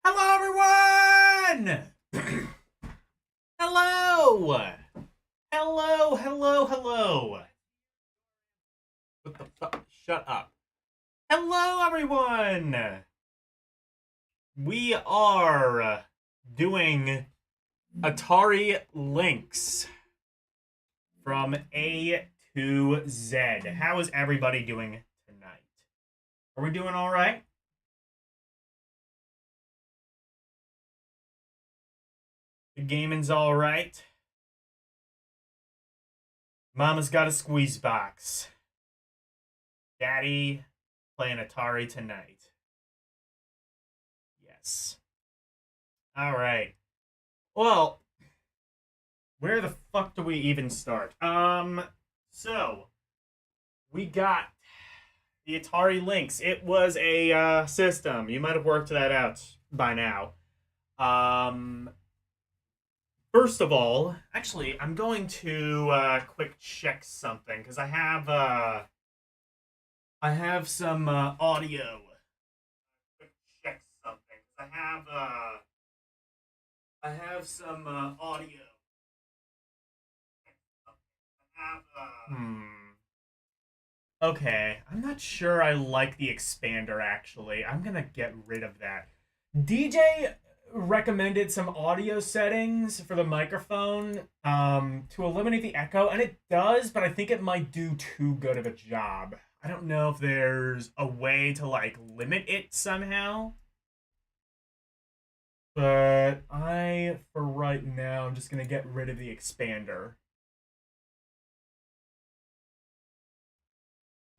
Hello, everyone! Hello! Hello, hello, hello. What the fuck? Shut up. Hello, everyone! We are doing Atari Lynx from A to Z. How is everybody doing tonight? Are we doing all right? The gaming's all right. Mama's got a squeeze box. Daddy playing Atari tonight. Yes. All right. Well, where the fuck do we even start? So we got the Atari Lynx. It was a system. You might have worked that out by now. First of all, actually, I'm going to quick check something because I have some audio. Quick check something because I have some audio. Hmm. Okay, I'm not sure I like the expander actually. I'm gonna get rid of that. DJ recommended some audio settings for the microphone to eliminate the echo, and it does, but I think it might do too good of a job. I don't know if there's a way to like limit it somehow. But for right now, I'm just gonna get rid of the expander.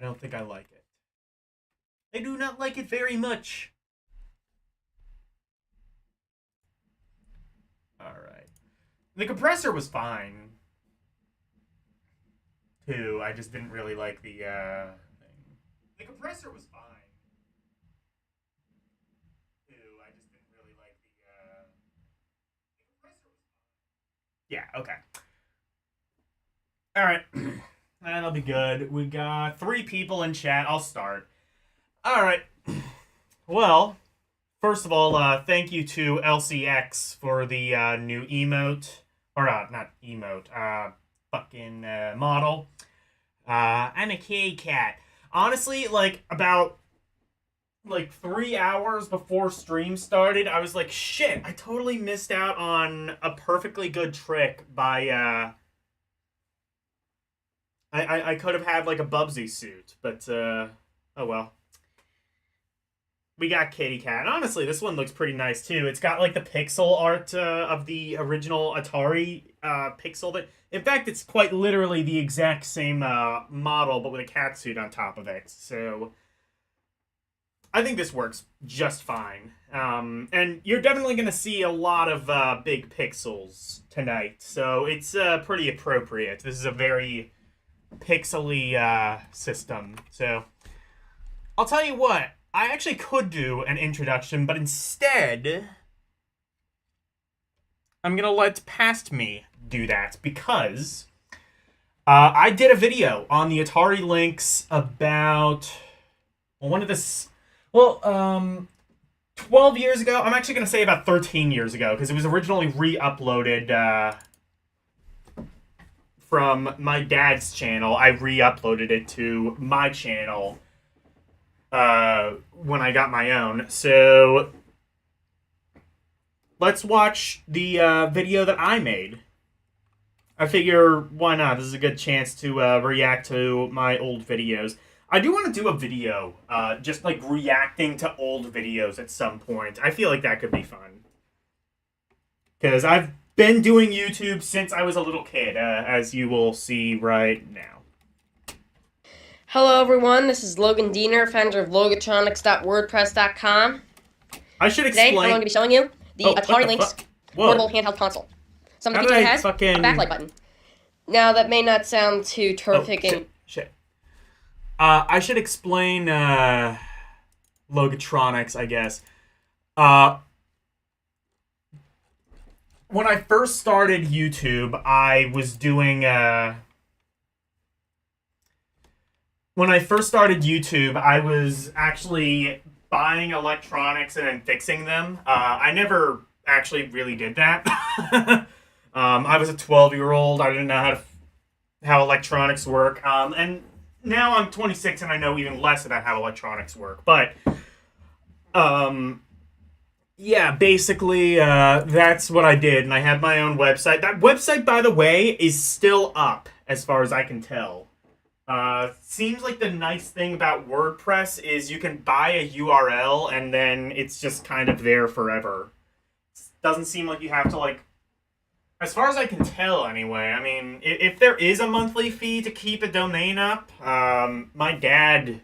I don't think I like it. I do not like it very much. All right. The compressor was fine. too. I just didn't really like the thing. The compressor was fine. Too. I just didn't really like the compressor was fine. Yeah. Okay. All right. That'll be good. We got 3 people in chat. I'll start. All right. Well, first of all, thank you to LCX for the new emote, or not emote, fucking model. I'm a kitty cat. Honestly, like about like 3 hours before stream started, I was like, shit, I totally missed out on a perfectly good trick by I could have had like a Bubsy suit, but oh well. We got Kitty Cat. And honestly, this one looks pretty nice too. It's got like the pixel art of the original Atari pixel. That, in fact, it's quite literally the exact same model, but with a cat suit on top of it. So I think this works just fine. And you're definitely going to see a lot of big pixels tonight, so it's pretty appropriate. This is a very pixely system. So I'll tell you what. I actually could do an introduction, but instead, I'm going to let Past Me do that because I did a video on the Atari Lynx about, well, one of this, well, 12 years ago. I'm actually going to say about 13 years ago because it was originally re-uploaded from my dad's channel. I re-uploaded it to my channel when I got my own. So let's watch the video that I made. I figure, why not? This is a good chance to react to my old videos. I do want to do a video, just like reacting to old videos at some point. I feel like that could be fun. Because I've been doing YouTube since I was a little kid, as you will see right now. Hello everyone, this is Logan Diener, founder of Logatronics.wordpress.com. I should explain. Today I'm going to be showing you the Atari Lynx portable handheld console. Some of the features it has, a backlight button. Now that may not sound too terrific. Shit. I should explain Logatronics, I guess. When I first started YouTube, I was doing... When I first started YouTube, I was actually buying electronics and then fixing them. I never actually really did that. I was a 12-year-old. I didn't know how electronics work. And now I'm 26 and I know even less about how electronics work. But, yeah, basically, that's what I did. And I had my own website. That website, by the way, is still up as far as I can tell. Seems like the nice thing about WordPress is you can buy a URL and then it's just kind of there forever. Doesn't seem like you have to, like, as far as I can tell anyway. I mean, if there is a monthly fee to keep a domain up, my dad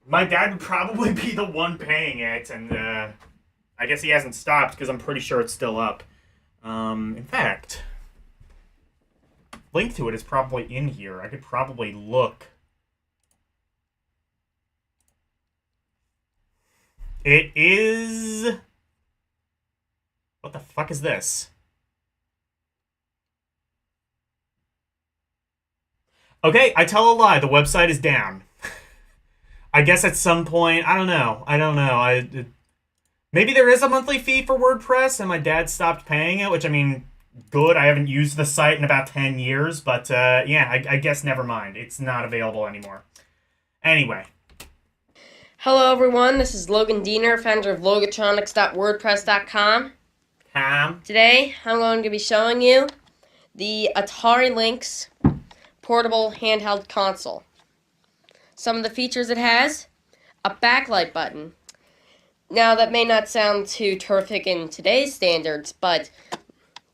would probably be the one paying it, and I guess he hasn't stopped because I'm pretty sure it's still up. In fact, link to it is probably in here. I could probably look. It is... What the fuck is this? Okay, I tell a lie. The website is down. I guess at some point, I don't know. Maybe there is a monthly fee for WordPress and my dad stopped paying it, which, I mean, good. I haven't used the site in about 10 years, but yeah, I guess never mind. It's not available anymore. Anyway. Hello everyone, this is Logan Diener, founder of Logatronics.wordpress.com. Today, I'm going to be showing you the Atari Lynx portable handheld console. Some of the features it has, a backlight button. Now, that may not sound too terrific in today's standards, but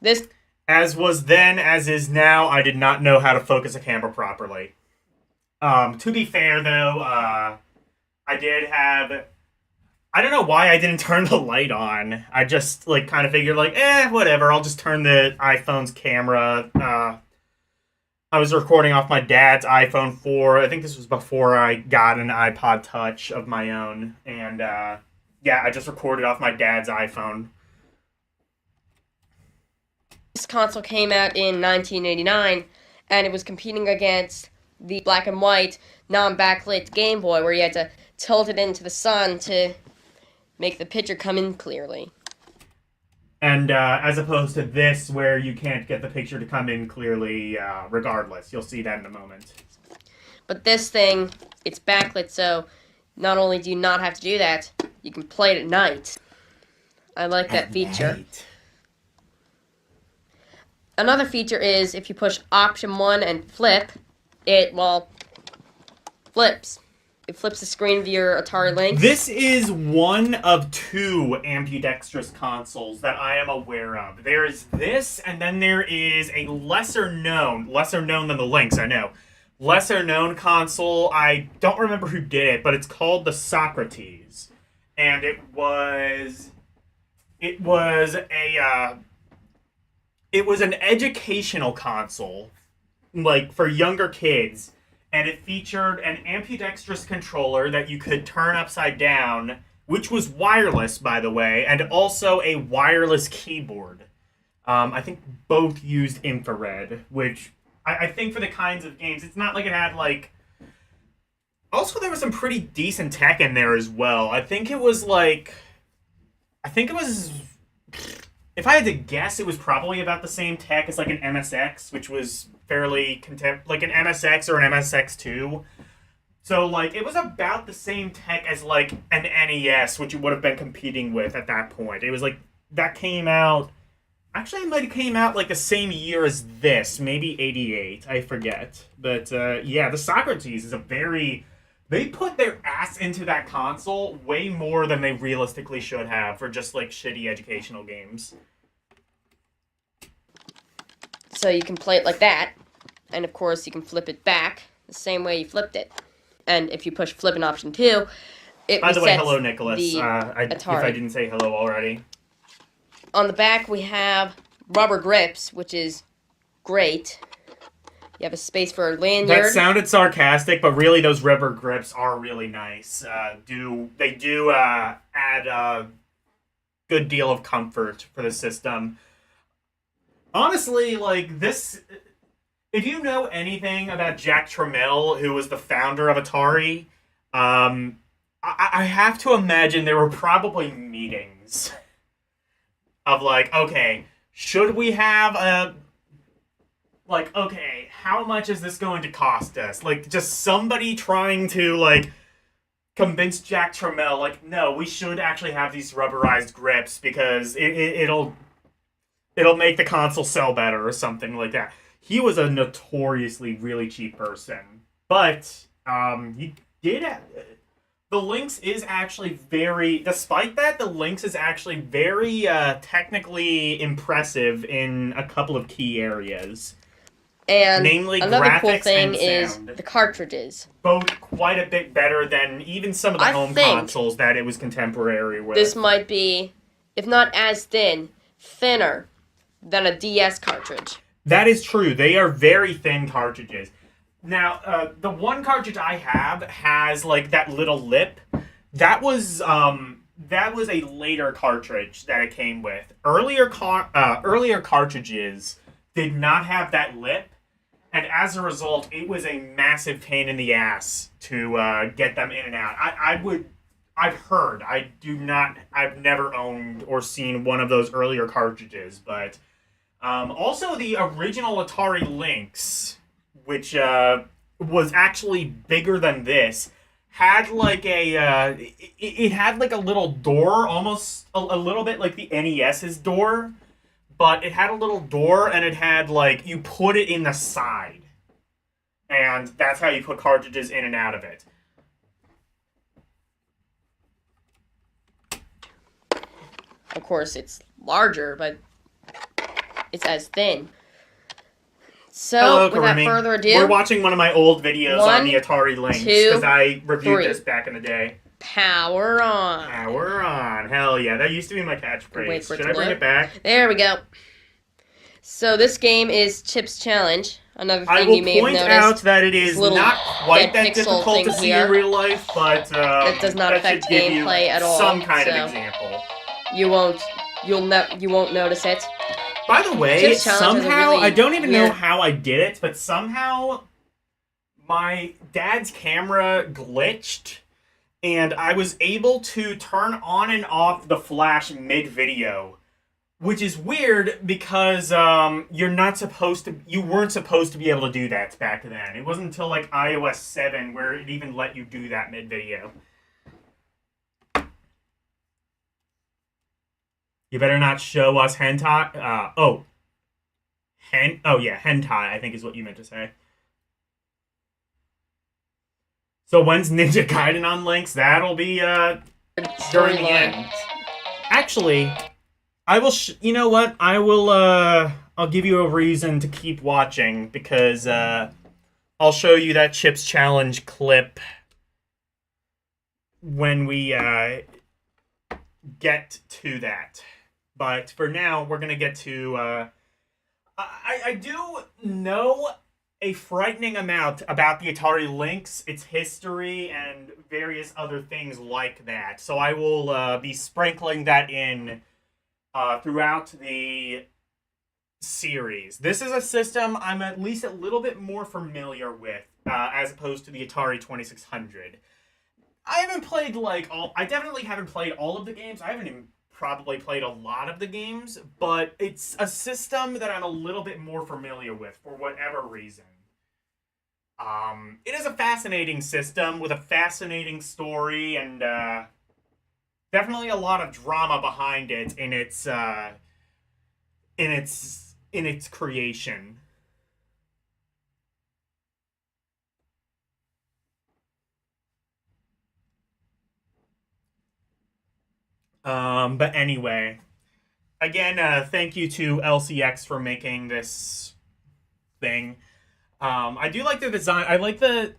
this... As was then, as is now, I did not know how to focus a camera properly. To be fair, though, I did have... I don't know why I didn't turn the light on. I just, like, kind of figured, like, whatever, I'll just turn the iPhone's camera I was recording off my dad's iPhone 4. I think this was before I got an iPod Touch of my own. And, yeah, I just recorded off my dad's iPhone. This console came out in 1989, and it was competing against the black and white, non-backlit Game Boy, where you had to tilt it into the sun to make the picture come in clearly. And as opposed to this, where you can't get the picture to come in clearly regardless. You'll see that in a moment. But this thing, it's backlit, so not only do you not have to do that, you can play it at night. I like that feature. Night. Another feature is if you push option 1 and flip, it, well, flips. It flips the screen of your Atari Lynx. This is one of 2 ambidextrous consoles that I am aware of. There is this, and then there is a lesser known than the Lynx, I know. Lesser known console, I don't remember who did it, but it's called the Socrates. And it was an educational console, like for younger kids. And it featured an ambidextrous controller that you could turn upside down, which was wireless, by the way, and also a wireless keyboard. I think both used infrared, which I think for the kinds of games, it's not like it had, like... Also, there was some pretty decent tech in there as well. I think it was... If I had to guess, it was probably about the same tech as, like, an MSX, which was fairly like an MSX or an MSX2. So, like, it was about the same tech as, like, an NES, which it would have been competing with at that point. It was, like, that came out... Actually, it might have came out, like, the same year as this. Maybe 88. I forget. But, yeah, the Socrates is a very... They put their ass into that console way more than they realistically should have for just, like, shitty educational games. So you can play it like that, and of course you can flip it back the same way you flipped it. And if you push flip in option 2, it By the way, resets hello, Nicholas. the If I didn't say hello already. On the back we have rubber grips, which is great. You have a space for a lanyard. That sounded sarcastic, but really those rubber grips are really nice. They do add a good deal of comfort for the system. Honestly, like, this... If you know anything about Jack Tramiel, who was the founder of Atari, I have to imagine there were probably meetings of, like, okay, should we have a... Like, okay, how much is this going to cost us? Like, just somebody trying to, like, convince Jack Tramiel, like, no, we should actually have these rubberized grips because it'll make the console sell better or something like that. He was a notoriously really cheap person. But, he did... The Lynx is actually very... Despite that, the Lynx is actually very technically impressive in a couple of key areas. And namely another graphics cool thing and is sound. the cartridges. Both quite a bit better than even some of the home consoles that it was contemporary with. This might be, if not as thin, thinner than a DS cartridge. That is true. They are very thin cartridges. Now, the one cartridge I have has, like, that little lip. That was a later cartridge that it came with. Earlier cartridges did not have that lip, and as a result, it was a massive pain in the ass to get them in and out. I've never owned or seen one of those earlier cartridges, but also the original Atari Lynx, which was actually bigger than this, had like it had like a little door, almost a little bit like the NES's door, but it had a little door and it had like, you put it in the side, and that's how you put cartridges in and out of it. Of course, it's larger, but it's as thin. So, Hello, without Karimi. further ado, We're watching one of my old videos on the Atari Lynx, because I reviewed this back in the day. Power on. Power on. Hell yeah. That used to be my catchphrase. Should I bring it back? There we go. So this game is Chip's Challenge. Another I thing will you may have point noticed, out that it is little not quite dead that pixel difficult thing to see here in real life, but that does not that affect should give you gameplay at all. some kind of So example. you won't notice it. By the way, Chips Challenge has a somehow, really I don't even know weird- how I did it, but somehow my dad's camera glitched, and I was able to turn on and off the flash mid-video. Which is weird because you weren't supposed to be able to do that back then. It wasn't until like iOS 7 where it even let you do that mid-video. You better not show us hentai. Oh yeah, hentai, I think is what you meant to say. So when's Ninja Gaiden on Lynx? That'll be during the end. Actually, I will. You know what? I will. I'll give you a reason to keep watching because I'll show you that Chips Challenge clip when we get to that. But for now, we're gonna get to. I do know a frightening amount about the Atari Lynx, its history, and various other things like that. So I will be sprinkling that in throughout the series. This is a system I'm at least a little bit more familiar with as opposed to the Atari 2600. I haven't played I definitely haven't played all of the games. I haven't even probably played a lot of the games, but it's a system that I'm a little bit more familiar with for whatever reason. It is a fascinating system with a fascinating story and definitely a lot of drama behind it in its creation. But anyway, again, thank you to LCX for making this thing. I do like the design. I like the.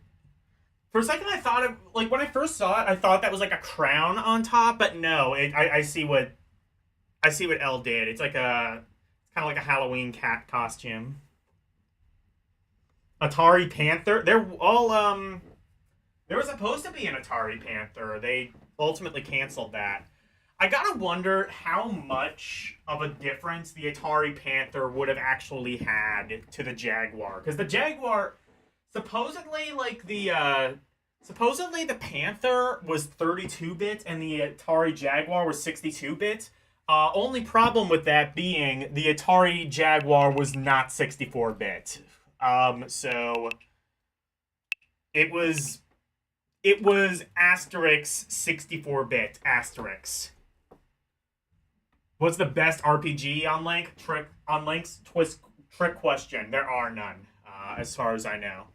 For a second, I thought of when I first saw it, I thought that was like a crown on top, but no. I see what L did. It's like kind of like a Halloween cat costume. Atari Panther. They're all There was supposed to be an Atari Panther. They ultimately canceled that. I gotta wonder how much of a difference the Atari Panther would have actually had to the Jaguar, because the Jaguar supposedly the Panther was 32-bit and the Atari Jaguar was 62-bit. Only problem with that being the Atari Jaguar was not 64-bit. So it was asterisk 64-bit asterisk. What's the best RPG on Lynx? Trick question. There are none, as far as I know.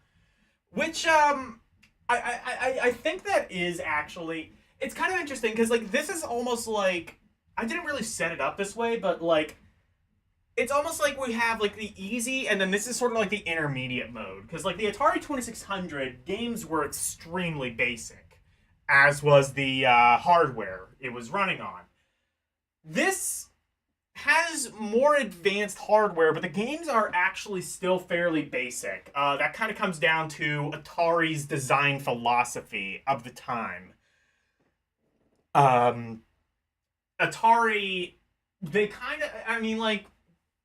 Which I think that is actually, it's kind of interesting because this is almost like, I didn't really set it up this way, but it's almost like we have the easy, and then this is sort of like the intermediate mode, because the Atari 2600 games were extremely basic, as was the hardware it was running on. This has more advanced hardware, but the games are actually still fairly basic. That kind of comes down to Atari's design philosophy of the time. Atari, they kind of,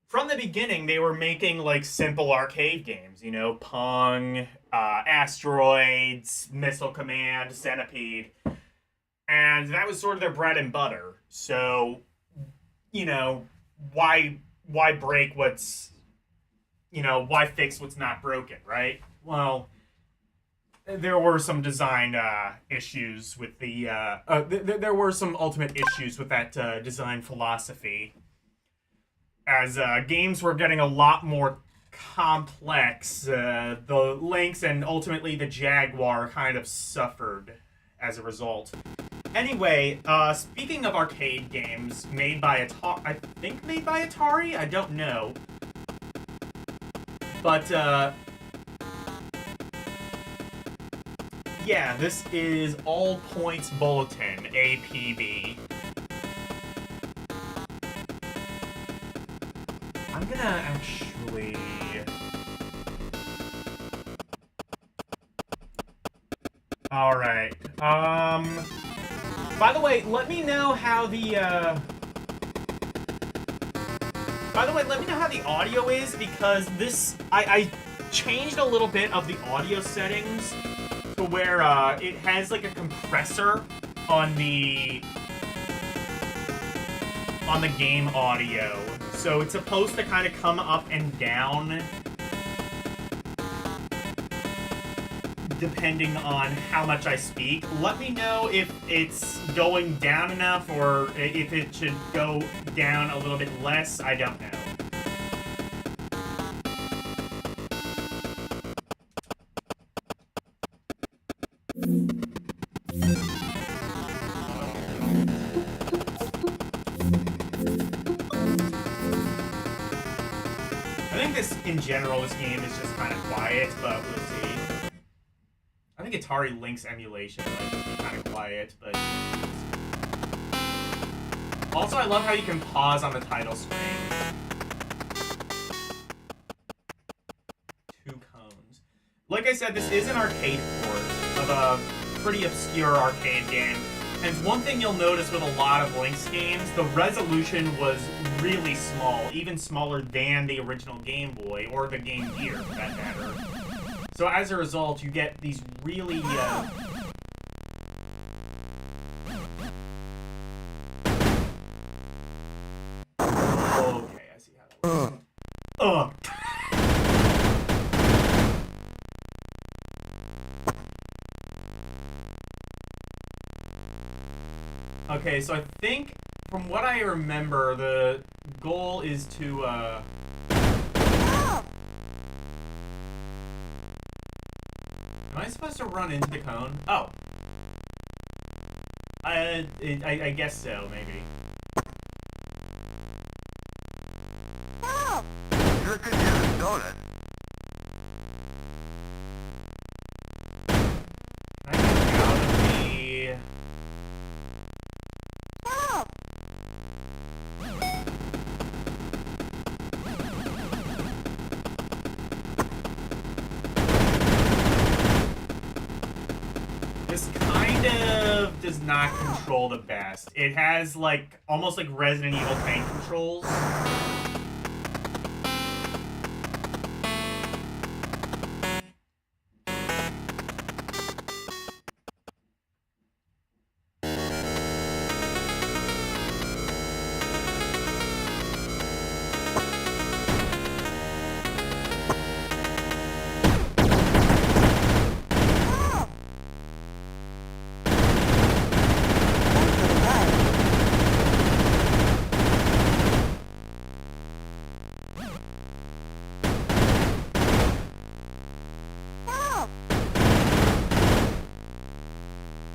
from the beginning, they were making simple arcade games, Pong, Asteroids, Missile Command, Centipede, and that was sort of their bread and butter. So, why break why fix what's not broken, right? Well, there were some design issues with there were some ultimate issues with that design philosophy. As games were getting a lot more complex, the Lynx and ultimately the Jaguar kind of suffered as a result. Anyway, speaking of arcade games made by Atari, I think made by Atari? I don't know. But, yeah, this is All Points Bulletin, APB. I'm gonna actually All right. By the way, let me know how the audio is, because this I changed a little bit of the audio settings to where it has like a compressor on the game audio. So it's supposed to kind of come up and down depending on how much I speak. Let me know if it's going down enough or if it should go down a little bit less. I don't know. I think in general, this game is just kind of quiet, but we'll see. I think Atari Lynx emulation might just be kind of quiet, but... Also, I love how you can pause on the title screen. 2 cones. Like I said, this is an arcade port of a pretty obscure arcade game. And one thing you'll notice with a lot of Lynx games, the resolution was really small, even smaller than the original Game Boy, or the Game Gear, for that matter. So as a result, you get these really, Okay, I see how that works. Okay, so I think, from what I remember, the goal is to, Am I supposed to run into the cone? Oh. I guess so, maybe. Sure could use a donut. Can I get out of the... This kind of does not control the best. It has, like, almost like Resident Evil tank controls.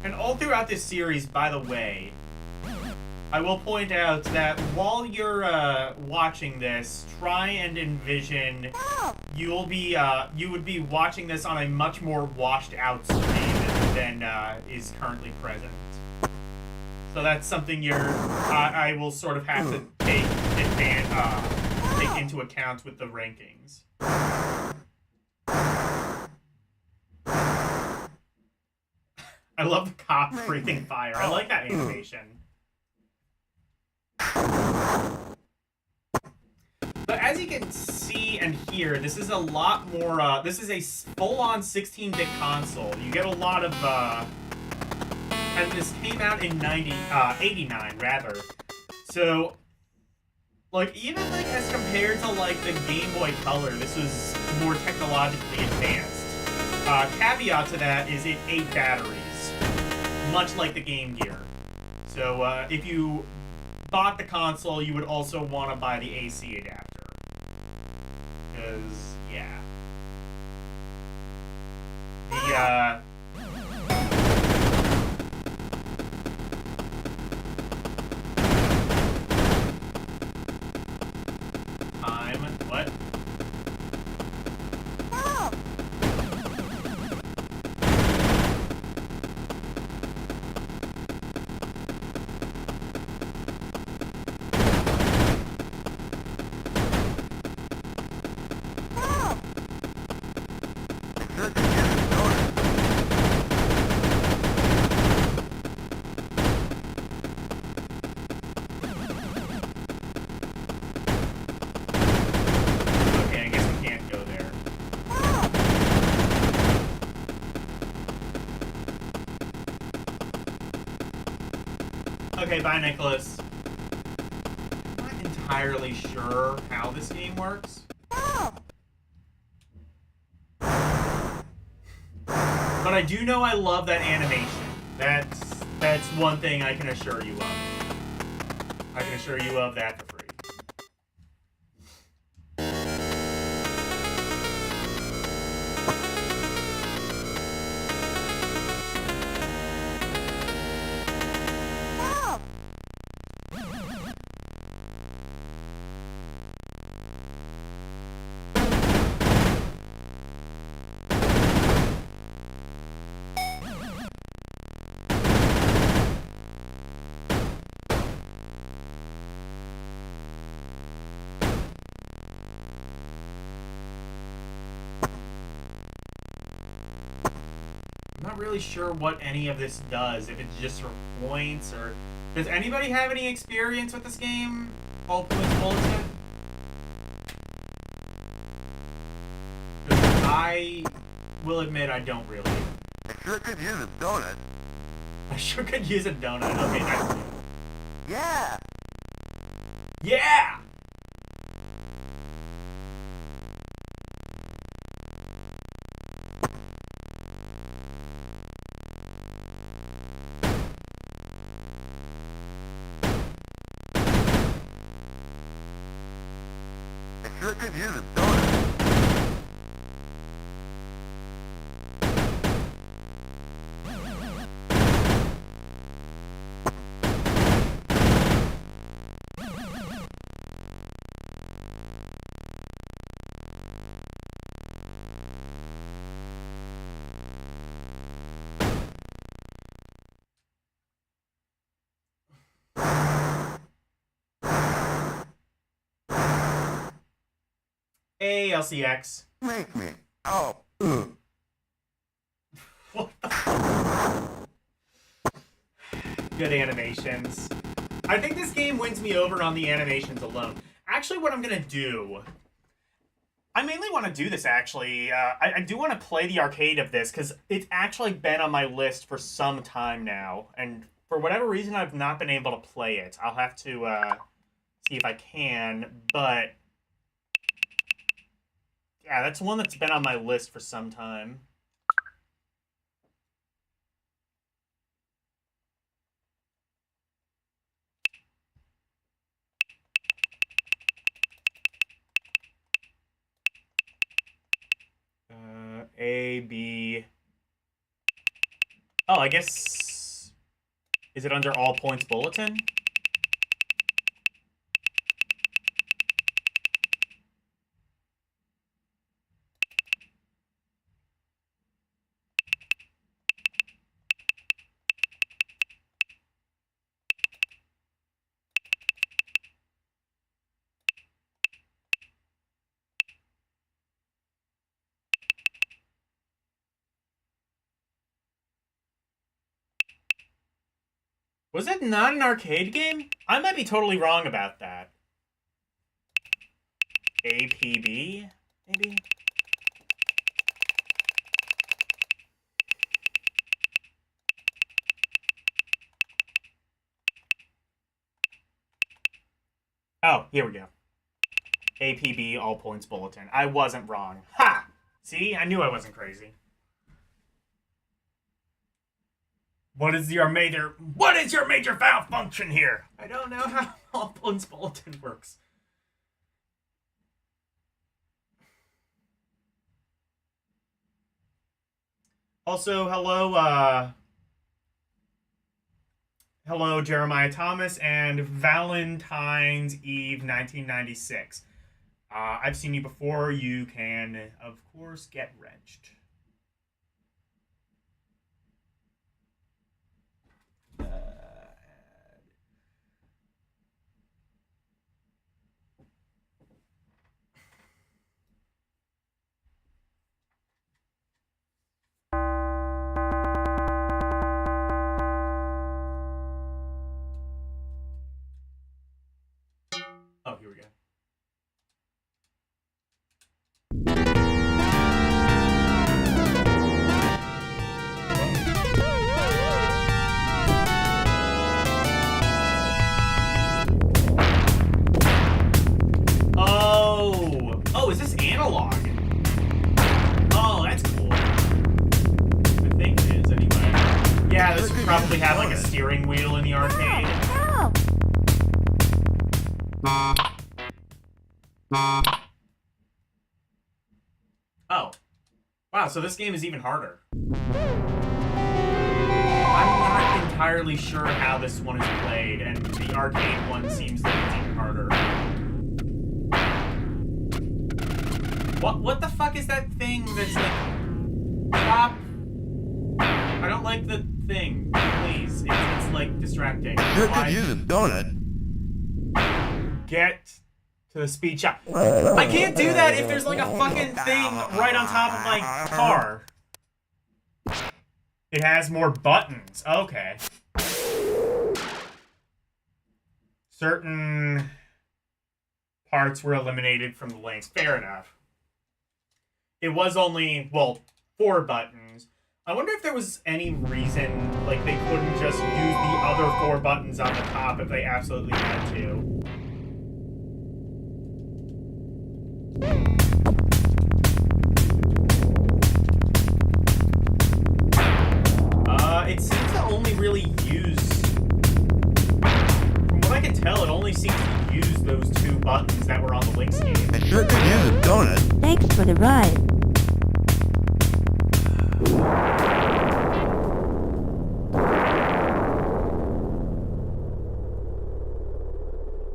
And all throughout this series, by the way, I will point out that while you're watching this, try and envision you would be watching this on a much more washed out screen than is currently present. So that's something I will sort of have to take into account with the rankings. I love the cop breathing fire. I like that animation. But as you can see and hear, this is a lot more, this is a full-on 16-bit console. You get a lot of, and this came out in 89, rather. So, like, even, like, as compared to, like, the Game Boy Color, this was more technologically advanced. Caveat to that is it 8 batteries, much like the Game Gear. So, if you bought the console, you would also want to buy the AC adapter. Because, yeah. The, what? Sure could use a donut. Okay, bye, Nicholas. I'm not entirely sure how this game works. But I do know I love that animation. That's one thing I can assure you of. I can assure you of that for free. I'm not really sure what any of this does, if it's just for points, or... Does anybody have any experience with this game? All points bulletin? I will admit I don't really. I sure could use a donut. I sure could use a donut. Okay, nice. Yeah! Yeah! I sure could use a donut. Hey, LCX. Make me. Oh. What the? Good animations. I think this game wins me over on the animations alone. Actually, what I'm gonna do... I mainly want to do this, actually. I do want to play the arcade of this, because it's actually been on my list for some time now. And for whatever reason, I've not been able to play it. I'll have to see if I can, but... Yeah, that's one that's been on my list for some time. A, B... Oh, I guess... Is it under all points bulletin? Was it not an arcade game? I might be totally wrong about that. APB, maybe? Oh, here we go. APB, all points bulletin. I wasn't wrong. Ha! See? I knew I wasn't crazy. What is your major malfunction here? I don't know how all points bulletin works. Also, hello, Jeremiah Thomas and Valentine's Eve 1996. I've seen you before. You can, of course, get wrenched. Oh, here we go. Oh. Wow, so this game is even harder. I'm not entirely sure how this one is played, and the arcade one seems like it's even harder. What the fuck is that thing that's like... Stop. I don't like the thing. Please. It's like distracting. Sure could use a donut. Get to the speed shop. I can't do that if there's like a fucking thing right on top of my car. It has more buttons. Okay. Certain parts were eliminated from the Lynx. Fair enough. It was only, well, 4 buttons. I wonder if there was any reason, like, they couldn't just use the other 4 buttons on the top if they absolutely had to. It seems to only really use... From what I can tell, it only seems to use those 2 buttons that were on the Lynx game. I sure could use a donut. Thanks for the ride.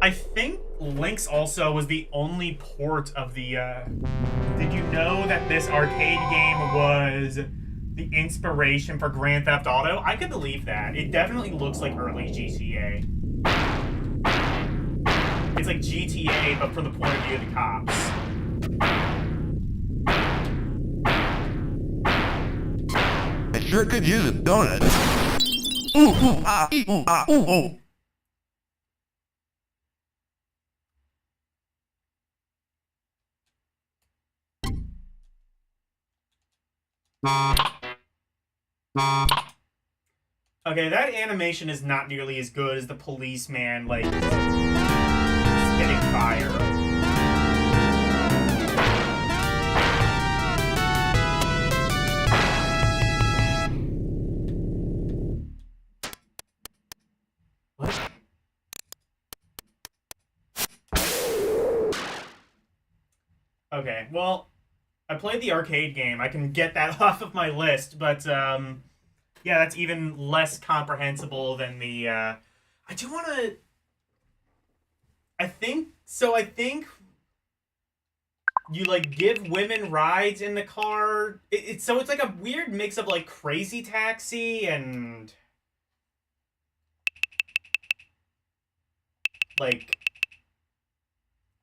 I think Lynx also was the only port of the, Did you know that this arcade game was the inspiration for Grand Theft Auto? I could believe that. It definitely looks like early GTA. It's like GTA, but from the point of view of the cops. I sure could use a donut. Ooh, ooh, ah, ooh, ah, ooh, ooh. Okay, that animation is not nearly as good as the policeman, like, spitting fire. What? Okay, well, I played the arcade game. I can get that off of my list, but, yeah, that's even less comprehensible than the, I do want to... I think you, like, give women rides in the car. So it's like a weird mix of, like, Crazy Taxi and... Like...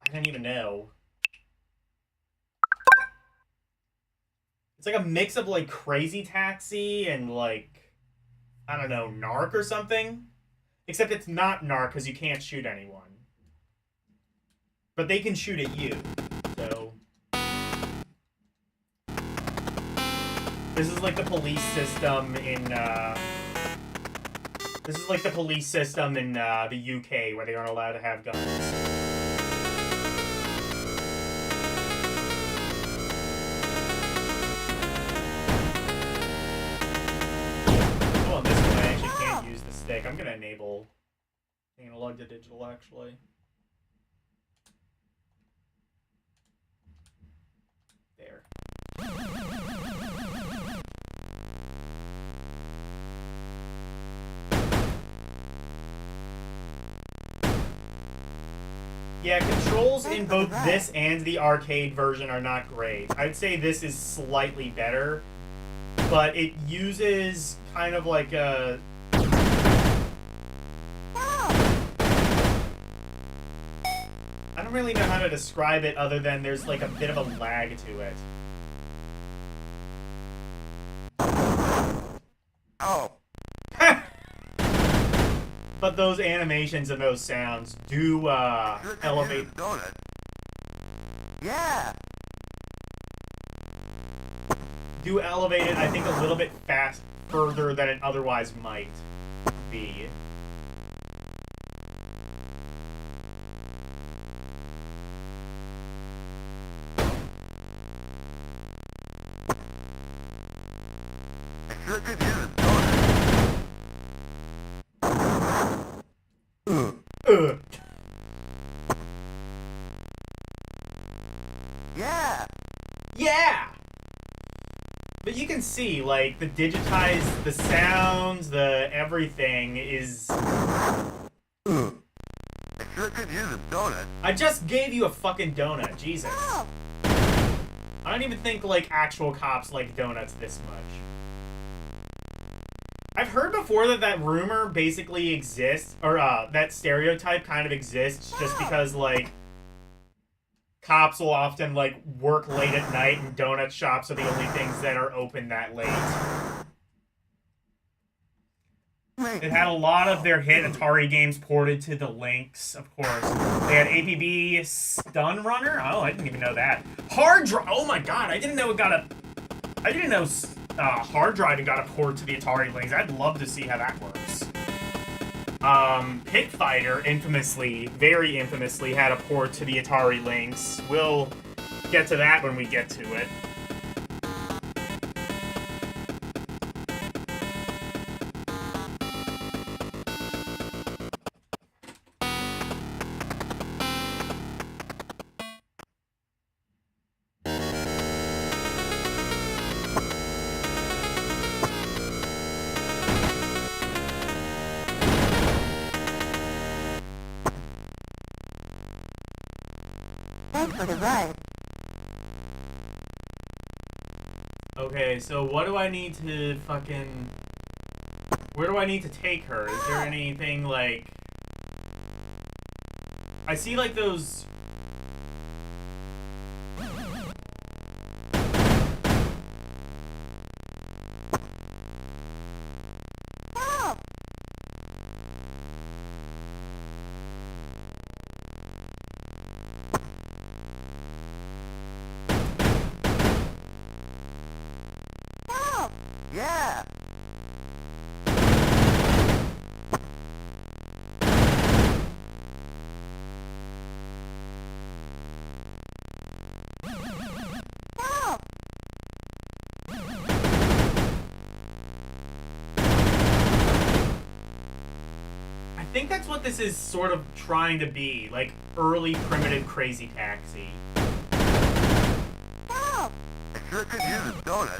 I don't even know. It's like a mix of, like, Crazy Taxi and, like, I don't know, Narc or something? Except it's not Narc because you can't shoot anyone. But they can shoot at you, so... This is like the police system in, This is like the police system in, the UK, where they aren't allowed to have guns. I'm gonna enable analog to digital, actually. There. Yeah, controls in both this and the arcade version are not great. I'd say this is slightly better, but it uses kind of like a... I don't really know how to describe it other than there's like a bit of a lag to it. Oh. But those animations and those sounds do Sure could elevate. use a donut. Yeah. Do elevate it, I think, a little bit further than it otherwise might be. I sure could use a donut. Ugh. Yeah! But you can see, like, the digitized, the sounds, the everything is... I sure could use a donut. I just gave you a fucking donut, Jesus. I don't even think, like, actual cops like donuts this much. I've heard before that rumor basically exists, or that stereotype kind of exists just because, like, cops will often, like, work late at night and donut shops are the only things that are open that late. They've had a lot of their hit Atari games ported to the Lynx, of course. They had APB Stun Runner? Oh, I didn't even know that. Hard Drive! Oh my god, I didn't know Hard Drive got a port to the Atari Lynx. I'd love to see how that works. Pit Fighter, infamously, very infamously, had a port to the Atari Lynx. We'll get to that when we get to it. Thanks for the ride. Okay, so what do I need to fucking... Where do I need to take her? Is there anything, like... I see, like, those... Help! Help! Yeah. Help! I think that's what this is sort of trying to be. Like, early primitive Crazy Taxi. Help! I sure could use a donut.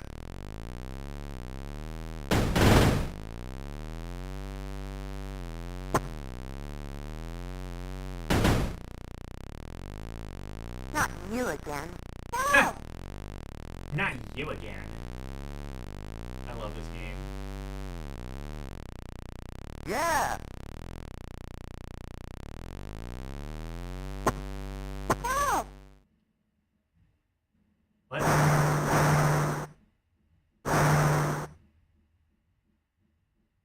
Not you again. Help! Not you again. I love this game. Yeah. Help! What?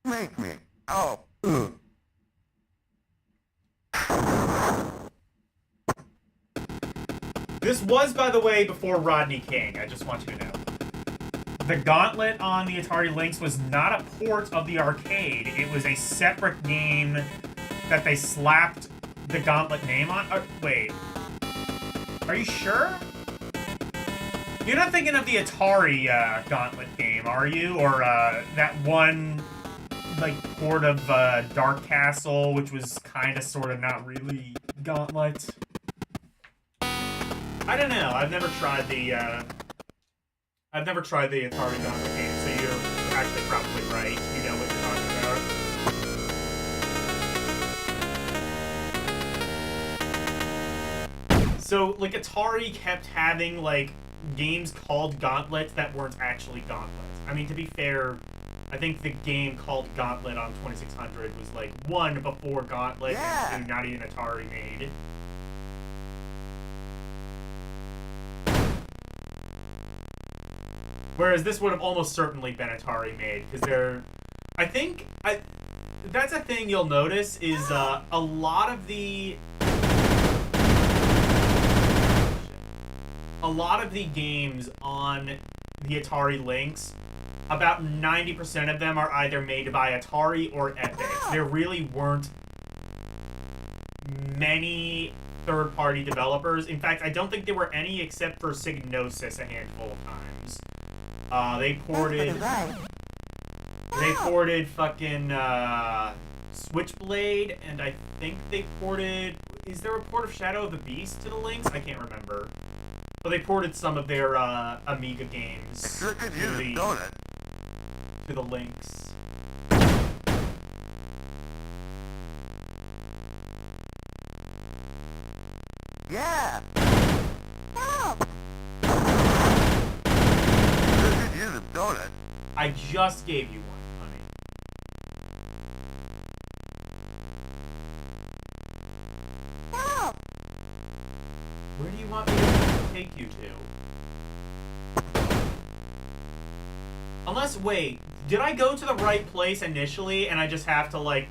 Make me. Oh. This was, by the way, before Rodney King. I just want you to know. The Gauntlet on the Atari Lynx was not a port of the arcade. It was a separate game that they slapped the Gauntlet name on. Wait. Are you sure? You're not thinking of the Atari Gauntlet game, are you? Or that one, like, port of Dark Castle, which was kind of, sort of, not really Gauntlet? I don't know. I've never tried the Atari Gauntlet game, so you're actually probably right. You know what you're talking about. So, like, Atari kept having, like, games called Gauntlet that weren't actually Gauntlet. I mean, to be fair, I think the game called Gauntlet on 2600 was, like, one before Gauntlet, Yeah. and two not even Atari made. Whereas this would have almost certainly been Atari made, because that's a thing you'll notice is a lot of the games on the Atari Lynx, about 90% of them are either made by Atari or Epic. There really weren't many third-party developers. In fact, I don't think there were any except for Psygnosis a handful of times. They ported fucking Switchblade, and I think they ported... Is there a port of Shadow of the Beast to the Lynx? I can't remember. But they ported some of their Amiga games Sure could use a donut. to the Lynx. Yeah. Help! Sure could use a donut. I just gave you one, honey. Help! Where do you want me to take you to? Unless, wait, did I go to the right place initially and I just have to, like,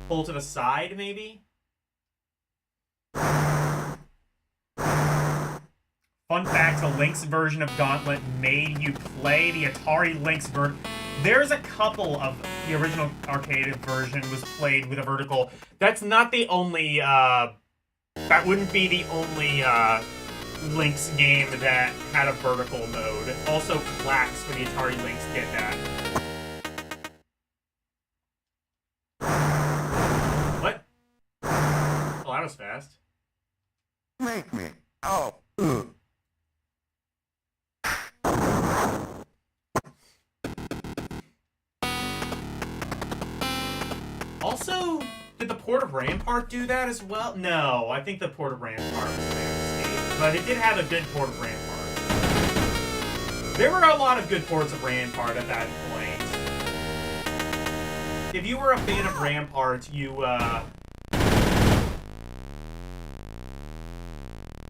pull to the side, maybe? Fun fact, the Lynx version of Gauntlet made you play the Atari Lynx version. There's a couple of the original arcade version was played with a vertical. That's not the only, that wouldn't be the only, Lynx game that had a vertical mode. Also, Clax for the Atari Lynx did that. What? Well, that was fast. Make me. Oh. Ugh. Also, did the Port of Rampart do that as well? No, I think the Port of Rampart was Landscape, but it did have a good Port of Rampart. There were a lot of good ports of Rampart at that point. If you were a fan of Rampart, you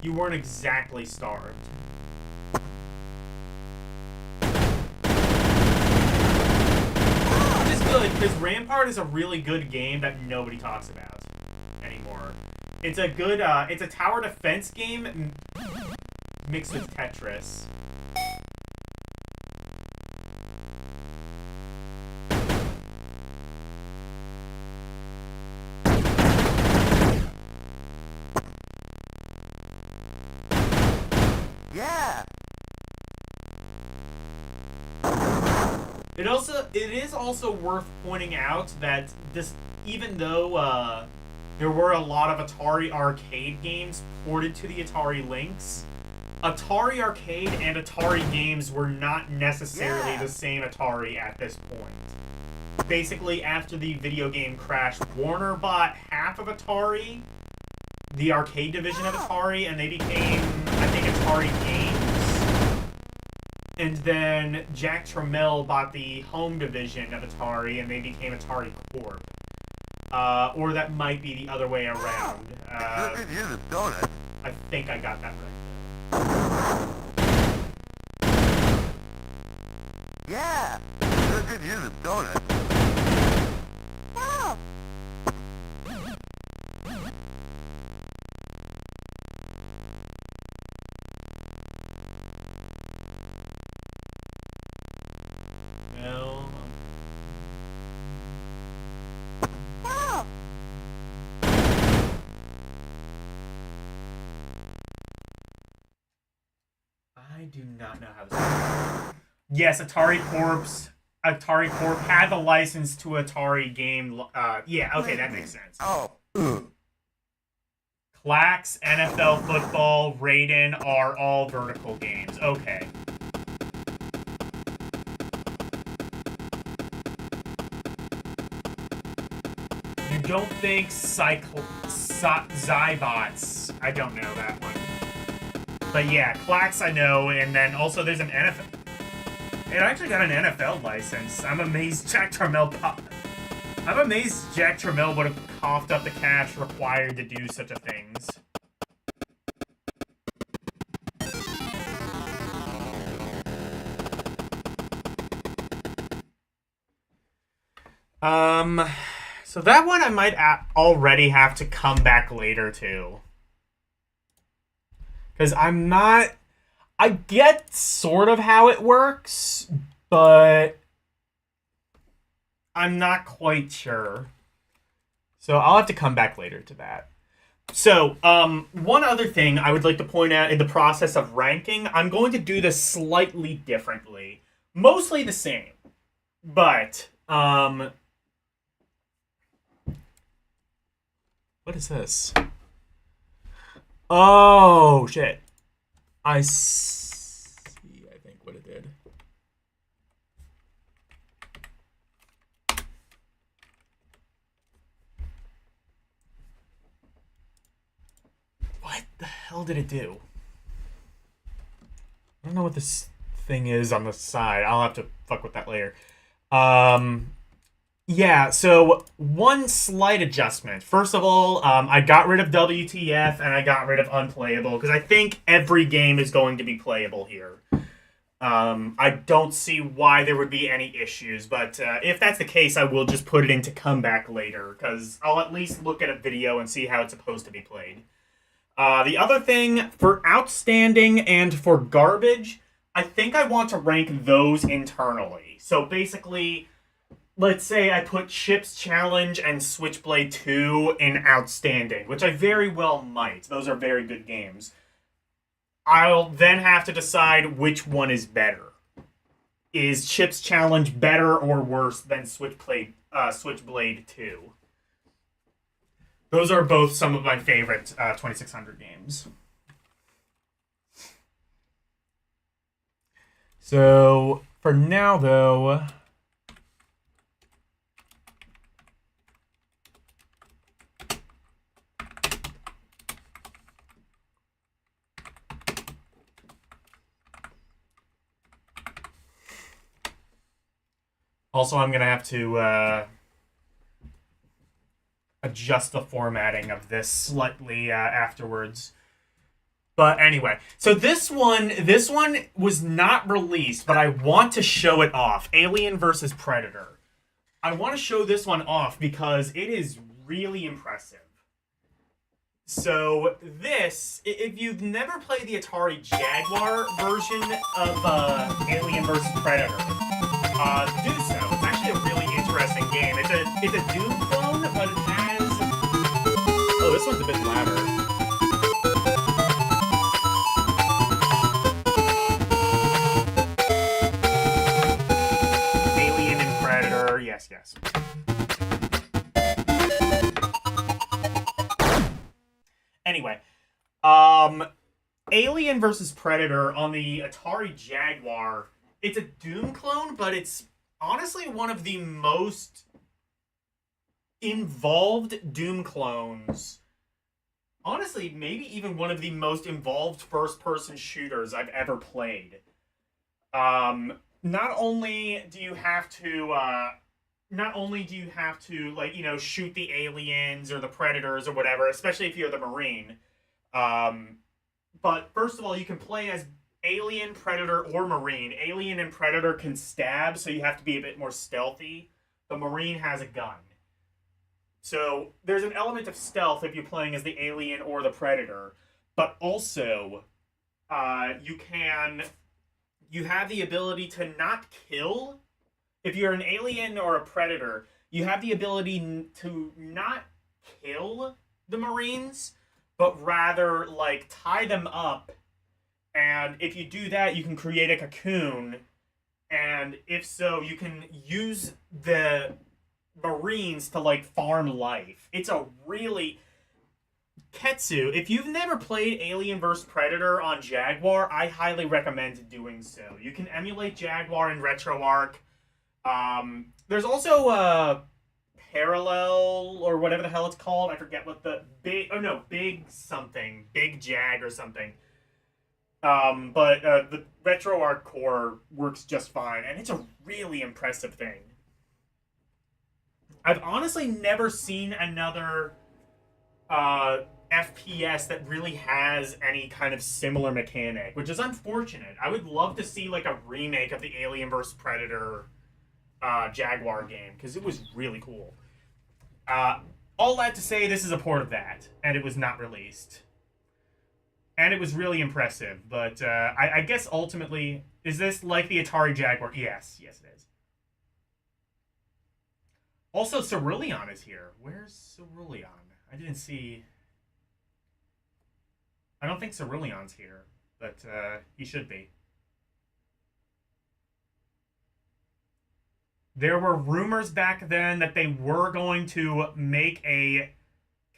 weren't exactly starved. Which is good, because Rampart is a really good game that nobody talks about anymore. It's a good, it's a tower defense game mixed with Tetris. Yeah. It is also worth pointing out that this, even though there were a lot of Atari arcade games ported to the Atari Lynx, Atari Arcade and Atari games were not necessarily the same Atari at this point. Basically, after the video game crash, Warner bought half of Atari, the arcade division of Atari, and they became, I think, Atari Games. And then Jack Tramiel bought the home division of Atari, and they became Atari Corp. Or that might be the other way around. Sure could use a donut. I think I got that right. Yeah. Sure could use a donut. Help! Well, Help! I do not know how this works. Yes, Atari Corp had the license to Atari game. Yeah, okay, that makes sense. Oh. Ugh. Clax, NFL Football, Raiden are all vertical games. Okay. You don't think Zybots? I don't know that one. But yeah, Clax I know, and then also there's an NFL. It actually got an NFL license. I'm amazed Jack Tramiel would have coughed up the cash required to do such a things. So that one I might already have to come back later to. Because I get sort of how it works, but I'm not quite sure. So I'll have to come back later to that. So, one other thing I would like to point out in the process of ranking, I'm going to do this slightly differently. Mostly the same. But, what is this? Oh, shit. I see, I think, what it did. What the hell did it do? I don't know what this thing is on the side. I'll have to fuck with that later. Yeah, so one slight adjustment. First of all, I got rid of WTF and I got rid of unplayable because I think every game is going to be playable here. I don't see why there would be any issues, but if that's the case, I will just put it into comeback later because I'll at least look at a video and see how it's supposed to be played. The other thing, for outstanding and for garbage, I think I want to rank those internally. So basically, let's say I put Chips Challenge and Switchblade 2 in outstanding, which I very well might. Those are very good games. I'll then have to decide which one is better. Is Chips Challenge better or worse than Switchblade 2? Those are both some of my favorite 2600 games. So, for now, though... Also, I'm going to have to adjust the formatting of this slightly afterwards. But anyway, so this one was not released, but I want to show it off. Alien versus Predator. I want to show this one off because it is really impressive. So this, if you've never played the Atari Jaguar version of Alien vs. Predator, do so. It's actually a really interesting game. It's a Doom clone, but it has... Oh, this one's a bit louder. Alien and Predator, yes. Anyway, Alien vs. Predator on the Atari Jaguar, it's a Doom clone, but it's honestly one of the most involved Doom clones. Honestly, maybe even one of the most involved first-person shooters I've ever played. Not only do you have to like, you know, shoot the aliens or the predators or whatever, especially if you're the Marine. But first of all, you can play as Alien, Predator, or Marine. Alien and Predator can stab, so you have to be a bit more stealthy. The Marine has a gun. So there's an element of stealth if you're playing as the Alien or the Predator. But also, you have the ability to not kill. If you're an Alien or a Predator, you have the ability to not kill the Marines, but rather, like, tie them up. And if you do that, you can create a cocoon. And if so, you can use the Marines to, like, farm life. It's a really... Ketsu, if you've never played Alien vs. Predator on Jaguar, I highly recommend doing so. You can emulate Jaguar in RetroArch. There's also Parallel, or whatever the hell it's called. I forget what the... Big something. Big Jag or something. But the RetroArch core works just fine, and it's a really impressive thing. I've honestly never seen another FPS that really has any kind of similar mechanic, which is unfortunate. I would love to see like a remake of the Alien vs. Predator Jaguar game, because it was really cool. All that to say, this is a port of that, and it was not released. And it was really impressive, but I guess ultimately, is this like the Atari Jaguar? Yes, it is. Also, Cerulean is here. Where's Cerulean? I didn't see... I don't think Cerulean's here, but he should be. There were rumors back then that they were going to make a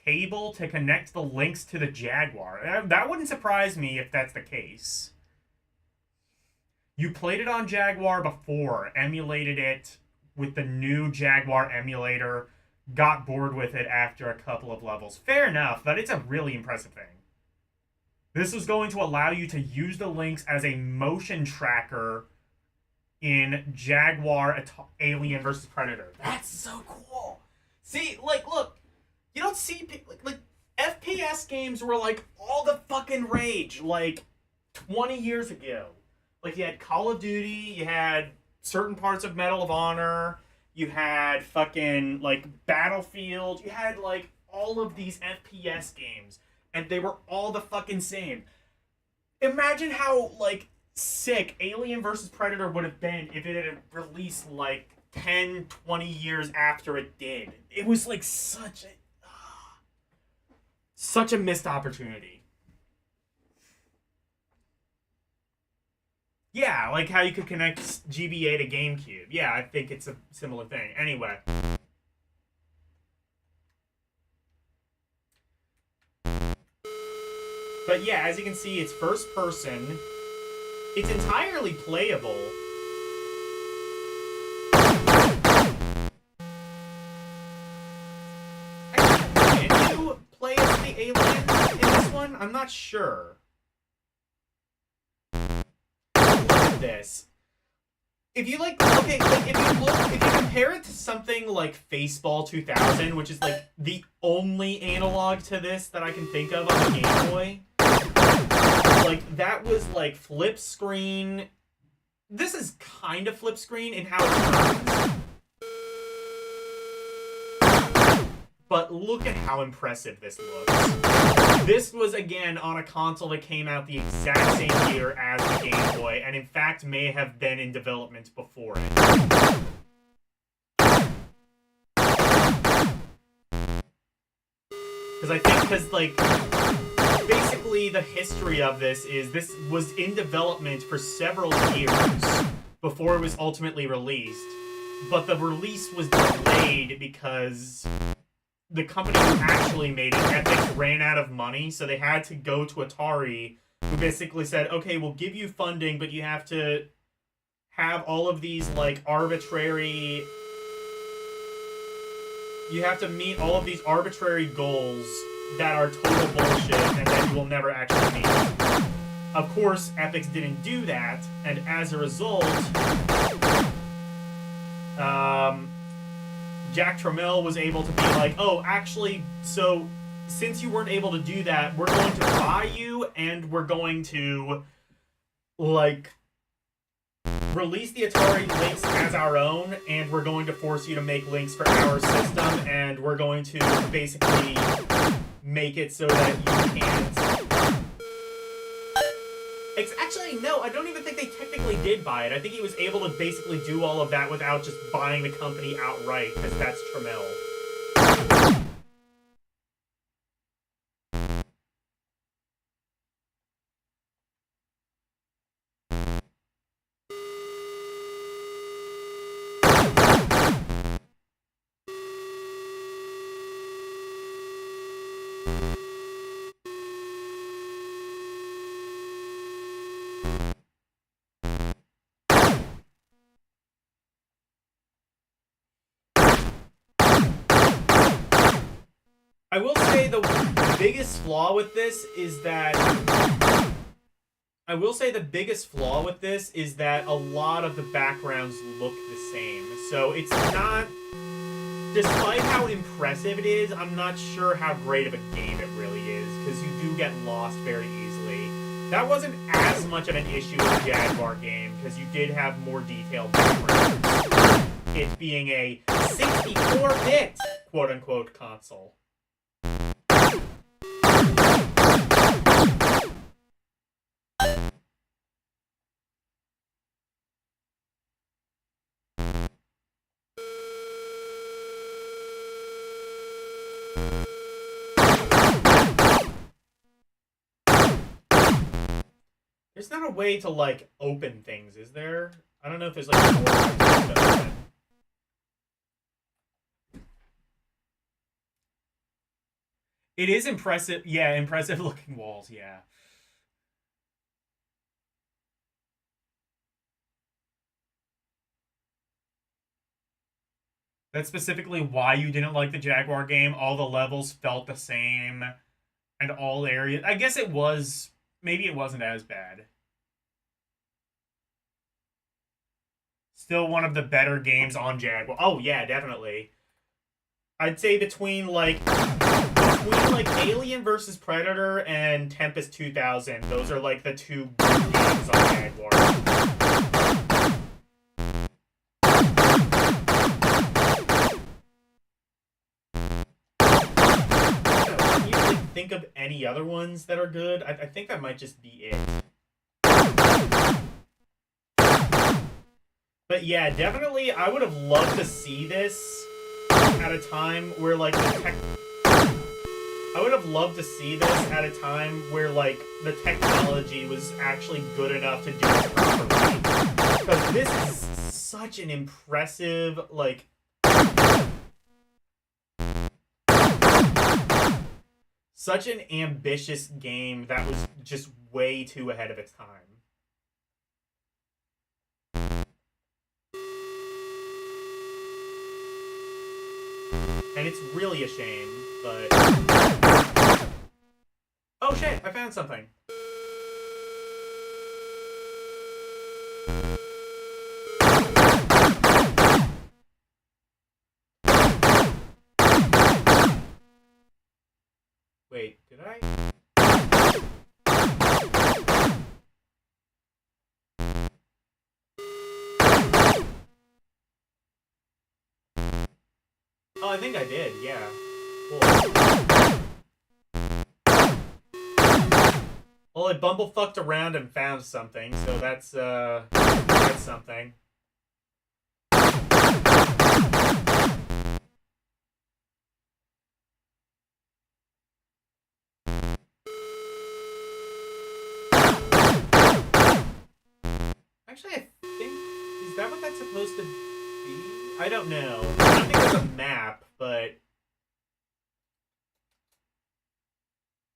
cable to connect the Lynx to the Jaguar. That wouldn't surprise me if that's the case. You played it on Jaguar before, emulated it with the new Jaguar emulator, got bored with it after a couple of levels. Fair enough, but it's a really impressive thing. This was going to allow you to use the Lynx as a motion tracker in Jaguar Alien vs. Predator. That's so cool. See, like, look, you don't see, like FPS games were, like, all the fucking rage, like, 20 years ago. Like, you had Call of Duty, you had certain parts of Medal of Honor, you had fucking, like, Battlefield, you had, like, all of these FPS games, and they were all the fucking same. Imagine how, like, sick Alien vs. Predator would have been if it had released, like, 10, 20 years after it did. It was, like, such a missed opportunity. Yeah, like how you could connect GBA to GameCube. Yeah, I think it's a similar thing. Anyway. But yeah, as you can see, it's first person. It's entirely playable. Actually, can you play as the alien in this one? I'm not sure. This, if you like, okay, like if you compare it to something like Faceball 2000, which is like the only analog to this that I can think of on the Game Boy, like that was like flip screen. This is kind of flip screen in how it turns, but look at how impressive this looks. This was, again, on a console that came out the exact same year as the Game Boy, and in fact may have been in development before it. Because, like, basically the history of this was in development for several years before it was ultimately released, but the release was delayed because the company who actually made it, Epic, ran out of money, so they had to go to Atari, who basically said, okay, we'll give you funding, but you have to have all of these, like, arbitrary... You have to meet all of these arbitrary goals that are total bullshit and that you will never actually meet. Of course, Epic didn't do that, and as a result... Jack Tramiel was able to be like, oh, actually, so since you weren't able to do that, we're going to buy you and we're going to, like, release the Atari Lynx as our own, and we're going to force you to make Lynx for our system, and we're going to basically make it so that you can't... Actually, no, I don't even think they technically did buy it. I think he was able to basically do all of that without just buying the company outright, because that's Tramiel. I will say the biggest flaw with this is that... a lot of the backgrounds look the same. So it's not... Despite how impressive it is, I'm not sure how great of a game it really is, because you do get lost very easily. That wasn't as much of an issue with the Jaguar game, because you did have more detailed backgrounds. It being a 64-bit, quote-unquote, console. There's not a way to, like, open things, is there? I don't know if there's, like, more to open. It is impressive. Yeah, impressive looking walls, yeah. That's specifically why you didn't like the Jaguar game. All the levels felt the same, and all areas. I guess it was. Maybe it wasn't as bad. Still one of the better games on Jaguar. Oh yeah, definitely. I'd say between Alien versus Predator and Tempest 2000, those are like the two good games on Jaguar. Can you like think of any other ones that are good? I think that might just be it. But yeah, definitely, I would have loved to see this at a time where like I would have loved to see this at a time where like the technology was actually good enough to do it properly. Because this is such an impressive like such an ambitious game that was just way too ahead of its time. And it's really a shame, but... Oh shit, I found something. Wait, did I? Oh, I think I did, yeah. Cool. Well, I bumblefucked around and found something, so that's something. Actually, I think... Is that what that's supposed to be? I don't know. I don't think there's a map, but...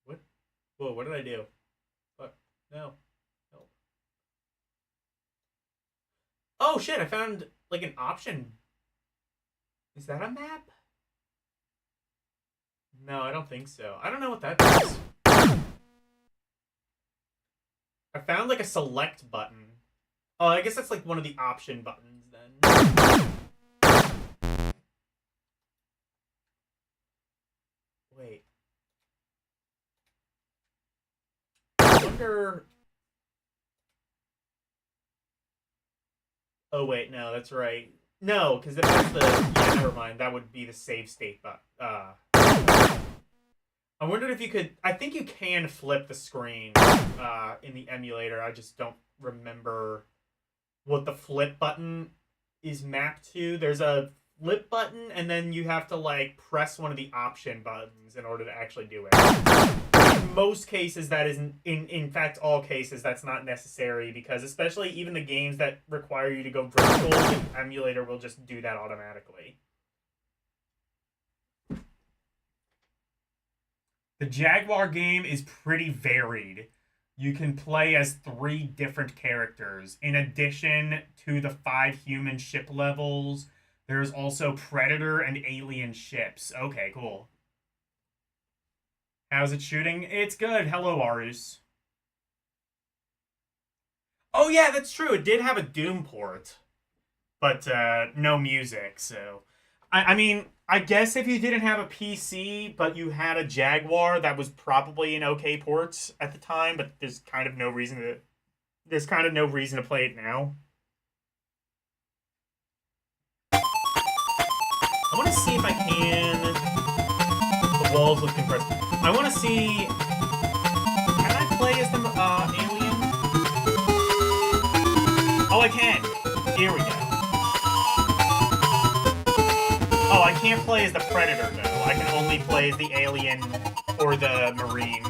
What? Whoa, what did I do? What? No. Help. Oh, shit, I found, like, an option. Is that a map? No, I don't think so. I don't know what that does. I found, like, a select button. Oh, I guess that's like one of the option buttons then. Wait. I wonder... Oh, wait, no, that's right. No, because if that's the... Yeah, never mind. That would be the save state button. I wondered if you could... I think you can flip the screen in the emulator. I just don't remember what the flip button is mapped to. There's a flip button, and then you have to, like, press one of the option buttons in order to actually do it. In most cases, that isn't... In fact, all cases, that's not necessary, because especially even the games that require you to go vertical, the emulator will just do that automatically. The Jaguar game is pretty varied. You can play as 3 different characters. In addition to the 5 human ship levels, there's also Predator and Alien ships. Okay, cool. How's it shooting? It's good. Hello, Arus. Oh, yeah, that's true. It did have a Doom port, but no music, so... I mean, I guess if you didn't have a PC, but you had a Jaguar, that was probably an okay port at the time, but there's kind of no reason to play it now. I want to see if I can... The walls look compressed. I want to see... Can I play as the alien? Oh, I can. Here we go. Oh, I can't play as the Predator, though. I can only play as the Alien or the Marine.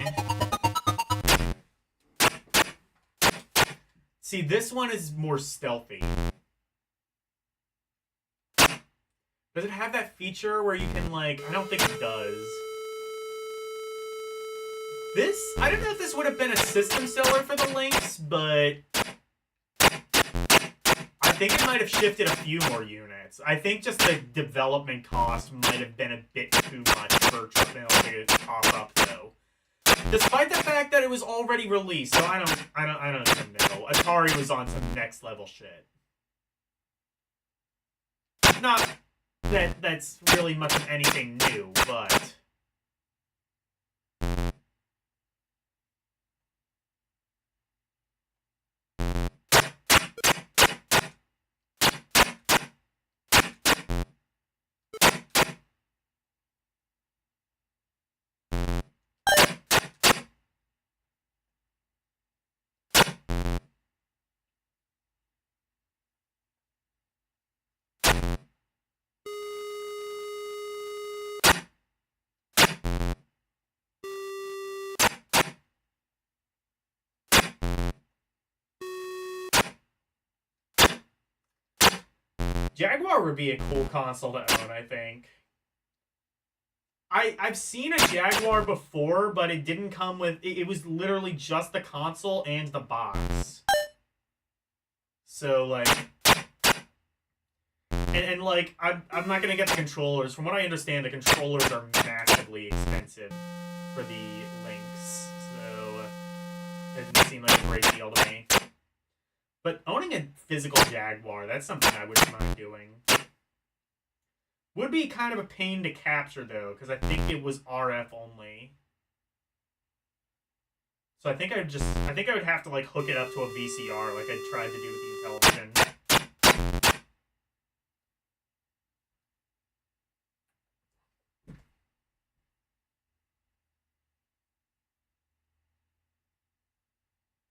See, this one is more stealthy. Does it have that feature where you can, like... I don't think it does. I don't know if this would have been a system seller for the Lynx, but I think it might have shifted a few more units. I think just the development cost might have been a bit too much for Triple to top up, though. Despite the fact that it was already released, so I don't even know. Atari was on some next level shit. Not that that's really much of anything new, but Jaguar would be a cool console to own, I think. I've seen a Jaguar before, but it didn't come with... It was literally just the console and the box. So, like... And like, I'm not going to get the controllers. From what I understand, the controllers are massively expensive for the Lynx. So, it doesn't seem like a great deal to me. But owning a physical Jaguar, that's something I wouldn't mind doing. Would be kind of a pain to capture, though, because I think it was RF only. So I think I would have to, like, hook it up to a VCR like I tried to do with the television.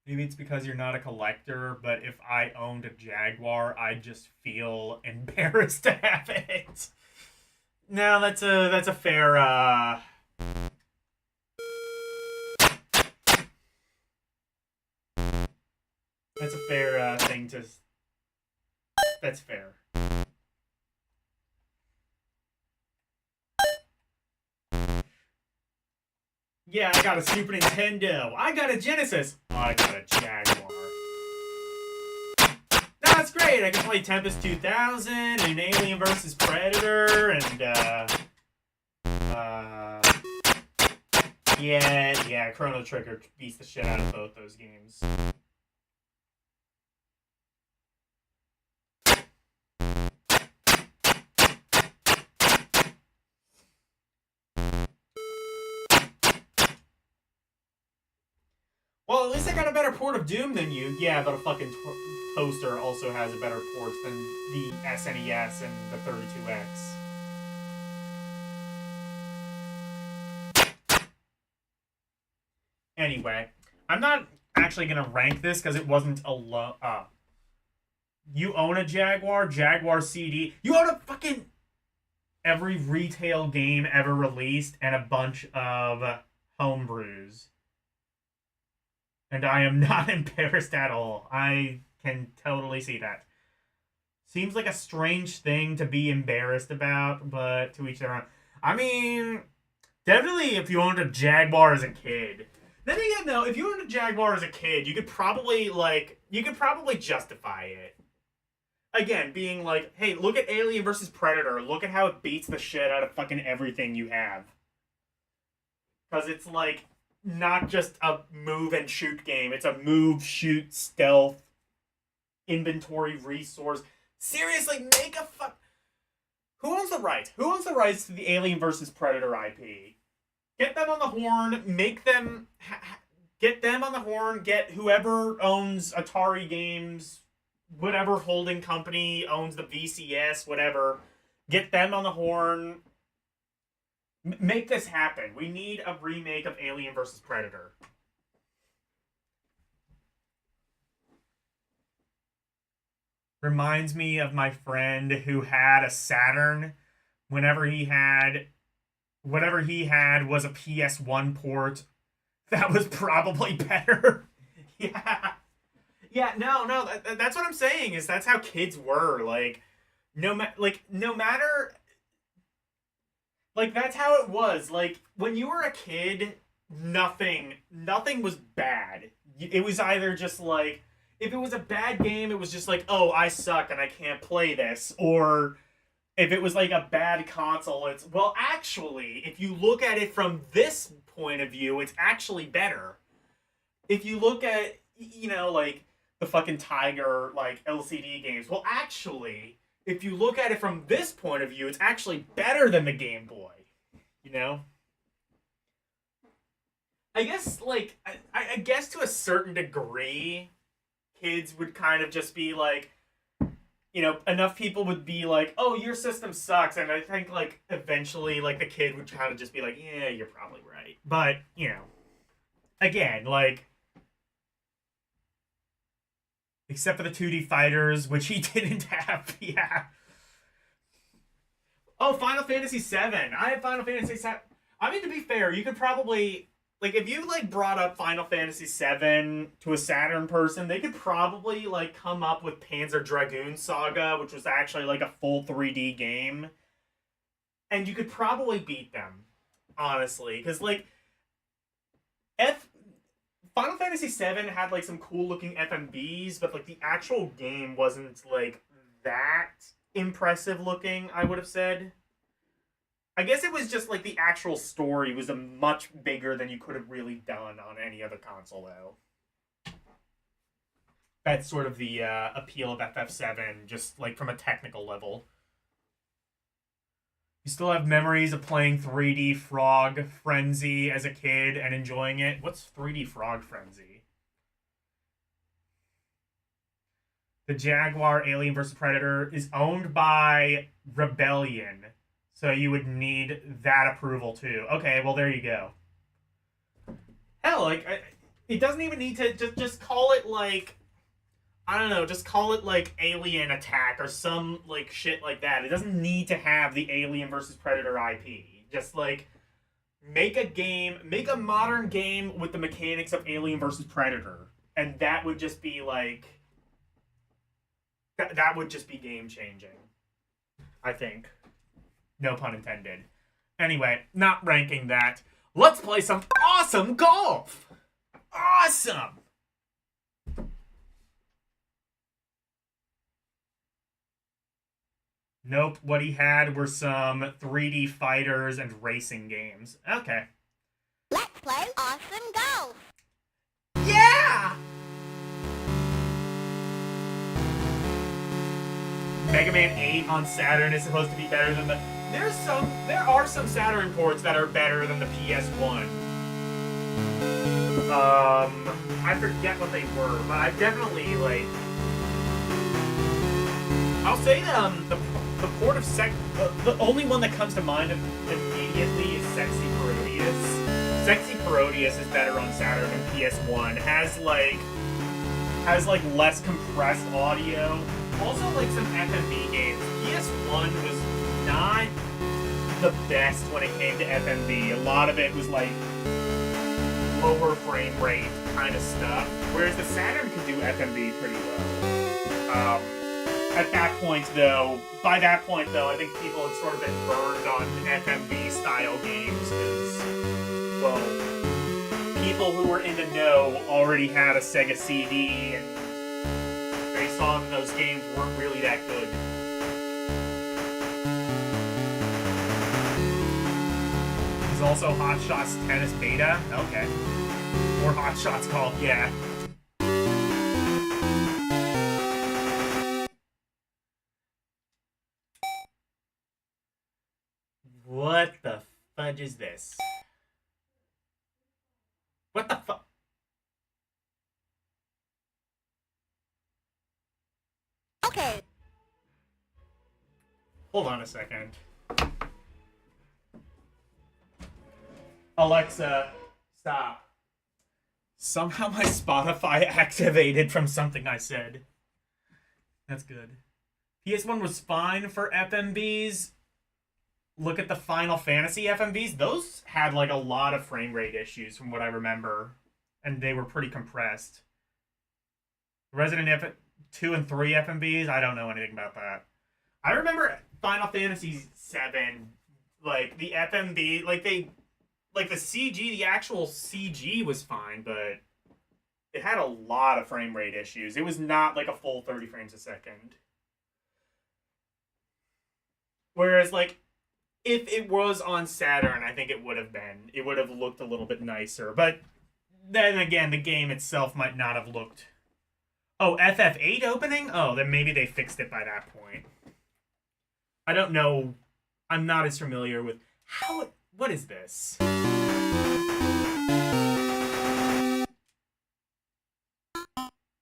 Maybe it's because you're not a collector, but if I owned a Jaguar, I'd just feel embarrassed to have it. No, that's a fair that's a fair thing to. That's fair. Yeah, I got a Super Nintendo. I got a Genesis. I got a Jaguar. That's great. I can play Tempest 2000 and Alien vs. Predator and yeah, Chrono Trigger beats the shit out of both those games. Well, at least I got a better port of Doom than you. Yeah, but a fucking toaster also has a better port than the SNES and the 32X. Anyway, I'm not actually going to rank this because it wasn't a you own a Jaguar CD. You own a fucking every retail game ever released and a bunch of homebrews. And I am not embarrassed at all. I can totally see that. Seems like a strange thing to be embarrassed about, but to each their own. I mean, definitely if you owned a Jaguar as a kid. Then again, though, if you owned a Jaguar as a kid, you could probably justify it. Again, being like, hey, look at Alien vs. Predator. Look at how it beats the shit out of fucking everything you have. Because it's like, not just a move and shoot game. It's a move, shoot, stealth, inventory, resource. Seriously, make a fuck. Who owns the rights? Who owns the rights to the Alien vs. Predator IP? Get them on the horn. Make them. Get them on the horn. Get whoever owns Atari Games, whatever holding company owns the VCS, whatever. Get them on the horn. Make this happen. We need a remake of Alien vs. Predator. Reminds me of my friend who had a Saturn. Whatever he had was a PS1 port. That was probably better. Yeah. Yeah, no, that's what I'm saying, is that's how kids were. Like, no matter... Like, that's how it was. Like, when you were a kid, nothing was bad. It was either just like, if it was a bad game, it was just like, oh, I suck and I can't play this. Or if it was like a bad console, it's, well, actually, if you look at it from this point of view, it's actually better. If you look at, like the fucking Tiger, like LCD games, well, actually, if you look at it from this point of view, it's actually better than the Game Boy. You know? I guess, like, I guess to a certain degree, kids would kind of just be like, enough people would be like, oh, your system sucks. And I think, like, eventually, like, the kid would kind of just be like, yeah, you're probably right. But, again, like, except for the 2D fighters, which he didn't have, yeah. Oh, Final Fantasy VII. I have Final Fantasy VII. I mean, to be fair, you could probably, like, if you, like, brought up Final Fantasy VII to a Saturn person, they could probably, like, come up with Panzer Dragoon Saga, which was actually, like, a full 3D game. And you could probably beat them, honestly. Because, like, Final Fantasy VII had, like, some cool-looking FMVs, but, like, the actual game wasn't, like, that impressive looking, I would have said. I guess it was just like the actual story was a much bigger than you could have really done on any other console, though. That's sort of the appeal of FF7, just like from a technical level. You still have memories of playing 3D Frog Frenzy as a kid and enjoying it. What's 3D Frog Frenzy? The Jaguar Alien vs. Predator is owned by Rebellion. So you would need that approval too. Okay, well there you go. Hell, like it doesn't even need to just call it like, I don't know, just call it like Alien Attack or some like shit like that. It doesn't need to have the Alien versus Predator IP. Just like make a modern game with the mechanics of Alien versus Predator, and that would just be like that would just be game changing, I think. No pun intended. Anyway, not ranking that. Let's play some awesome golf! Awesome! Nope, what he had were some 3D fighters and racing games. Okay. Let's play awesome golf. Yeah! Mega Man 8 on Saturn is supposed to be better than the... There are some Saturn ports that are better than the PS1. I forget what they were, but I've definitely, like... I'll say the port of the only one that comes to mind immediately is Sexy Parodius. Sexy Parodius is better on Saturn than PS1. Has like less compressed audio. Also, like some FMV games. PS1 was not the best when it came to FMV. A lot of it was like lower frame rate kind of stuff, whereas the Saturn could do FMV pretty well. By that point though, I think people had sort of been burned on FMV style games because, well, people who were in the know already had a Sega CD and they saw that those games weren't really that good. There's also Hot Shots Tennis Beta. Okay. Or Hot Shots Golf, yeah. What the fudge is this? What the fuck? Okay. Hold on a second. Alexa, stop. Somehow my Spotify activated from something I said. That's good. PS1 was fine for FMVs. Look at the Final Fantasy FMVs. Those had like a lot of frame rate issues from what I remember. And they were pretty compressed. Resident Evil 2 and 3 FMVs, I don't know anything about that. I remember Final Fantasy 7, like the FMV, like like the CG, the actual CG was fine, but it had a lot of frame rate issues. It was not like a full 30 frames a second. Whereas like if it was on Saturn, I think it would have been. It would have looked a little bit nicer. But then again, the game itself might not have looked. Oh, FF8 opening? Oh, then maybe they fixed it by that point. I don't know. I'm not as familiar with how. What is this?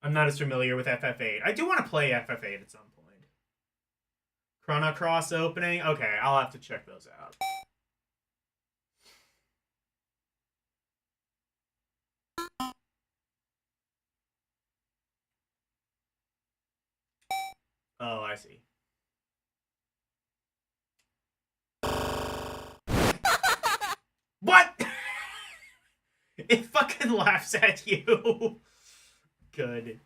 I'm not as familiar with FF8. I do want to play FF8 at some point. Chrono Cross opening? Okay, I'll have to check those out. Oh, I see. What? It fucking laughs at you. Good.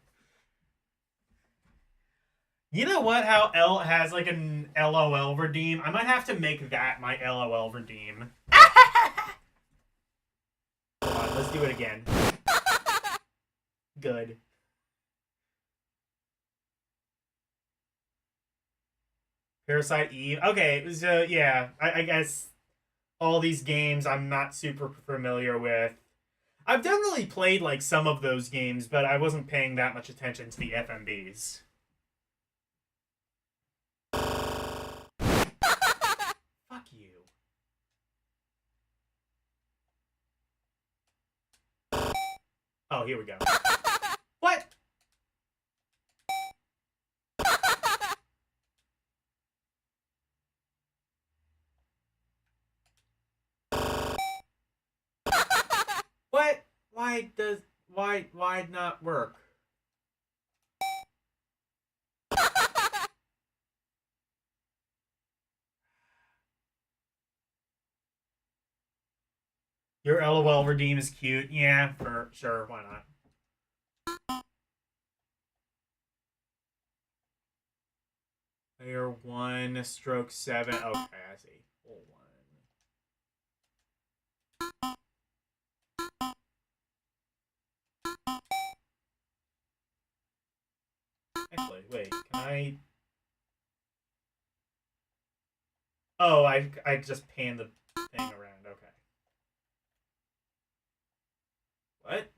You know what? How L has like an LOL redeem? I might have to make that my LOL redeem. Hold on, let's do it again. Good. Parasite Eve. Okay, so yeah, I guess all these games I'm not super familiar with. I've definitely played like some of those games, but I wasn't paying that much attention to the FMVs. Fuck you. Oh, here we go. What? What? Why not work? Your LOL redeem is cute. Yeah, for sure. Why not? Layer 1, stroke 7. Okay, I see. Full 1. Actually, wait. Can I... Oh, I just panned the thing around. Okay. What?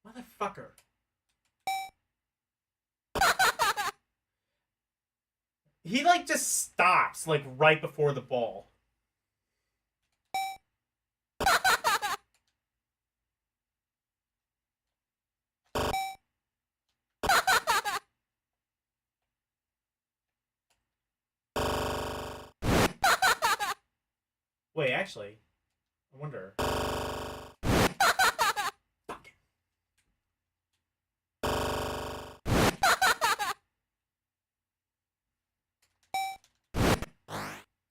Motherfucker. He, like, just stops, like, right before the ball. Wait, actually, I wonder.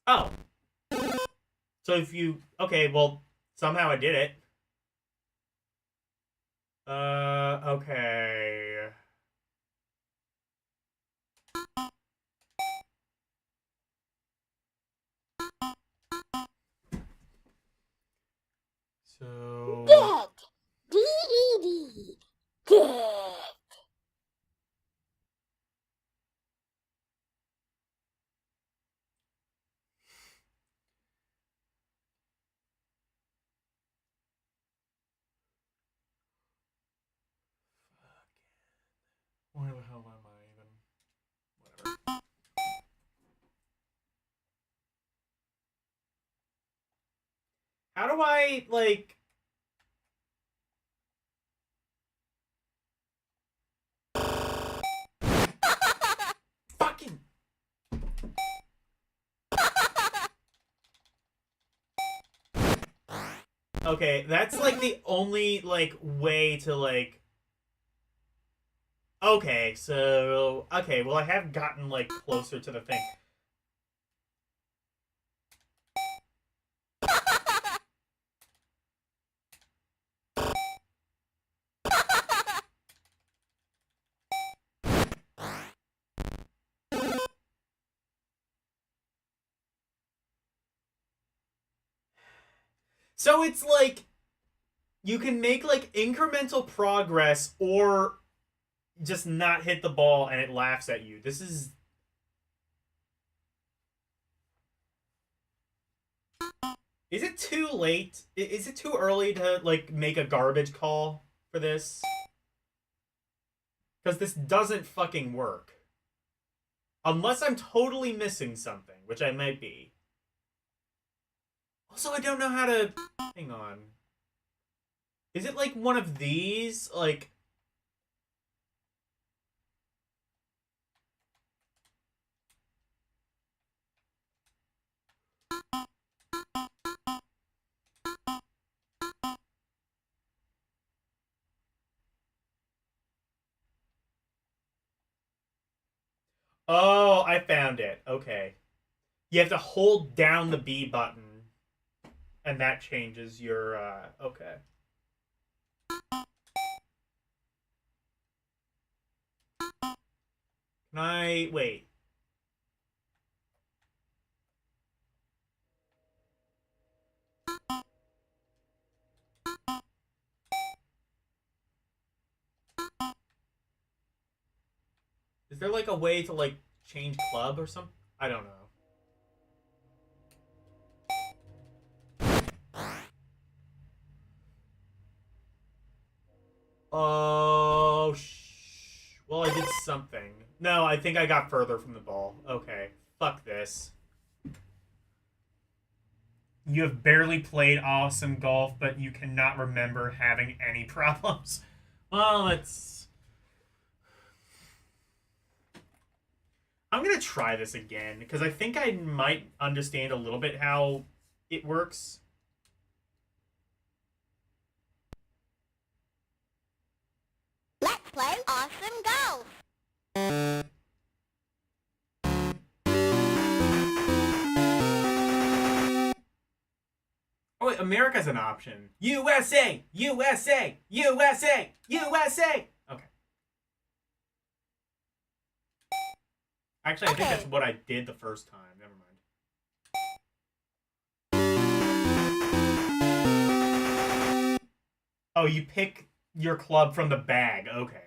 Oh. So if you... Okay, well, somehow I did it. Okay. So... Good. D-E-D. Good. Where the hell am I even? Whatever. How do I, like... Fucking... Okay, that's, like, the only, like, way to, like... Okay, so... Okay, well, I have gotten, like, closer to the thing. So it's like you can make like incremental progress or just not hit the ball and it laughs at you. This is it too late? Is it too early to like make a garbage call for this? Cuz this doesn't fucking work. Unless I'm totally missing something, which I might be. Also, I don't know how to hang on. Is it like one of these? Like oh, I found it. Okay. You have to hold down the B button and that changes your okay. Can I wait? Is there like a way to like change club or something? I don't know. Oh, well, I did something. No, I think I got further from the ball. Okay. Fuck this. You have barely played awesome golf, but you cannot remember having any problems. Well, it's. I'm gonna try this again because I think I might understand a little bit how it works. Let's play awesome golf. Oh wait, America's an option. USA, USA, USA, USA. Okay. Actually, I think that's what I did the first time. Never mind. Oh, you pick your club from the bag. Okay.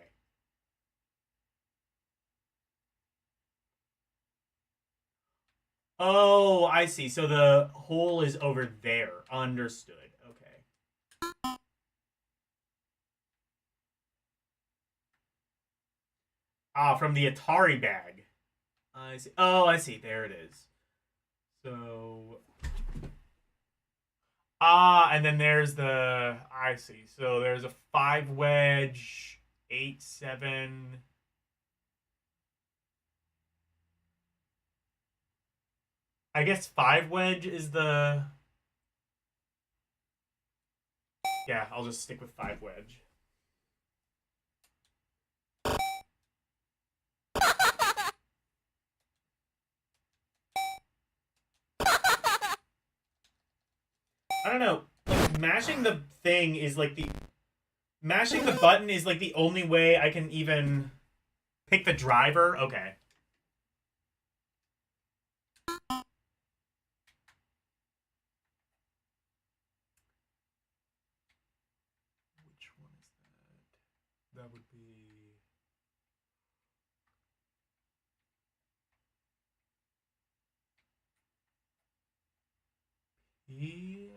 Oh, I see. So the hole is over there. Understood. Okay. Ah, from the Atari bag. I see. Oh, I see. There it is. So. Ah, and then there's the. I see. So there's a 5 wedge, 8, 7. I guess 5 wedge is the. Yeah, I'll just stick with 5 wedge. I don't know. Like, mashing the thing is like the. Mashing the button is like the only way I can even pick the driver. Okay. Which one is that? That would be. P.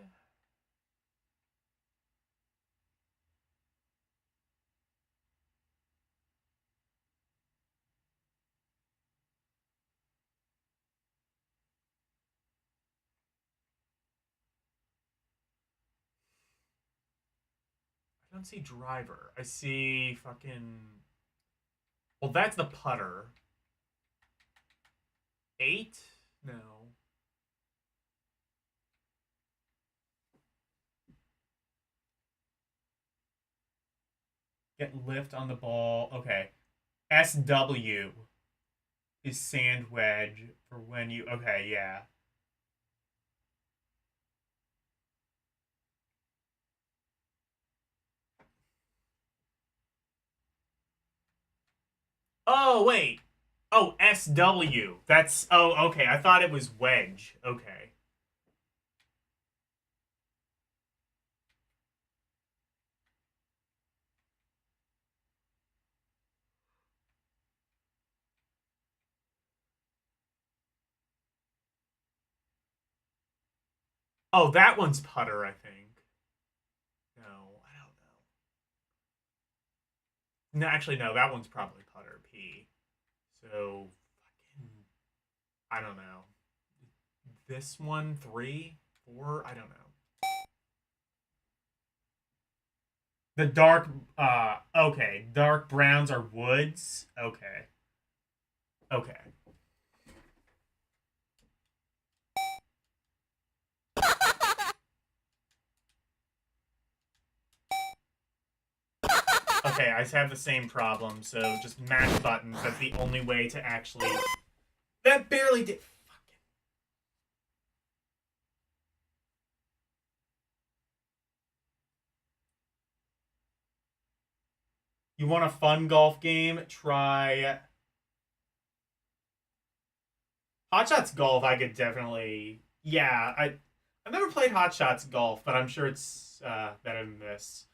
I don't see driver. I see fucking. Well, that's the putter. 8? No. Get lift on the ball. Okay. SW is sand wedge for when you. Okay, yeah. Oh, wait. Oh, SW. That's. Oh, okay. I thought it was wedge. Okay. Oh, that one's putter, I think. No, I don't know. No, actually, no, that one's probably putter, P. So, fucking, I don't know. This one, 3, 4, I don't know. The dark, okay. Dark browns are woods. Okay. Okay. Okay, I have the same problem, so just mash buttons. That's the only way to actually... That barely did... Fucking... You want a fun golf game? Try... Hot Shots Golf, I could definitely... Yeah, I've never played Hot Shots Golf, but I'm sure it's better than this.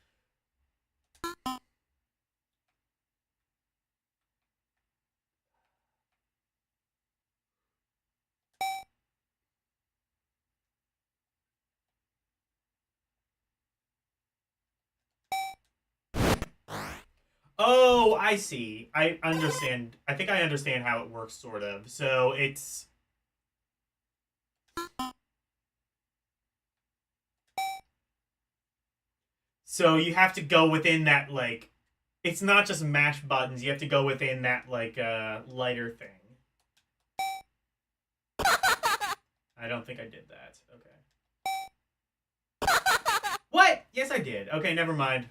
Oh, I see. I understand. I think I understand how it works, sort of. So it's... So you have to go within that, like... It's not just mash buttons. You have to go within that, like, lighter thing. I don't think I did that. Okay. What? Yes, I did. Okay, never mind.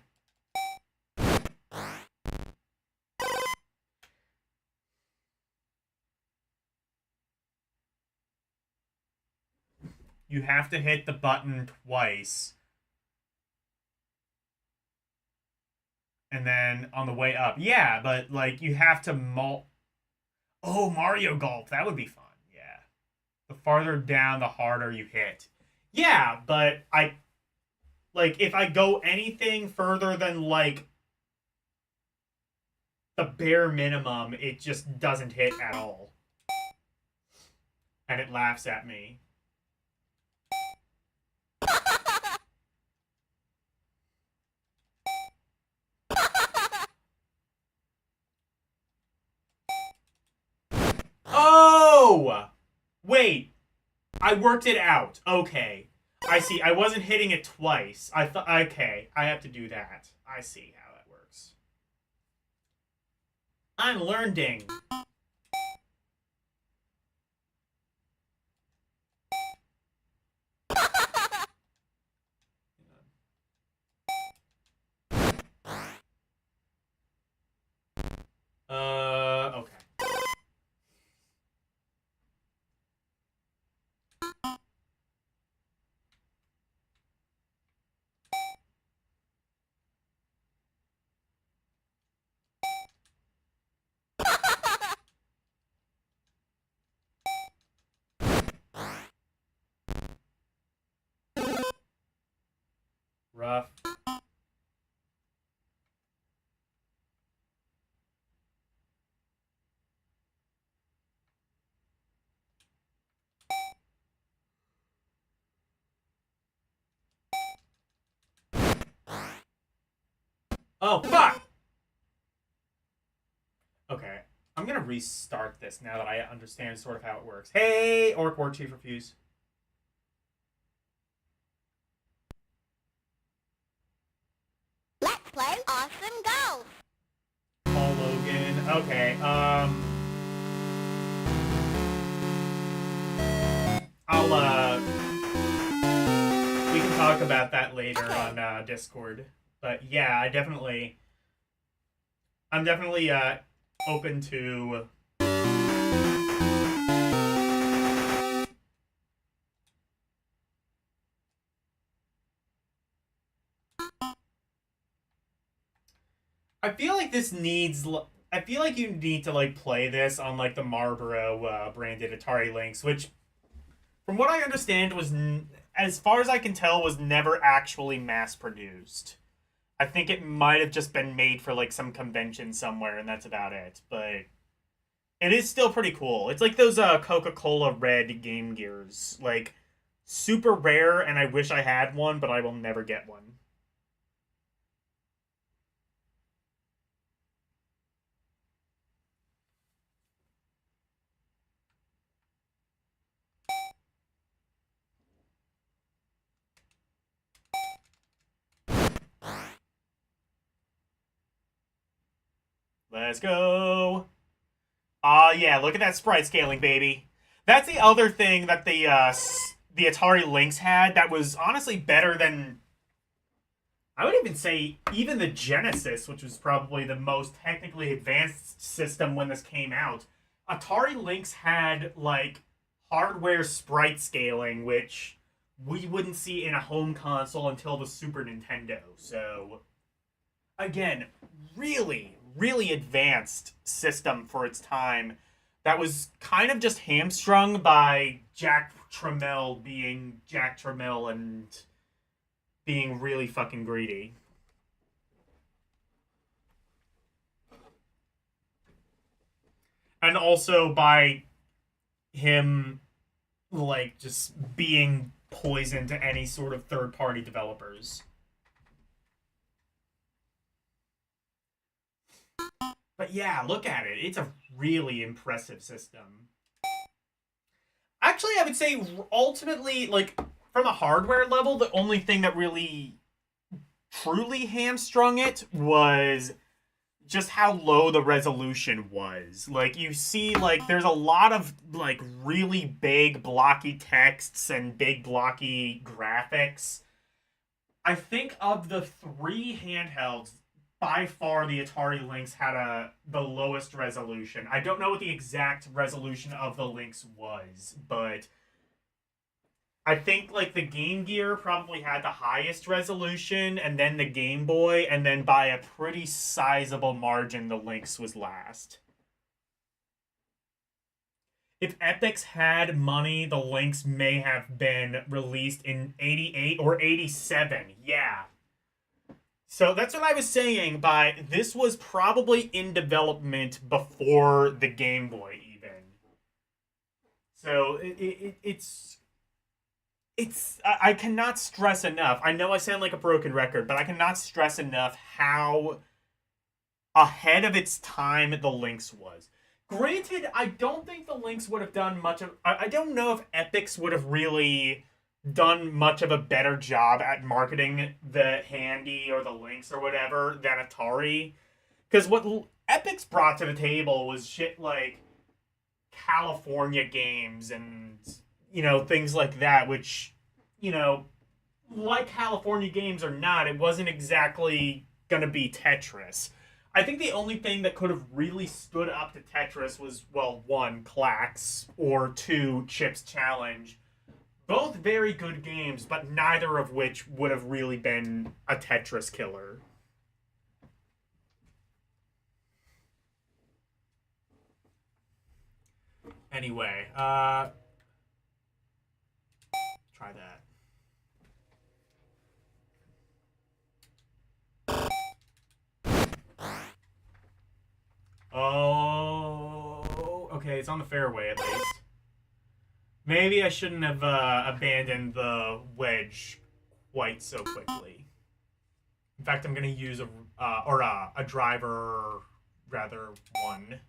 You have to hit the button twice. And then on the way up. Yeah, but, like, you have to Oh, Mario Golf. That would be fun. Yeah. The farther down, the harder you hit. Yeah, but like, if I go anything further than, like, the bare minimum, it just doesn't hit at all. And it laughs at me. Oh! Wait. I worked it out. Okay. I see. I wasn't hitting it twice. I thought... Okay. I have to do that. I see how that works. I'm learning. Okay. Rough. Oh, fuck! Okay. I'm gonna restart this now that I understand sort of how it works. Hey, Orc War Chief Refuse. Let's play Awesome Golf. Paul Logan. Okay, I'll, we can talk about that later on, Discord. But yeah, I'm definitely, open to... I feel like this needs... I feel like you need to, like, play this on, like, the Marlboro, branded Atari Lynx, which, from what I understand, was, as far as I can tell, was never actually mass-produced. I think it might have just been made for, like, some convention somewhere, and that's about it. But it is still pretty cool. It's like those Coca-Cola Red Game Gears. Like, super rare, and I wish I had one, but I will never get one. Let's go. Yeah, look at that sprite scaling, baby. That's the other thing that the Atari Lynx had that was honestly better than, I would even say, even the Genesis, which was probably the most technically advanced system when this came out. Atari Lynx had, like, hardware sprite scaling, which we wouldn't see in a home console until the Super Nintendo. So, again, really, really advanced system for its time that was kind of just hamstrung by Jack Tramiel being Jack Tramiel and being really fucking greedy. And also by him, like, just being poison to any sort of third-party developers. But yeah, look at it. It's a really impressive system. Actually, I would say ultimately, like, from a hardware level, the only thing that really truly hamstrung it was just how low the resolution was. Like, you see, like, there's a lot of, like, really big blocky texts and big blocky graphics. I think of the three handhelds, by far the Atari Lynx had the lowest resolution. I don't know what the exact resolution of the Lynx was, but I think like the Game Gear probably had the highest resolution, and then the Game Boy, and then by a pretty sizable margin, the Lynx was last. If Epix had money, the Lynx may have been released in 88 or 87. Yeah. So that's what I was saying by this was probably in development before the Game Boy even. So it's I cannot stress enough. I know I sound like a broken record, but I cannot stress enough how ahead of its time the Lynx was. Granted, I don't think the Lynx would have done much of... I don't know if Epix would have really done much of a better job at marketing the Handy or the Lynx or whatever than Atari. Because what Epix brought to the table was shit like California games and, you know, things like that, which, you know, like California games or not, it wasn't exactly gonna be Tetris. I think the only thing that could have really stood up to Tetris was, well, one, Clax, or two, Chip's Challenge. Both very good games, but neither of which would have really been a Tetris killer. Anyway, try that. Oh, okay, it's on the fairway at least. Maybe I shouldn't have abandoned the wedge quite so quickly. In fact, I'm going to use a driver, rather, one.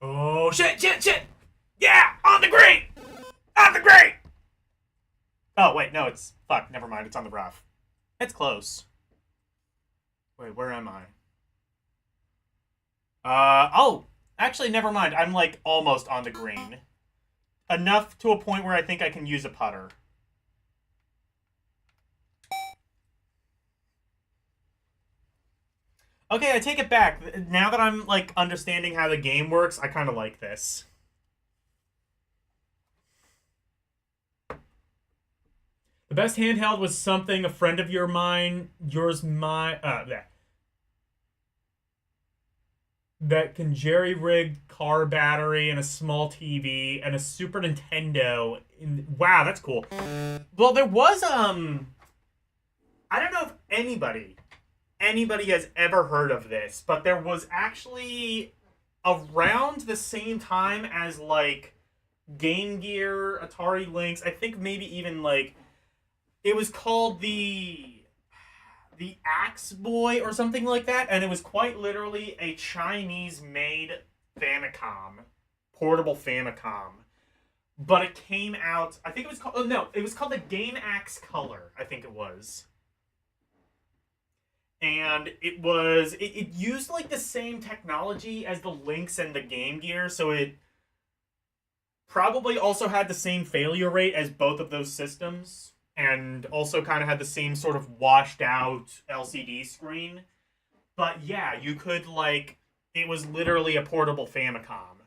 Oh, shit! Yeah! On the green! On the green! Oh, wait, no, it's... Fuck, never mind, it's on the rough. It's close. Wait, where am I? Oh! Actually, never mind, I'm, like, almost on the green. Enough to a point where I think I can use a putter. Okay, I take it back. Now that I'm, like, understanding how the game works, I kind of like this. The best handheld was something a friend of that can jerry-rig car battery and a small TV and a Super Nintendo. Wow, that's cool. Well, there was, I don't know if anybody has ever heard of this, but there was actually around the same time as like Game Gear, Atari Lynx. I think maybe even like it was called the Axe Boy or something like that, and it was quite literally a Chinese-made Famicom, portable Famicom. But it came out. I think it was called. Oh no, it was called the Game Axe Color. I think it was. And it used like the same technology as the Lynx and the Game Gear, so it probably also had the same failure rate as both of those systems, and also kind of had the same sort of washed out LCD screen. But yeah, you could like it was literally a portable Famicom.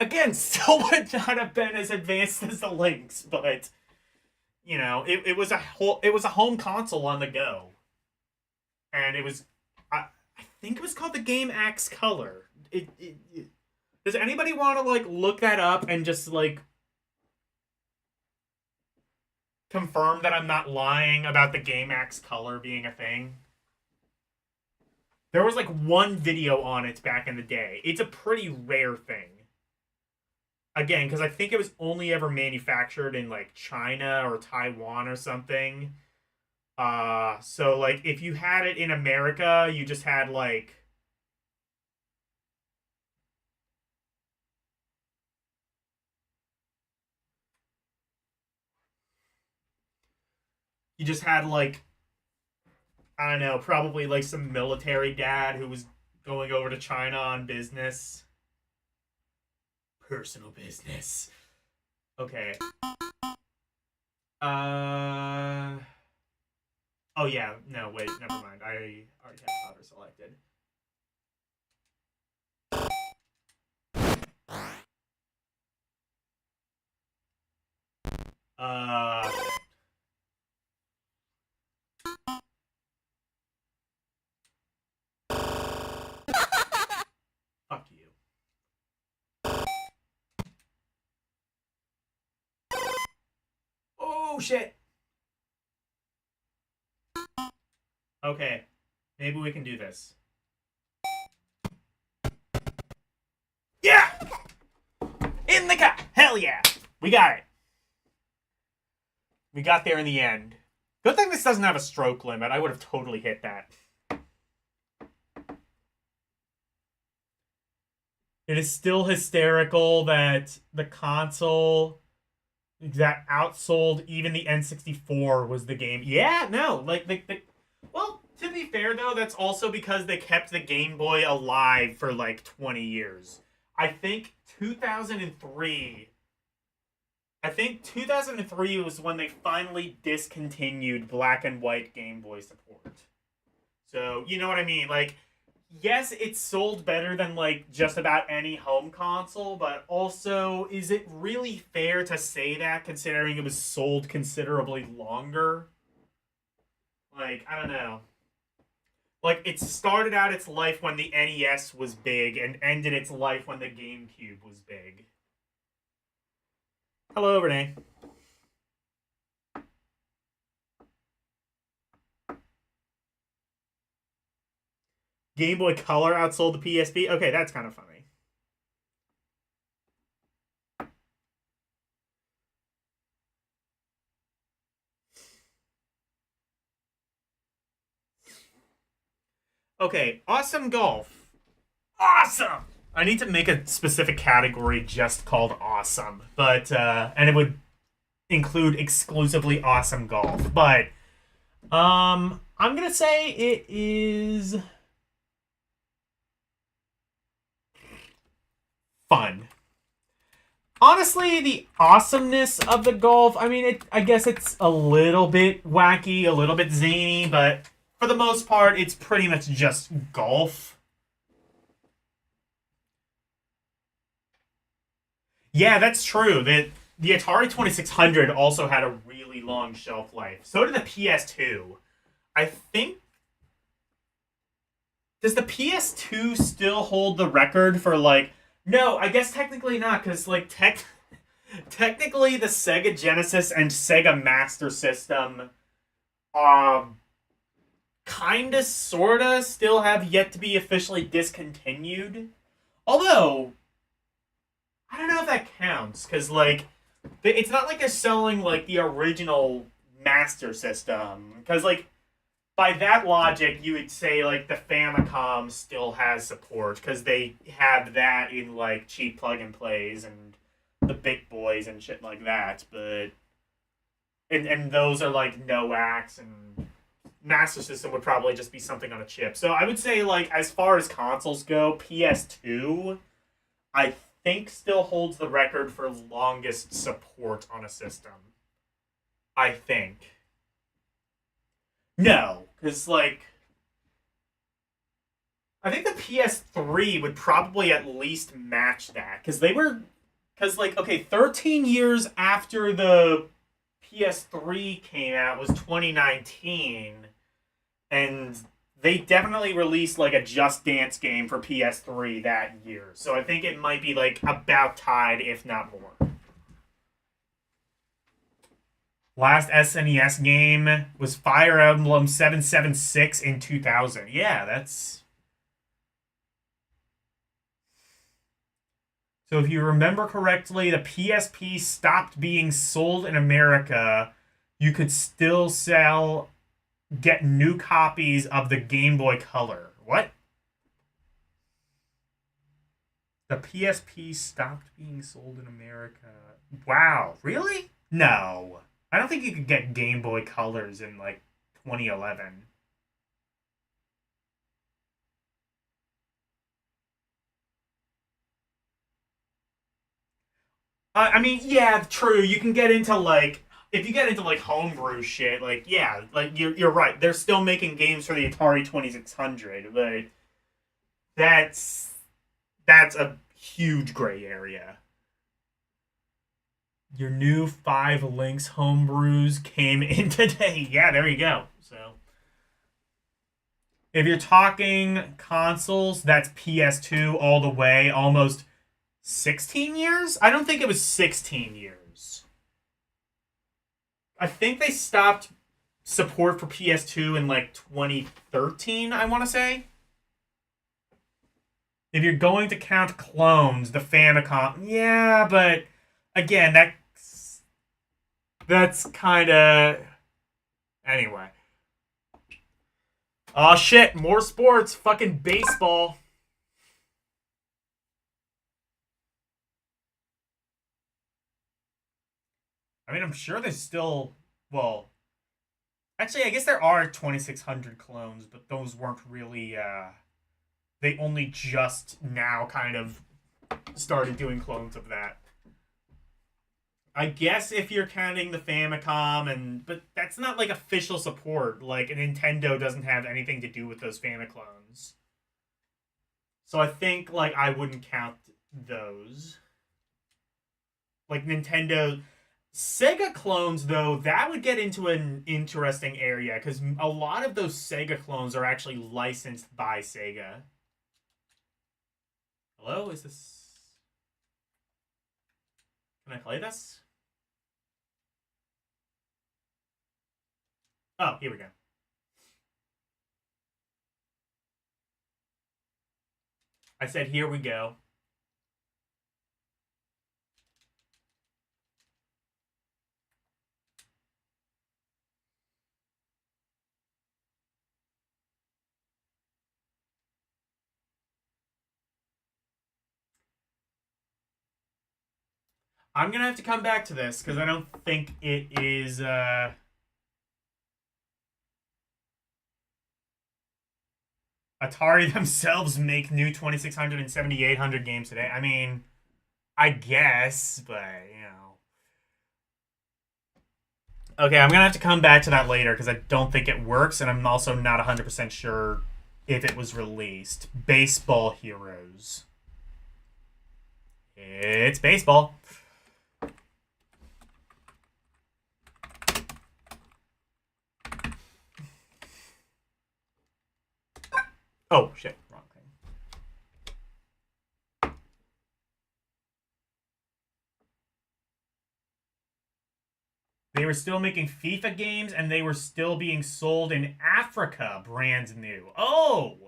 Again, still would not have been as advanced as the Lynx, but you know, it was a home console on the go. And it was I think it was called the Game Axe Color. Does anybody want to like look that up and just like confirm that I'm not lying about the Game Axe Color being a thing? There was like one video on it back in the day. It's a pretty rare thing. Again, because I think it was only ever manufactured in like China or Taiwan or something. So like if you had it in America, you just had like I don't know, probably like some military dad who was going over to China on business. Personal business. Okay. Oh yeah, no, wait, never mind. I already have powder selected. Uh Fuck you. Oh shit. Okay. Maybe we can do this. Yeah! In the cut! Hell yeah! We got it. We got there in the end. Good thing this doesn't have a stroke limit. I would have totally hit that. It is still hysterical that the console that outsold even the N64 was the game. Yeah, no, like well, to be fair though, that's also because they kept the Game Boy alive for like 20 years. I think 2003 was when they finally discontinued black and white Game Boy support. So, you know what I mean? Like, yes, it sold better than like just about any home console, but also, is it really fair to say that considering it was sold considerably longer? Like, I don't know. Like, it started out its life when the NES was big and ended its life when the GameCube was big. Hello, Renee. Game Boy Color outsold the PSP? Okay, that's kind of funny. Okay, awesome golf. Awesome! I need to make a specific category just called awesome. But, and it would include exclusively awesome golf. But, I'm gonna say it is fun. Honestly, the awesomeness of the golf, I mean, I guess it's a little bit wacky, a little bit zany, but for the most part, it's pretty much just golf. Yeah, that's true. The Atari 2600 also had a really long shelf life. So did the PS2. I think... Does the PS2 still hold the record for, like... No, I guess technically not, because, like, technically the Sega Genesis and Sega Master System kinda, sorta, still have yet to be officially discontinued. Although, I don't know if that counts, because, like, it's not like they're selling, like, the original Master System. Because, like, by that logic, you would say, like, the Famicom still has support, because they have that in, like, cheap plug-and-plays and the big boys and shit like that, but... And those are, like, NOACs, and Master System would probably just be something on a chip. So I would say, like, as far as consoles go, PS2, I think still holds the record for longest support on a system. I think. No, because, like, I think the PS3 would probably at least match that. Because like, okay, 13 years after the PS3 came out was 2019, and they definitely released, like, a Just Dance game for PS3 that year. So I think it might be, like, about tied, if not more. Last SNES game was Fire Emblem 776 in 2000. Yeah, that's... So if you remember correctly, the PSP stopped being sold in America. You could still get new copies of the Game Boy Color. What? The PSP stopped being sold in America. Wow, really? No. I don't think you could get Game Boy Colors in, like, 2011. I mean, yeah, true. You can get into, like, if you get into, like, homebrew shit, like, yeah, like, you're right. They're still making games for the Atari 2600, but that's a huge gray area. Your new 5 Lynx homebrews came in today. Yeah, there you go. So, if you're talking consoles, that's PS2 all the way, almost 16 years? I don't think it was 16 years. I think they stopped support for PS2 in, like, 2013, I want to say. If you're going to count clones, the Famicom, yeah, but again, that's kind of... Anyway. Oh, shit, more sports. Fucking baseball. I mean, I'm sure there's still... Well, actually, I guess there are 2600 clones, but those weren't really... They only just now kind of started doing clones of that. I guess if you're counting the Famicom, but that's not, like, official support. Like, Nintendo doesn't have anything to do with those Famiclones. So I think, like, I wouldn't count those. Like, Nintendo... Sega clones, though, that would get into an interesting area, because a lot of those Sega clones are actually licensed by Sega. Hello? Is this... Can I play this? Oh, here we go. I said, here we go. I'm going to have to come back to this, because I don't think it is... Atari themselves make new 2600 and 7800 games today. I mean, I guess, but, you know. Okay, I'm going to have to come back to that later because I don't think it works, and I'm also not 100% sure if it was released. Baseball Heroes. It's baseball. Oh, shit. Wrong thing. They were still making FIFA games, and they were still being sold in Africa, brand new. Oh!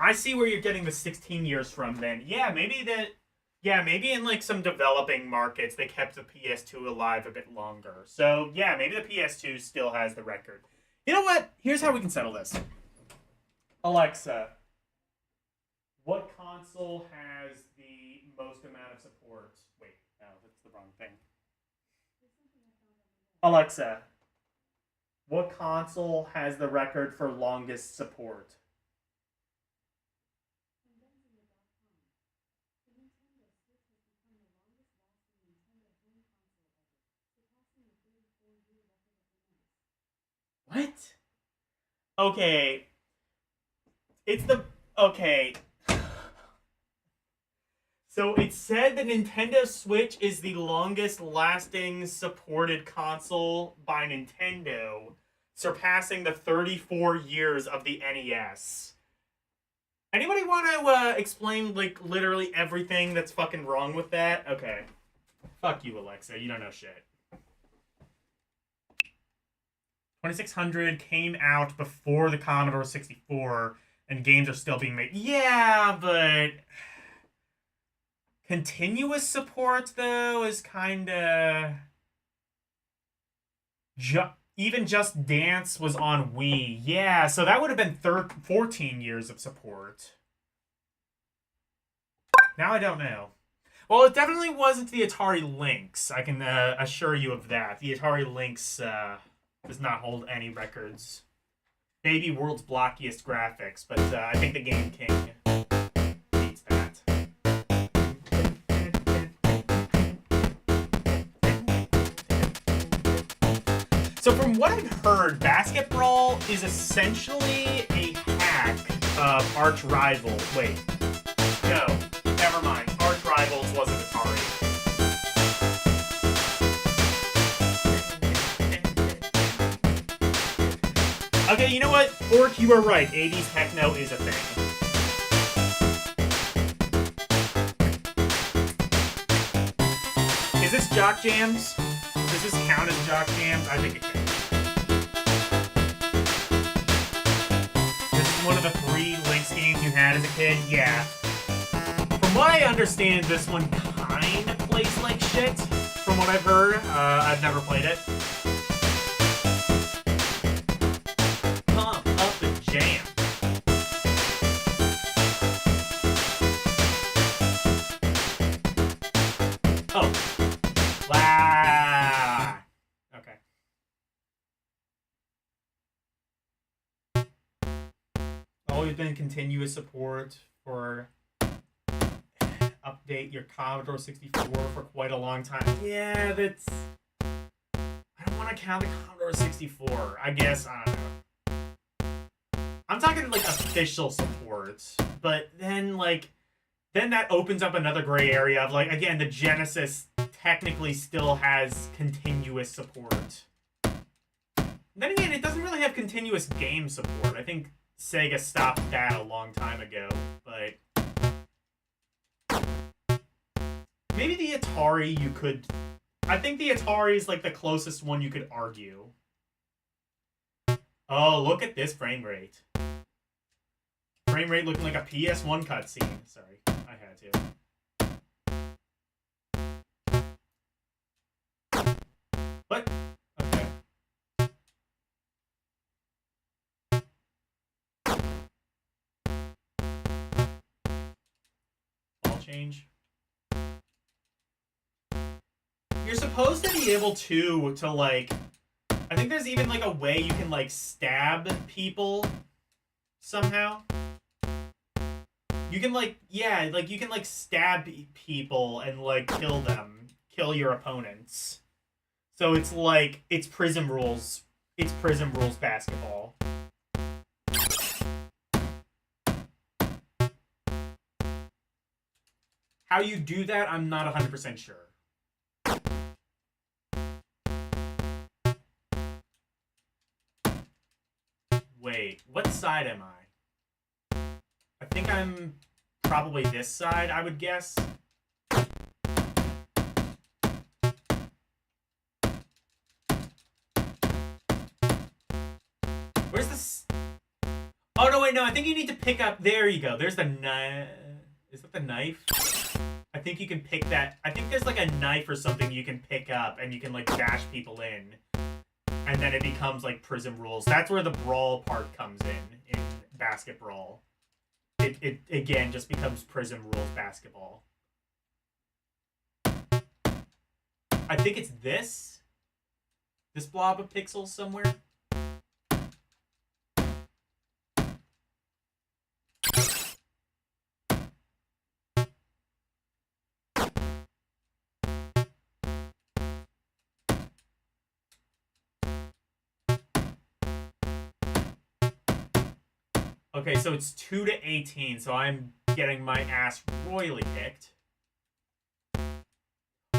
I see where you're getting the 16 years from then. Yeah, maybe in like some developing markets they kept the PS2 alive a bit longer. So yeah, maybe the PS2 still has the record. You know what? Here's how we can settle this. Alexa, what console has the most amount of support? Wait, no, that's the wrong thing. Alexa, what console has the record for longest support? What? Okay. It's the... Okay. So it said the Nintendo Switch is the longest lasting supported console by Nintendo, surpassing the 34 years of the NES. Anybody want to explain, like, literally everything that's fucking wrong with that? Okay. Fuck you, Alexa. You don't know shit. 2600 came out before the Commodore 64, and games are still being made. Yeah, but... Continuous support, though, is kinda... Even Just Dance was on Wii. Yeah, so that would have been 14 years of support. Now I don't know. Well, it definitely wasn't the Atari Lynx. I can assure you of that. The Atari Lynx does not hold any records. Maybe world's blockiest graphics, but I think the Game King beats that. So from what I've heard, Basket Brawl is essentially a hack of Arch Rival. Wait. No. Never mind. Arch Rivals wasn't Atari. Okay, you know what? Fork, you were right. 80s techno is a thing. Is this Jock Jams? Does this count as Jock Jams? I think it can. This is one of the 3 Lynx games you had as a kid? Yeah. From what I understand, this one kind of plays like shit, from what I've heard. I've never played it. Pump up the jam. Oh. Wow. Okay. Always been continuous support for update your Commodore 64 for quite a long time. Yeah, that's... I don't want to count the Commodore 64. I guess, I don't know. I'm talking, like, official support. But then, like... Then that opens up another gray area of, like, again, the Genesis technically still has continuous support. Then again, it doesn't really have continuous game support. I think Sega stopped that a long time ago, but... Maybe the Atari you could... I think the Atari is, like, the closest one you could argue. Oh, look at this frame rate. Frame rate looking like a PS1 cutscene. Sorry, I had to. What? Okay. All change. You're supposed to be able to like... I think there's even, like, a way you can, like, stab people somehow. You can, like, yeah, like, you can, like, stab people and, like, kill them. Kill your opponents. So it's, like, it's Prism Rules. It's Prism Rules basketball. How you do that, I'm not 100% sure. Wait, what side am I? I think I'm probably this side, I would guess. Where's this? Oh, no, wait, wait, no, I think you need to pick up. There you go. There's the knife. Is that the knife? I think you can pick that. I think there's like a knife or something you can pick up and you can like dash people in. And then it becomes like Prism Rules. That's where the brawl part comes in Basket Brawl. It again just becomes Prism Rules basketball. I think it's this blob of pixels somewhere. Okay, so it's 2 to 18, so I'm getting my ass royally kicked.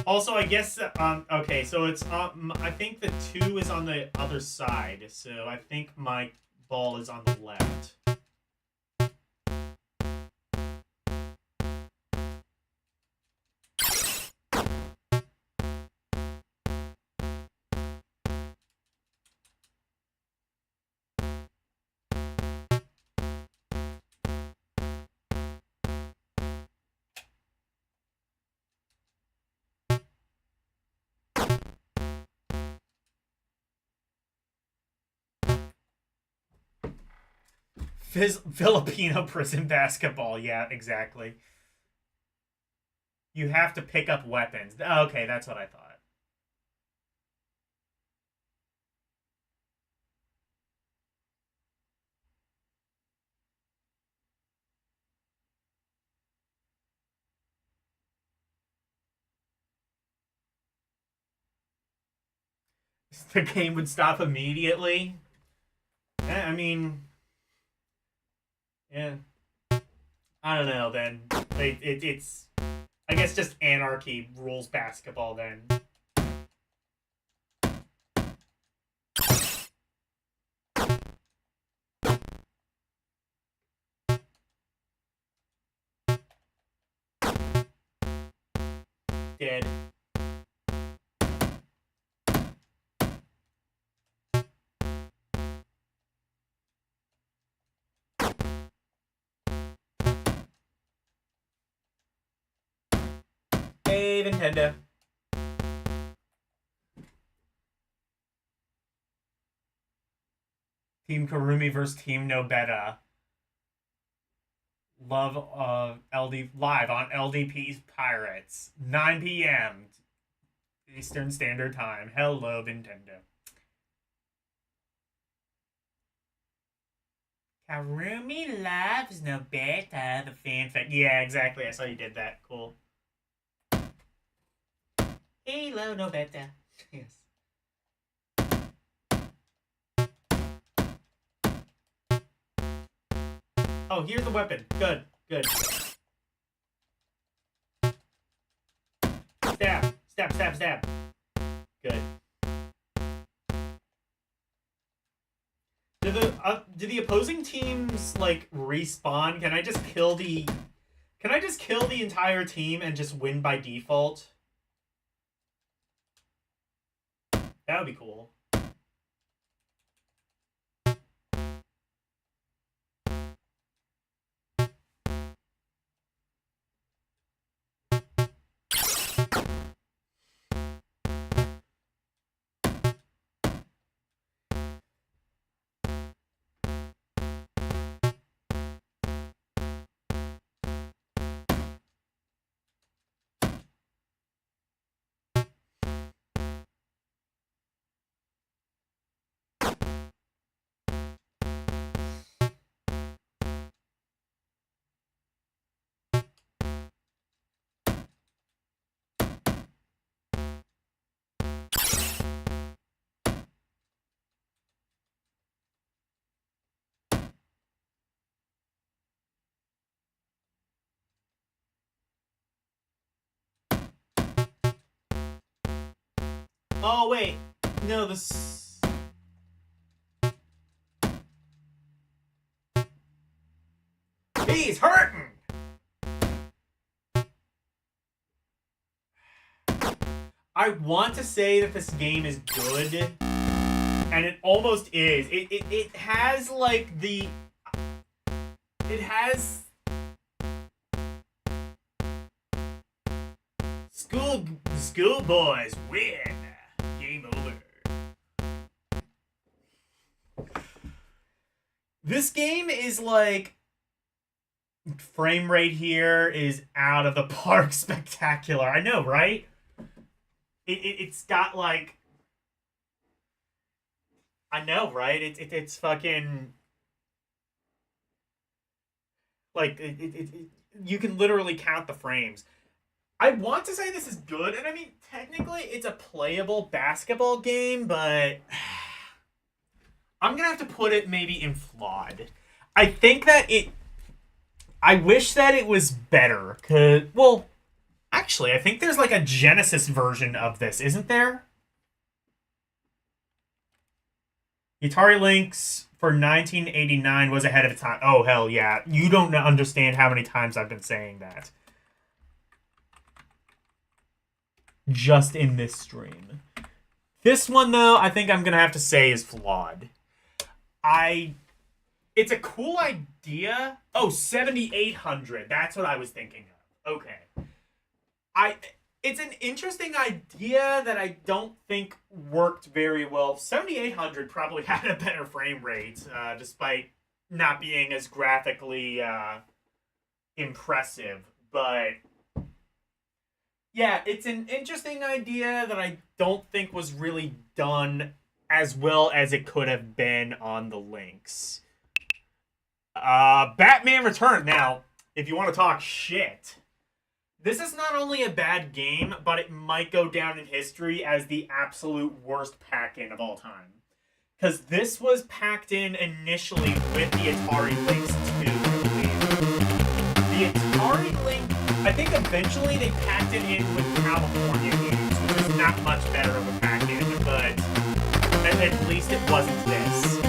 Also, I guess, okay, so it's, I think the 2 is on the other side, so I think my ball is on the left. Filipino prison basketball. Yeah, exactly. You have to pick up weapons. Okay, that's what I thought. The game would stop immediately. I mean, yeah. I don't know. Then it's, I guess, just anarchy rules basketball. Then. Dead. Hey, Nintendo. Team Karumi versus Team Nobeta. Love LD live on LDP's Pirates. 9 p.m. Eastern Standard Time. Hello, Nintendo. Karumi loves Nobeta, the fanfic. Yeah, exactly. I saw you did that. Cool. Hello, Nobeta. Yes. Oh, here's the weapon. Good, good. Stab, stab, stab, stab. Good. Do the opposing teams like respawn? Can I just kill the entire team and just win by default? That would be cool. Oh wait, no, this. He's hurting. I want to say that this game is good, and it almost is. It has like the. it has schoolboys win. Game over. This game is like frame rate here is out of the park spectacular. I know, right? It's got like I know, right? It's fucking like you can literally count the frames. I want to say this is good, and I mean technically it's a playable basketball game, but I'm gonna have to put it maybe in flawed. I think that I wish that it was better, cause well, actually, I think there's like a Genesis version of this, isn't there? Atari Lynx for 1989 was ahead of its time. Oh, hell yeah. You don't understand how many times I've been saying that. Just in this stream. This one, though, I think I'm going to have to say is flawed. It's a cool idea. Oh, 7800. That's what I was thinking of. Okay. It's an interesting idea that I don't think worked very well. 7800 probably had a better frame rate, despite not being as graphically impressive. But yeah, it's an interesting idea that I don't think was really done as well as it could have been on the Lynx. Batman Return. Now, if you want to talk shit, this is not only a bad game, but it might go down in history as the absolute worst pack-in of all time. Because this was packed in initially with the Atari Lynx 2, I believe. The Atari Lynx, I think eventually they packed it in with California games, which is not much better of a pack-in, but at least it wasn't this.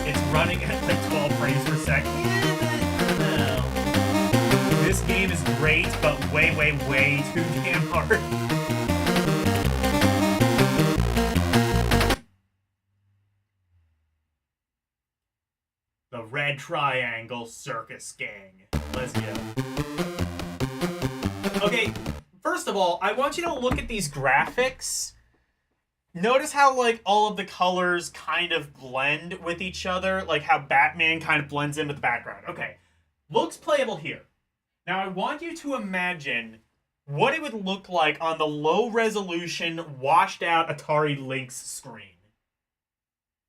It's running at like 12 frames per second. Yeah, I don't know. This game is great, but way, way, way too damn hard. The Red Triangle Circus Gang. Let's go. Okay, first of all, I want you to look at these graphics. Notice how, like, all of the colors kind of blend with each other, like how Batman kind of blends in with the background. Okay, looks playable here. Now, I want you to imagine what it would look like on the low-resolution, washed-out Atari Lynx screen.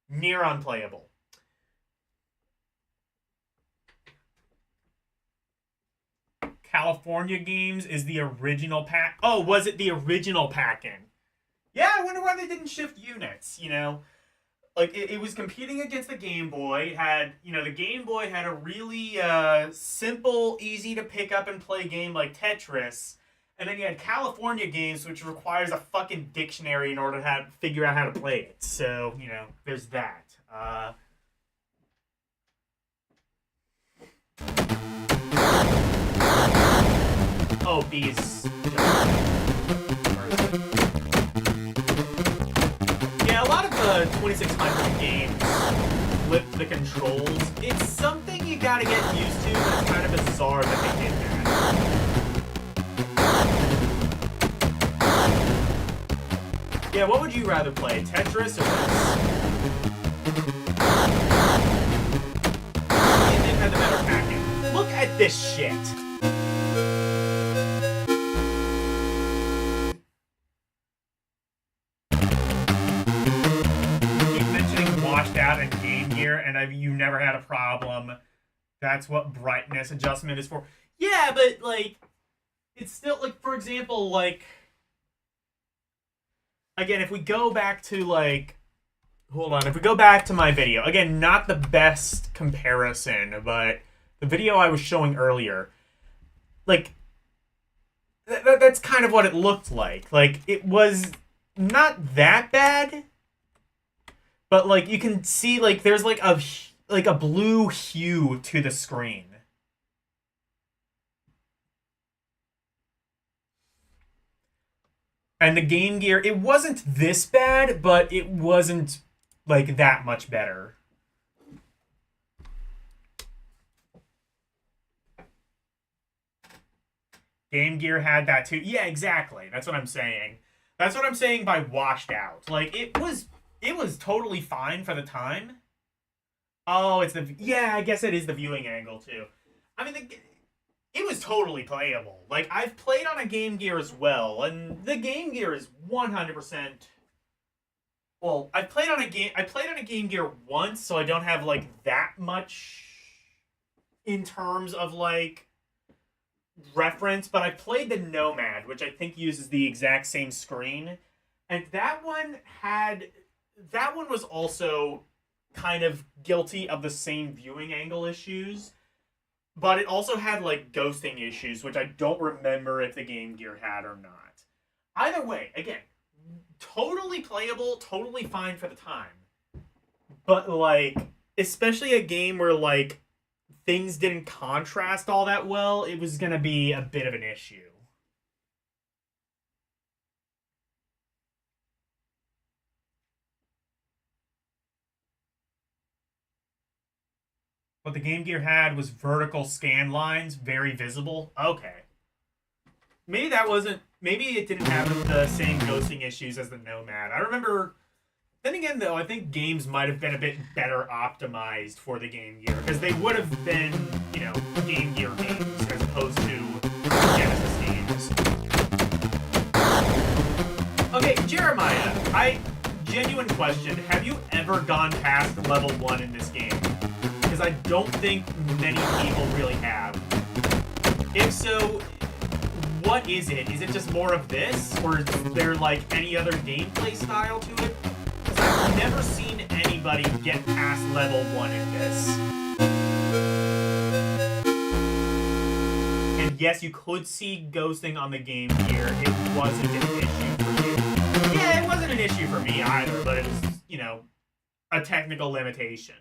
Near unplayable. California Games is the original pack. Oh, was it the original pack-in? Yeah, I wonder why they didn't shift units, you know? Like, it was competing against the Game Boy. The Game Boy had a really simple, easy to pick up and play game like Tetris. And then you had California Games, which requires a fucking dictionary in order to figure out how to play it. So, there's that. Oh, bees. Yeah, a lot of the 2600 games flip the controls. It's something you gotta get used to, but it's kind of bizarre that they did that. Yeah, what would you rather play, Tetris or this? It had the better package. Look at this shit. Out in Game Gear, and you never had a problem. That's what brightness adjustment is for. Yeah, but like, it's still like, for example, like, again, if we go back to like, hold on, if we go back to my video, again, not the best comparison, but the video I was showing earlier, like, that's kind of what it looked like. Like, it was not that bad. But, like, you can see, like, there's, like a blue hue to the screen. And the Game Gear, it wasn't this bad, but it wasn't, like, that much better. Game Gear had that too. Yeah, exactly. That's what I'm saying. That's what I'm saying by washed out. Like, it was totally fine for the time. Oh, it's the... Yeah, I guess it is the viewing angle, too. I mean, it was totally playable. Like, I've played on a Game Gear as well, and the Game Gear is 100%... Well, I played on a Game Gear once, so I don't have, like, that much in terms of, like, reference, but I played the Nomad, which I think uses the exact same screen, and that one was also kind of guilty of the same viewing angle issues, but it also had like ghosting issues, which I don't remember if the Game Gear had or not. Either way, again, totally playable, totally fine for the time, but like, especially a game where like things didn't contrast all that well, it was gonna be a bit of an issue. What the Game Gear had was vertical scan lines, very visible. Okay. Maybe that wasn't... Maybe it didn't have the same ghosting issues as the Nomad. I remember... Then again, though, I think games might have been a bit better optimized for the Game Gear, because they would have been, you know, Game Gear games as opposed to Genesis games. Okay, Jeremiah, genuine question. Have you ever gone past level 1 in this game? Because I don't think many people really have. If so, what is it? Is it just more of this? Or is there, like, any other gameplay style to it? Because I've never seen anybody get past level 1 in this. And yes, you could see ghosting on the Game Gear. It wasn't an issue for you. Yeah, it wasn't an issue for me either, but it was, you know, a technical limitation.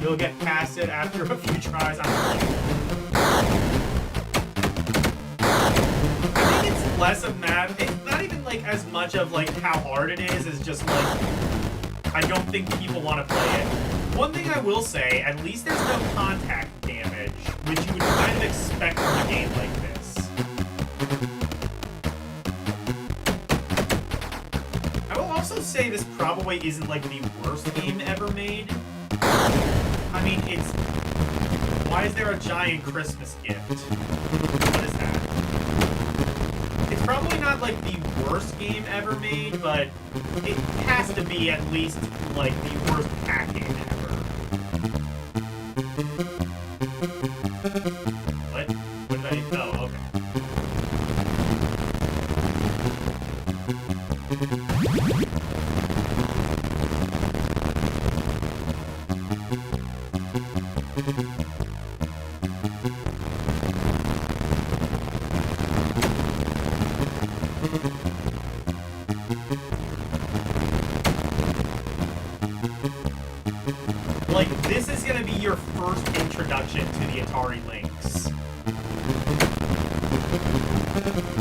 You'll get past it after a few tries. I think it's less of that. It's not even like as much of like how hard it is. It's just like I don't think people want to play it. One thing I will say, at least there's no contact damage, which you would kind of expect from a game like this. I will also say this probably isn't like the worst game ever made. I mean, it's... Why is there a giant Christmas gift? What is that? It's probably not, like, the worst game ever made, but it has to be at least, like, the worst pack game ever. What? What did I... Oh, okay. Like, this is gonna be your first introduction to the Atari Lynx.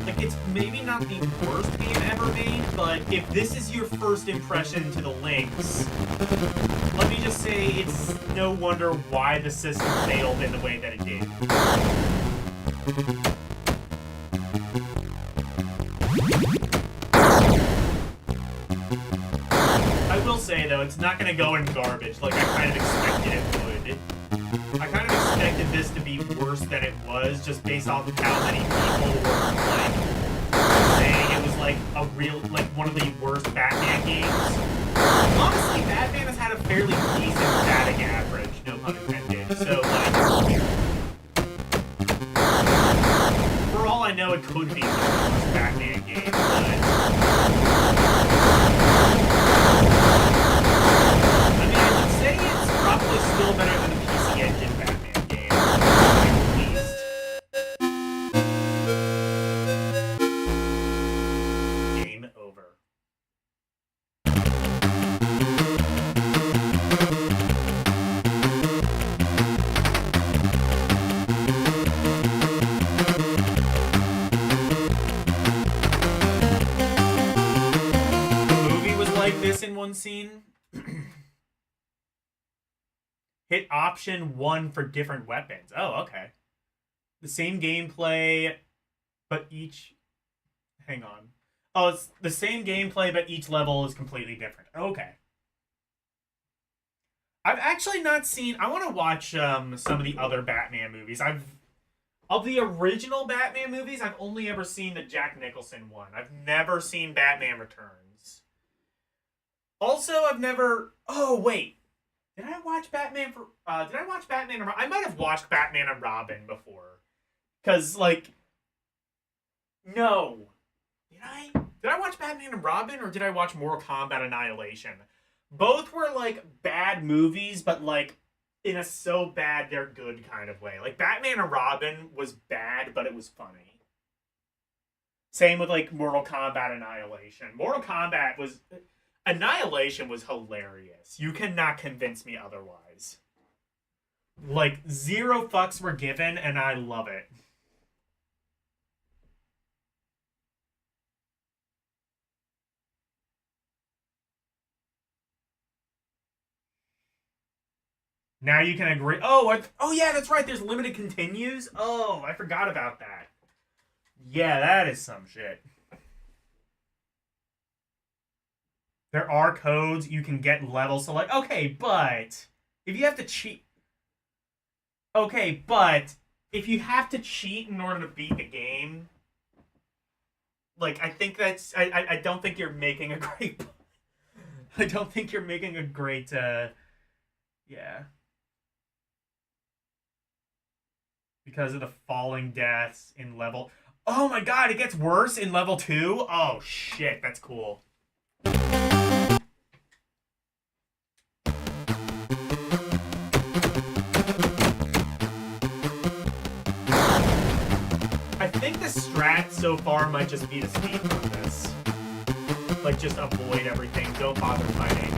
Like, it's maybe not the worst game ever made, but if this is your first impression to the Lynx, let me just say it's no wonder why the system failed in the way that it did. I will say, though, it's not going to go in garbage like I kind of expected it would. I kind of expected this to be worse than it was, just based off of how many people were, like, saying it was, like, a real, like, one of the worst Batman games. Honestly, Batman has had a fairly decent batting average, no pun intended, so, like, for all I know, it could be the worst Batman game, but... Probably still better than the PC Engine Batman game, at least. Game over. like this in one scene. Hit option 1 for different weapons. Oh, okay. The same gameplay, but each... Hang on. Oh, it's the same gameplay, but each level is completely different. Okay. I've actually not seen... I want to watch some of the other Batman movies. Of the original Batman movies, I've only ever seen the Jack Nicholson one. I've never seen Batman Returns. Also, I've never... Oh, wait. Did I watch Batman for... did I watch Batman and... I might have watched Batman and Robin before. Because, like... No. Did I? Did I watch Batman and Robin, or did I watch Mortal Kombat Annihilation? Both were, like, bad movies, but, like, in a so bad they're good kind of way. Like, Batman and Robin was bad, but it was funny. Same with, like, Mortal Kombat Annihilation. Mortal Kombat was... Annihilation was hilarious. You cannot convince me otherwise. Like, 0 fucks were given, and I love it. Now you can agree. Oh, yeah, that's right. There's limited continues. Oh, I forgot about that. Yeah, that is some shit. There are codes you can get levels. So, like, okay, but if you have to cheat... Okay, but if you have to cheat in order to beat the game... Like, I think that's... I don't think you're making a great... I don't think you're making a great... Yeah. Because of the falling deaths in level... Oh my god, it gets worse in level 2? Oh shit, that's cool. I think the strat so far might just be to speed from this. Like, just avoid everything, don't bother fighting.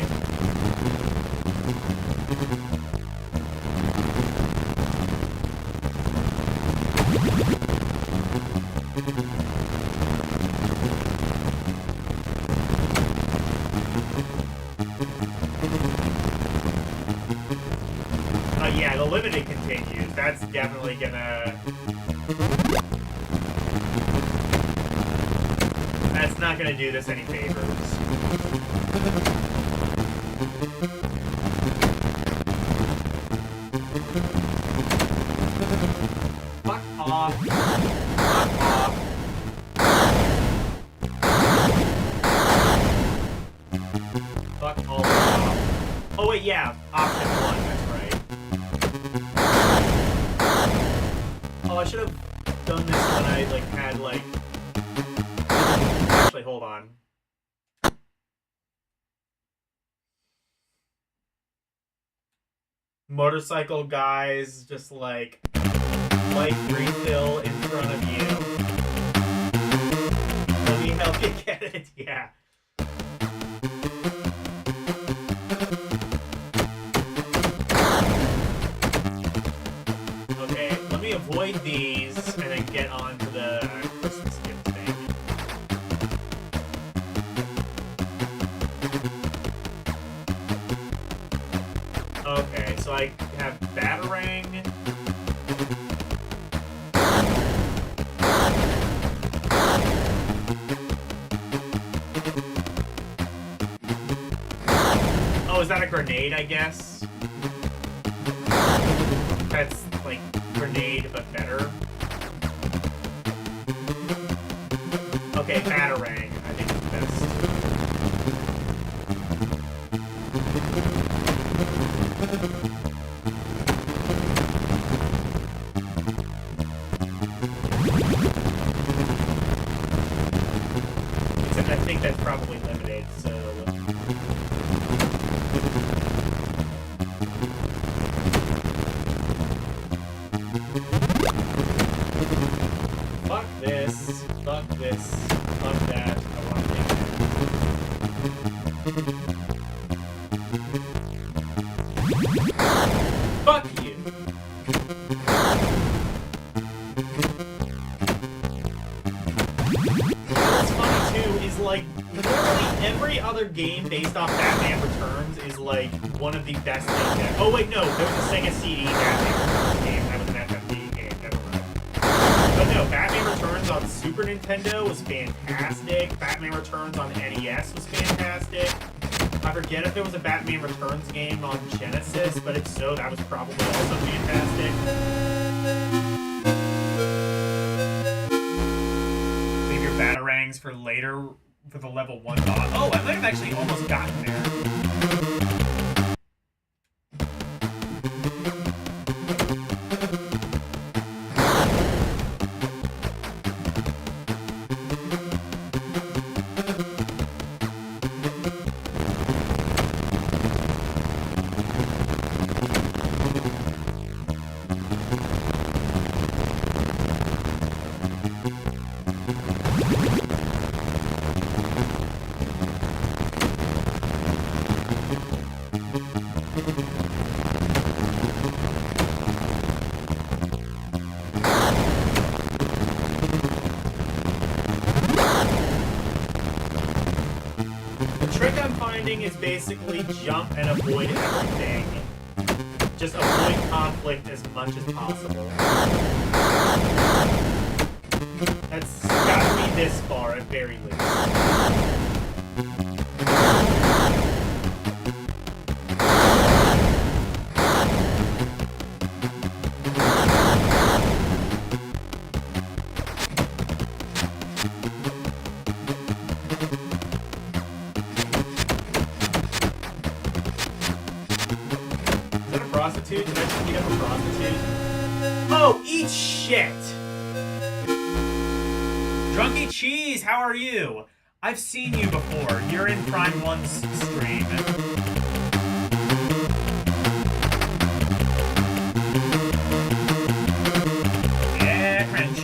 Yeah, the limited continues. That's definitely gonna... That's not gonna do this any favors. Fuck off. Fuck off. Fuck all off. Oh wait, yeah. Option 1, that's right. Oh, I should have done this when I, like, had, like... Actually, hold on. Motorcycle guys just, like, refill in front of you. Let me help you get it, yeah. Okay, let me avoid these and then get on to the Christmas gift thing. Okay, so I have Batarang. Oh, is that a grenade, I guess? That's, like, grenade, but better. Okay, Batarang, I think is best. Except I think that's probably limited, so... Fuck this. Fuck this. Fuck that. I want to fuck you. What's funny too is, like, literally every other game based off Batman Returns is like one of the best things that. Oh wait, no, there was a Sega CD Batman Returns game. That was an FFD game. Never mind. But no, Batman Returns on Super Nintendo was fantastic. Batman Returns on NES was fantastic. I forget if there was a Batman Returns game on Genesis, but if so, that was probably also fantastic. Leave your Batarangs for later for the level 1 boss. Oh, I might have actually almost gotten there. Is basically jump and avoid everything. Just avoid conflict as much as possible. That's gotten me this far at very least. Prostitute? Did I just beat up a prostitute? Oh, eat shit! Drunky Cheese, how are you? I've seen you before. You're in Prime 1's stream. Yeah, French.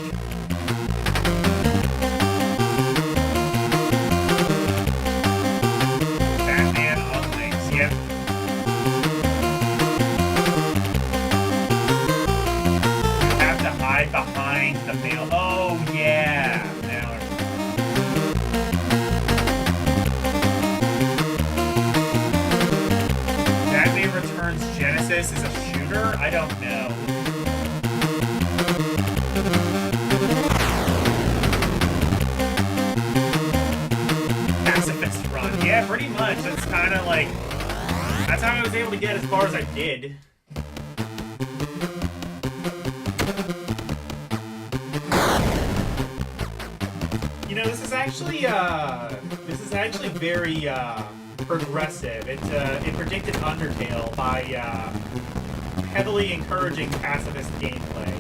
Batman on Lynx, yep. Behind the mail. Oh, yeah. Now Batman Returns Genesis is a shooter? I don't know. Pacifist run. Yeah, pretty much. That's kind of like... That's how I was able to get as far as I did. You know, this is actually very progressive. It predicted Undertale by heavily encouraging pacifist gameplay.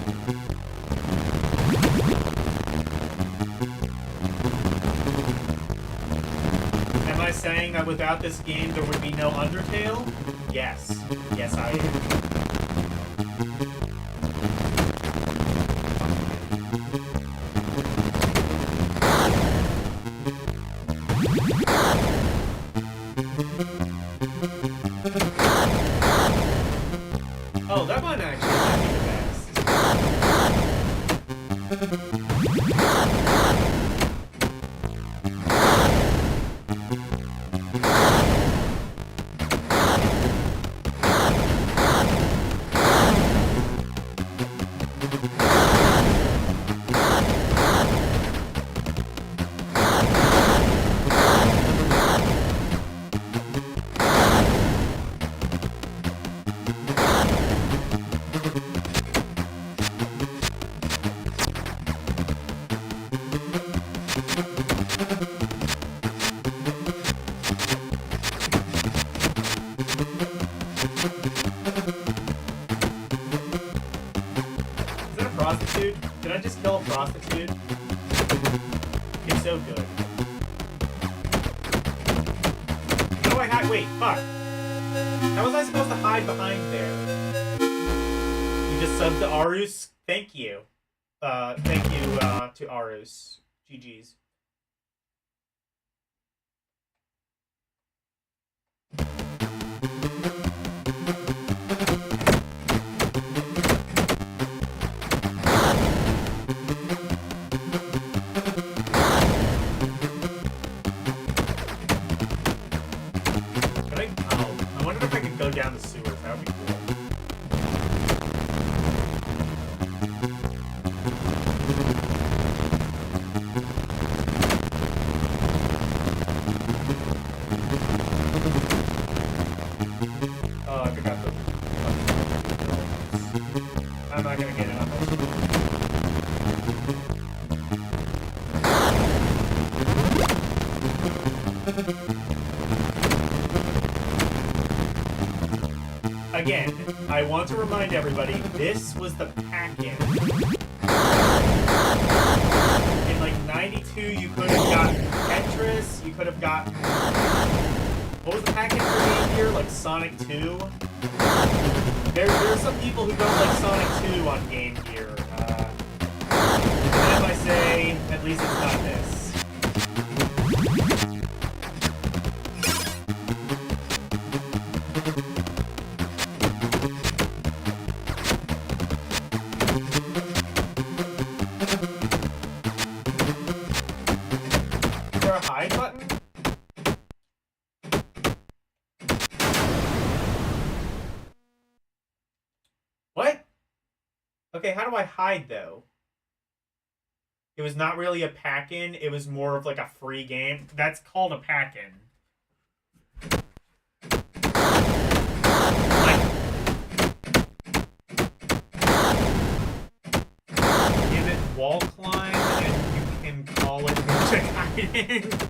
Am I saying that without this game there would be no Undertale? Yes. Yes, I am. Oh, that might actually be the best. Prostitute? Did I just kill a prostitute? It's so good. How do I hide? Wait, fuck. How was I supposed to hide behind there? You just subbed to Arus? Thank you. Thank you, to Arus. GG's. the sewers. That would be cool. Oh, I forgot the... I'm not gonna get it on this. Again, I want to remind everybody, this was the pack-in. In like 92, you could have gotten Tetris, you could have gotten... What was the pack-in for Game Gear? Like Sonic 2? There are some people who don't like Sonic 2 on Game Gear. And if I say, at least it's not this. Is there a hide button? What? Okay, how do I hide, though? It was not really a pack-in, it was more of like a free game. That's called a pack-in. Give it wall climb, and you can call it Ninja Gaiden.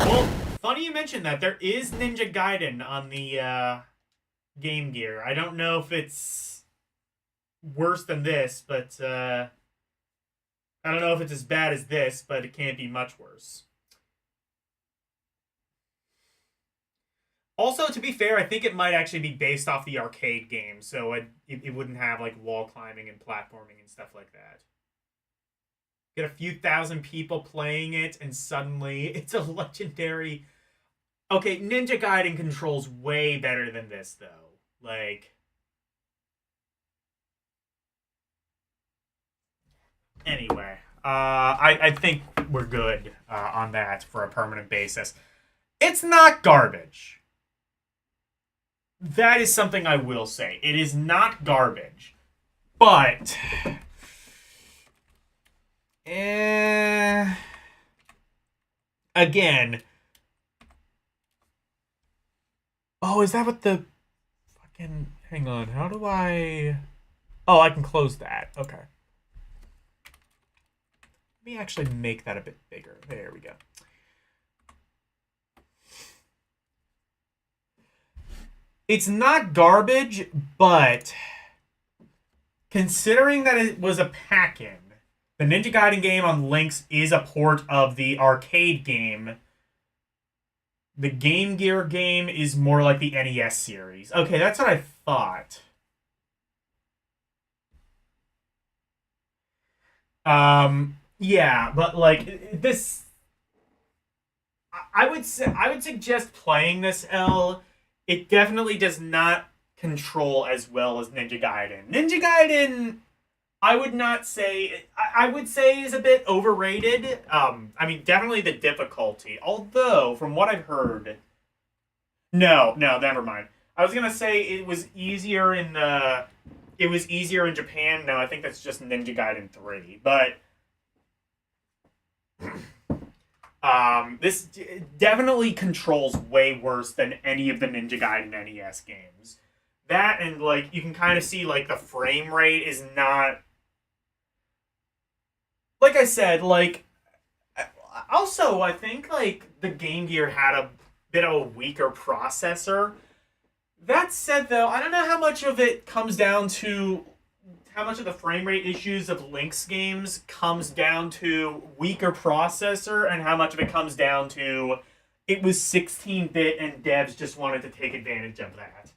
Well, funny you mentioned that. There is Ninja Gaiden on the Game Gear. I don't know if it's worse than this, but I don't know if it's as bad as this, but it can't be much worse. Also, to be fair, I think it might actually be based off the arcade game, so it wouldn't have like wall climbing and platforming and stuff like that. Get a few thousand people playing it, and suddenly it's a legendary... Okay, Ninja Gaiden controls way better than this, though. Like... Anyway, I think we're good on that for a permanent basis. It's not garbage. That is something I will say. It is not garbage. But... again... Oh, is that what the... Fucking... Hang on, how do I... Oh, I can close that. Okay. Let me actually make that a bit bigger. There we go. It's not garbage, but considering that it was a pack-in, the Ninja Gaiden game on Lynx is a port of the arcade game. The Game Gear game is more like the NES series. Okay, that's what I thought. Yeah, but like this, I would suggest playing this, L. It definitely does not control as well as Ninja Gaiden. Ninja Gaiden, I would not say, I would say is a bit overrated. I mean, definitely the difficulty. Although, from what I've heard, no, never mind. I was gonna say it was easier in Japan. No, I think that's just Ninja Gaiden 3. But this definitely controls way worse than any of the Ninja Gaiden NES games. That and, like, you can kind of see, like, the frame rate is not... Like I said, like... Also, I think, like, the Game Gear had a bit of a weaker processor. That said, though, I don't know how much of it comes down to... How much of the frame rate issues of Lynx games comes down to weaker processor, and how much of it comes down to it was 16-bit and devs just wanted to take advantage of that.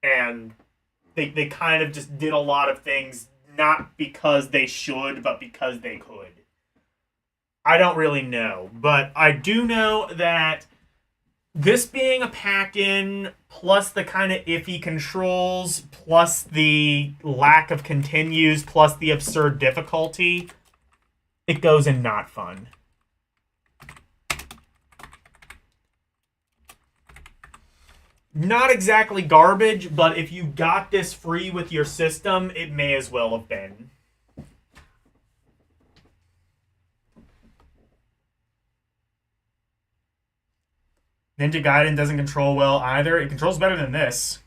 And they kind of just did a lot of things not because they should, but because they could. I don't really know, but I do know that this being a pack-in, plus the kind of iffy controls, plus the lack of continues, plus the absurd difficulty, it goes in not fun. Not exactly garbage, but if you got this free with your system, it may as well have been. Ninja Gaiden doesn't control well either. It controls better than this.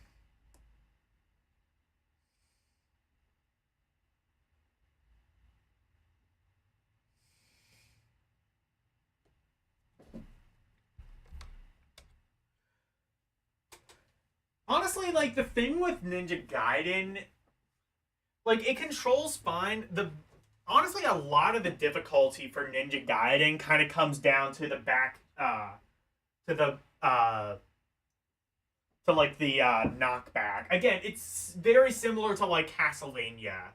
Honestly, like, the thing with Ninja Gaiden, like, it controls fine. Honestly, a lot of the difficulty for Ninja Gaiden kind of comes down to the knockback. Again, it's very similar to, like, Castlevania.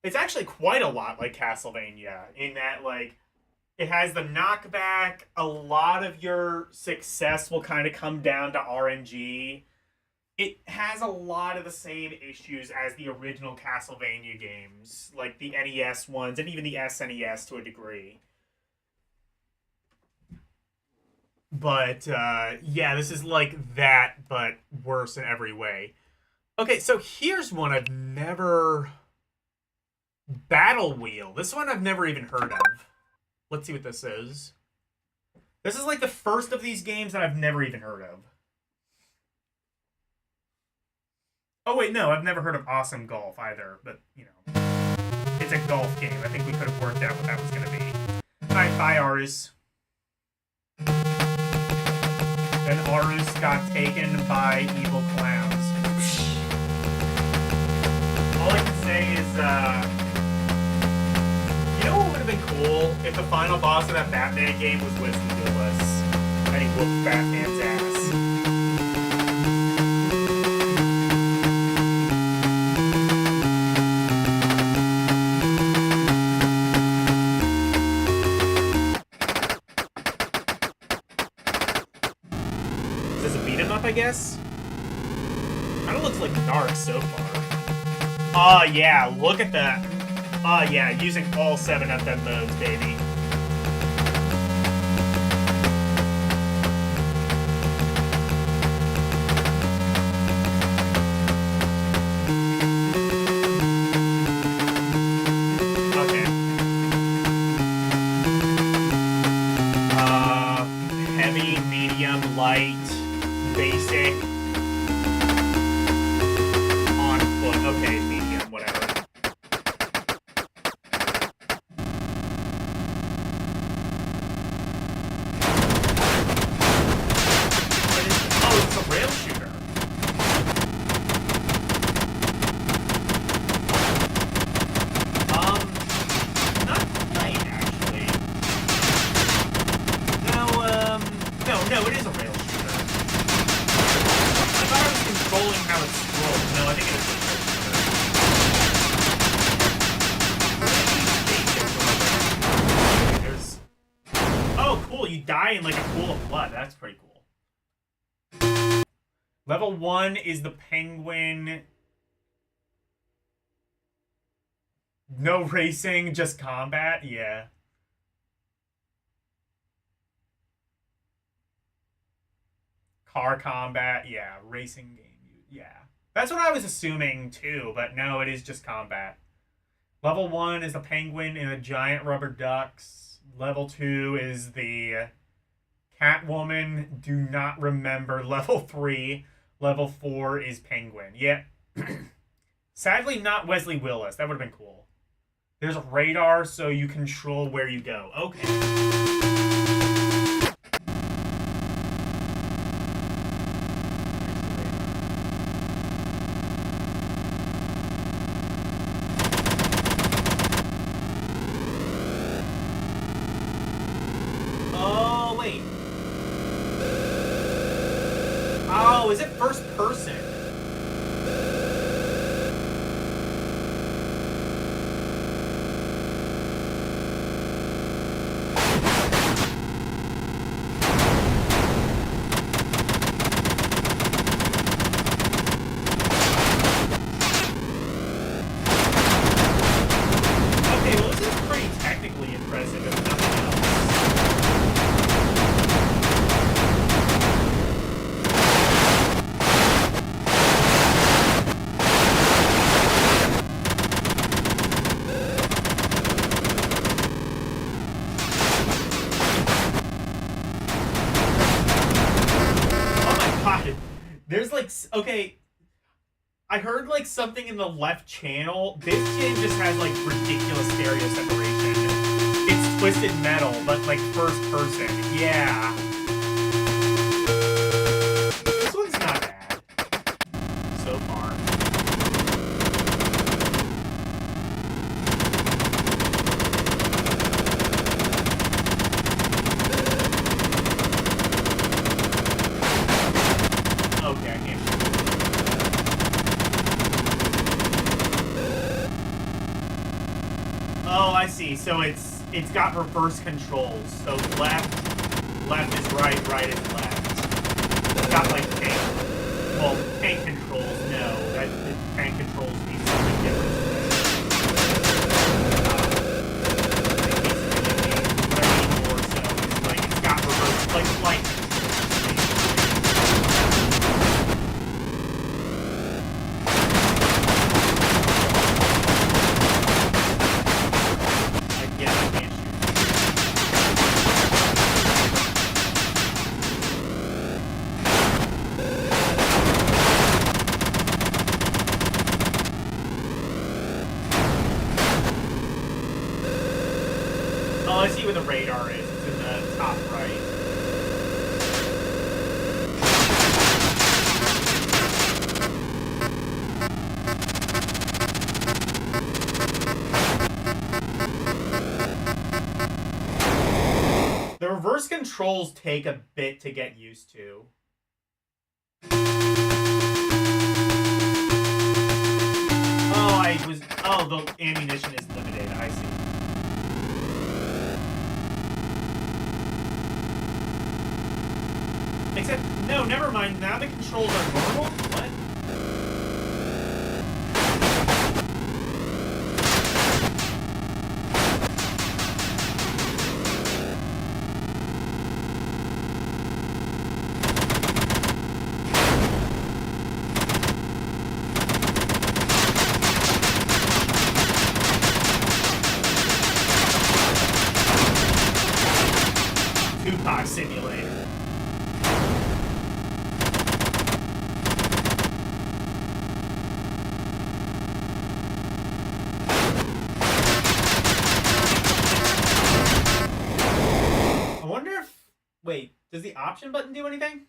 It's actually quite a lot like Castlevania in that, like, it has the knockback. A lot of your success will kind of come down to RNG. It has a lot of the same issues as the original Castlevania games, like the NES ones and even the SNES to a degree. But, yeah, this is like that, but worse in every way. Okay, so here's one I've never... Battle Wheel. This one I've never even heard of. Let's see what this is. This is like the first of these games that I've never even heard of. Oh, wait, no, I've never heard of Awesome Golf either, but, you know. It's a golf game. I think we could have worked out what that was going to be. Alright, bye, Arus. Then Arus got taken by evil clowns. All I can say is, you know what would have been cool? If the final boss of that Batman game was Wesley Willis. And he whooped Batman's ass. Is this a beat 'em up, I guess? Kinda looks like Dark so far. Oh yeah, look at that. Oh yeah, using all 7 of them modes, baby. Okay. Heavy, medium, light, basic, on foot. Okay, medium, whatever. In like a pool of blood. That's pretty cool. Level 1 is the penguin. No racing, just combat. Yeah. Car combat. Yeah. Racing game. Yeah. That's what I was assuming too, but no, it is just combat. Level 1 is the penguin and the giant rubber ducks. Level 2 is the Catwoman. Do not remember. Level 3. Level 4 is Penguin. Yeah. Sadly, not Wesley Willis. That would have been cool. There's a radar, so you control where you go. Okay. Oh, wait. Oh, is it first person? Okay, well, this is pretty technically impressive, if nothing else. There's like, okay, I heard like something in the left channel. This game just has like ridiculous stereo separation. It's Twisted Metal, but like first person. Yeah. This one's not bad so far. Okay, I can't. Oh, I see. So it's got reverse controls. So left is right, right is left. It's got like tank. Well, tank controls. No, that the tank controls need something different. What I mean more so is like it's got reverse, like. Oh, I see where the radar is. It's in the top right. The reverse controls take a bit to get used to. Oh, the ammunition is limited. I see. Except, no, never mind. Now the controls are normal? What? Tupac Simulator. I wonder if... Wait, does the option button do anything?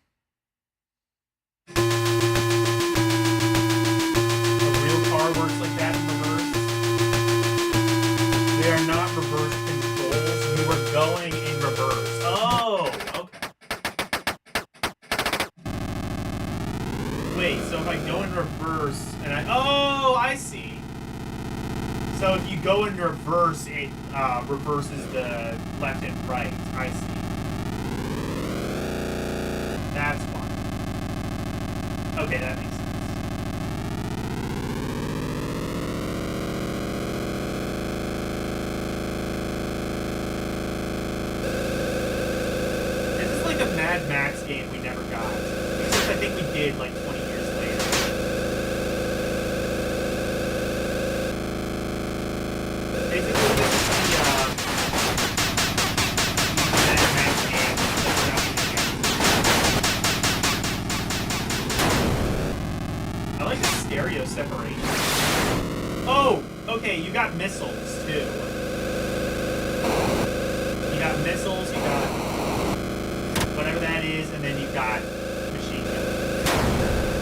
A real car works like that in reverse. They are not reverse controls. You were going in reverse. Oh, okay. Wait, so if I go in reverse and oh, I see. So if you go in reverse, it reverses the left and right. I see. That's why. Okay, that makes sense. This is like a Mad Max game we never got. Except I think we did like 20 years later. Basically, this is the Mad Max game. I like the stereo separation. Oh, okay, you got missiles too. You got missiles, you got whatever that is, and then you got machine gun.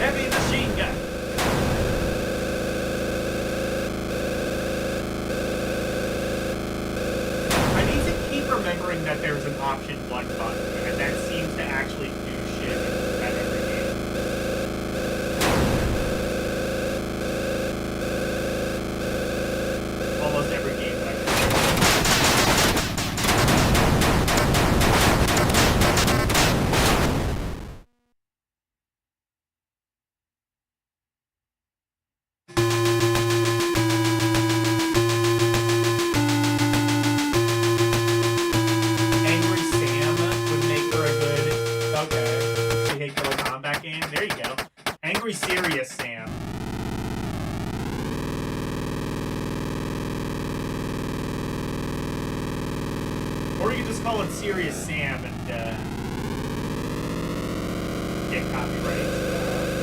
Heavy machine gun. I need to keep remembering that there's an option 1 button, and that seems to actually do shit at every game. Almost every game that I've Angry Sam would make for a good, okay, we hate Killer Combat game. There you go. Angry Serious Sam. Or you could just call it Serious Sam and get copyright.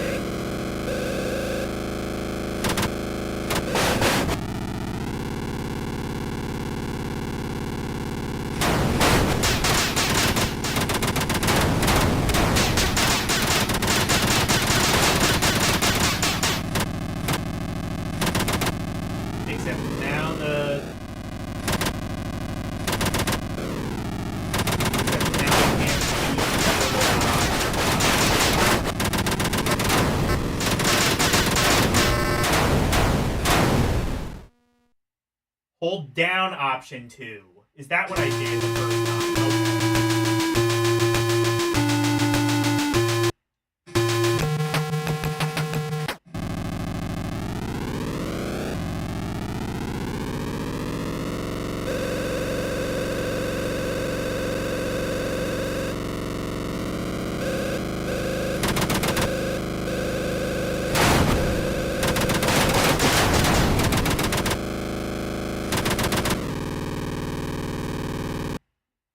Hold down option 2. Is that what I did the first time?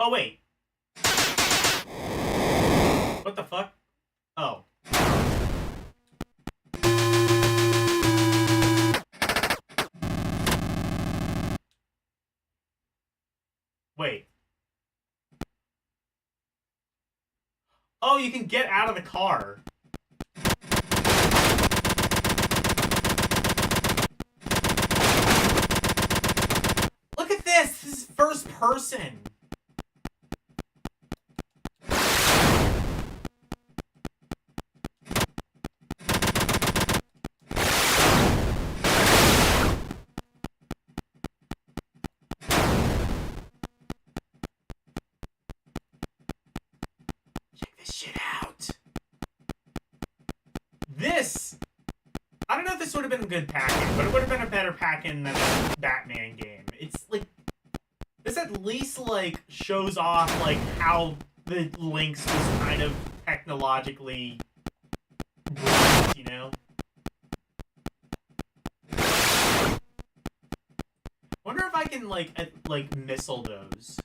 Oh, wait. What the fuck? Oh. Wait. Oh, you can get out of the car. Look at this! This is first person. Check this shit out. This! I don't know if this would have been a good pack-in, but it would have been a better pack-in than the Batman game. It's like... This at least, like, shows off, like, how the Lynx was kind of technologically brilliant, you know? Wonder if I can, like, missile those.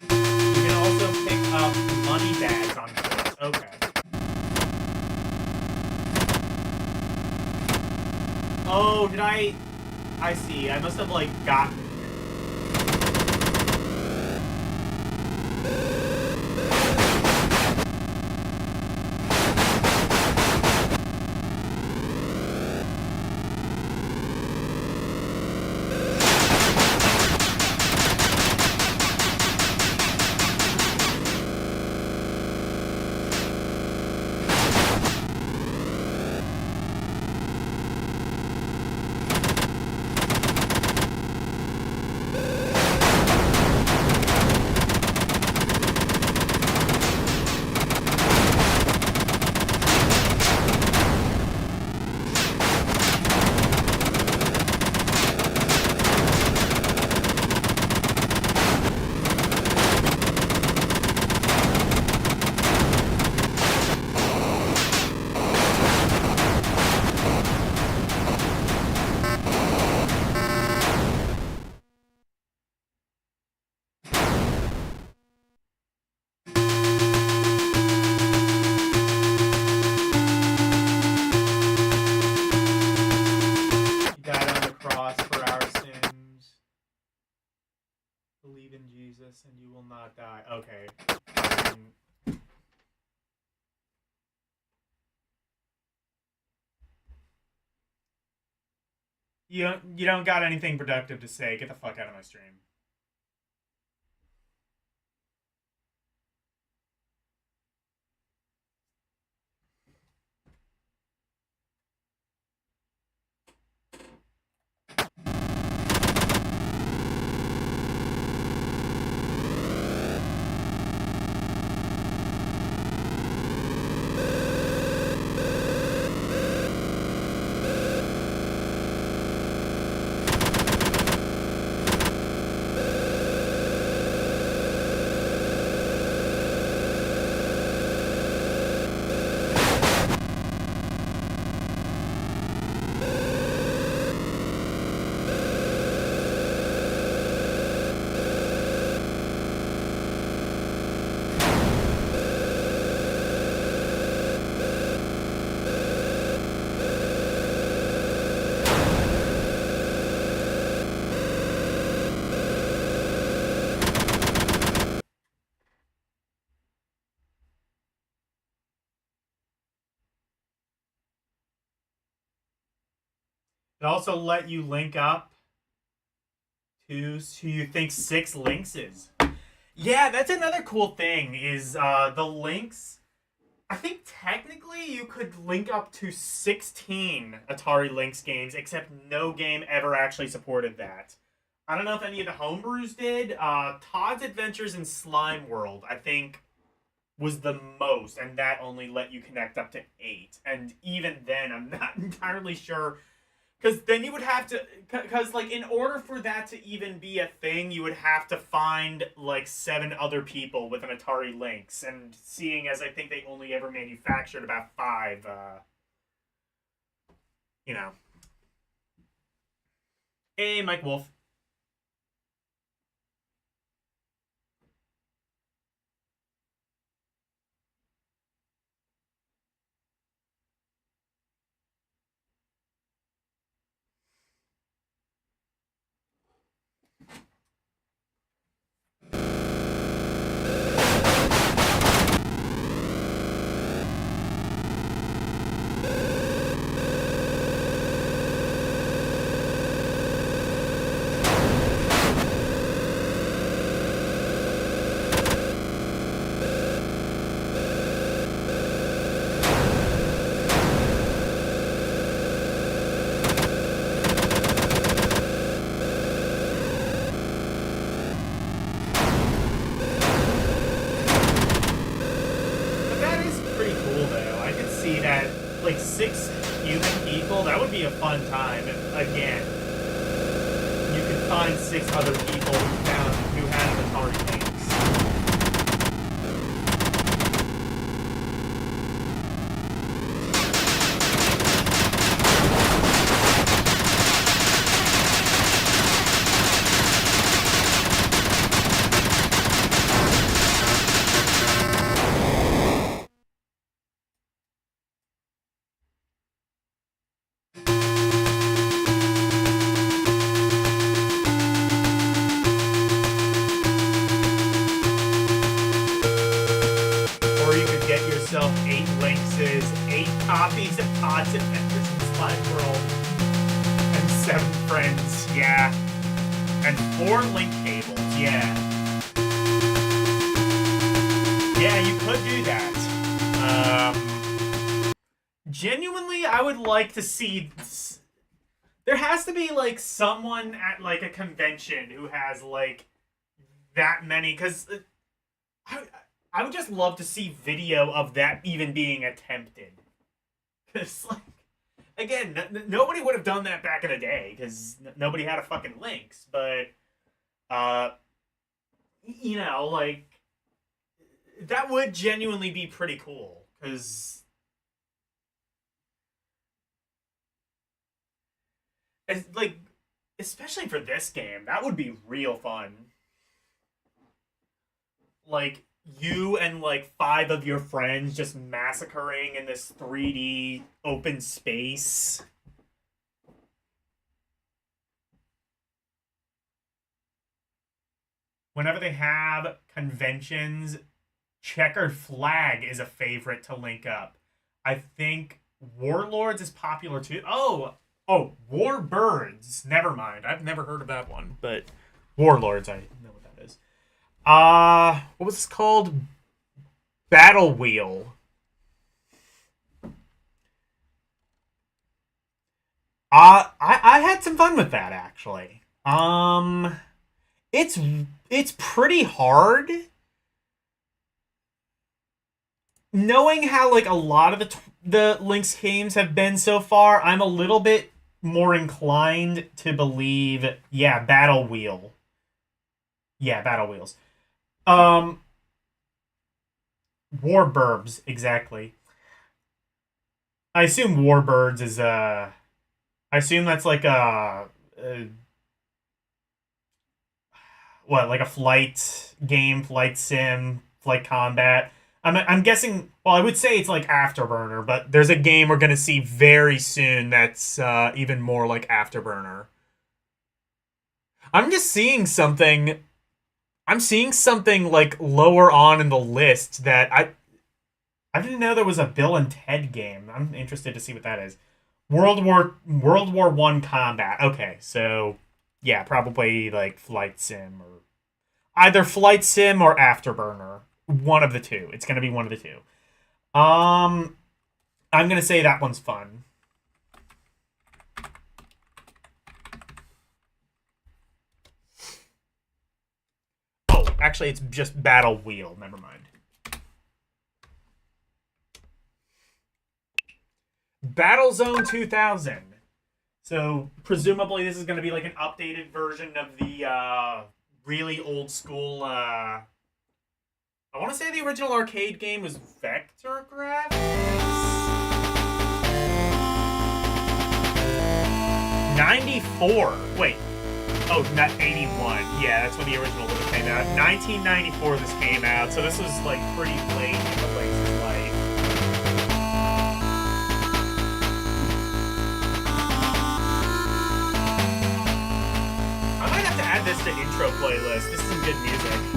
You can also pick up money bags on foot. Okay. Oh, did I see. I must have, like, gotten... Believe in Jesus and you will not die. Okay. You don't got anything productive to say. Get the fuck out of my stream. It also let you link up to who you think 6 Lynxes. Yeah, that's another cool thing is the Lynx I think technically you could link up to 16 Atari Lynx games, except no game ever actually supported that. I don't know if any of the homebrews did. Todd's Adventures in Slime World, I think, was the most, and that only let you connect up to 8. And even then, I'm not entirely sure, because then you would have to, because like in order for that to even be a thing, you would have to find like 7 other people with an Atari Lynx, and seeing as I think they only ever manufactured about 5, you know. Hey, Mike Wolf. Like 6 human people, that would be a fun time. And again, you could find 6 other people who had an Atari Lynx. Or you could get yourself 8 Lynxes, 8 copies of Todd's Adventures in Slime World, and 7 friends, yeah. And 4 link cables, yeah. Yeah, you could do that. Genuinely, I would like to see... There has to be, like, someone at, like, a convention who has, like, that many, because... I would just love to see video of that even being attempted. Because, like, again, nobody would have done that back in the day, because nobody had a fucking Lynx, but, you know, like, that would genuinely be pretty cool, because, like, especially for this game, that would be real fun. Like, you and like 5 of your friends just massacring in this 3D open space. Whenever they have conventions, Checkered Flag is a favorite to link up. I think Warlords is popular too. Oh, Warbirds. Never mind. I've never heard of that one, but Warlords, I know what that is. What was this called? Battle Wheel. I had some fun with that actually. It's pretty hard. Knowing how like a lot of the Lynx games have been so far, I'm a little bit more inclined to believe, yeah, Battle Wheel. Yeah, Battle Wheels. Warburbs, exactly. I assume Warbirds is I assume that's like a what, like a flight game, flight sim, flight combat. I'm guessing. Well, I would say it's like Afterburner, but there's a game we're gonna see very soon that's even more like Afterburner. I'm just seeing something. I'm seeing something like lower on in the list that I didn't know there was a Bill and Ted game. I'm interested to see what that is. World War One combat. Okay, so yeah, probably like flight sim or either flight sim or Afterburner. One of the two. It's gonna be one of the two. I'm gonna say that one's fun. Oh, actually, it's just Battle Wheel. Never mind. Battlezone 2000. So presumably this is going to be like an updated version of the really old school. I want to say the original arcade game was Vector Graphics. 94. Wait. Oh, not 81. Yeah, that's when the original would have came out. 1994 this came out, so this was like pretty late in the Lynx's life. I might have to add this to intro playlist. This is some good music.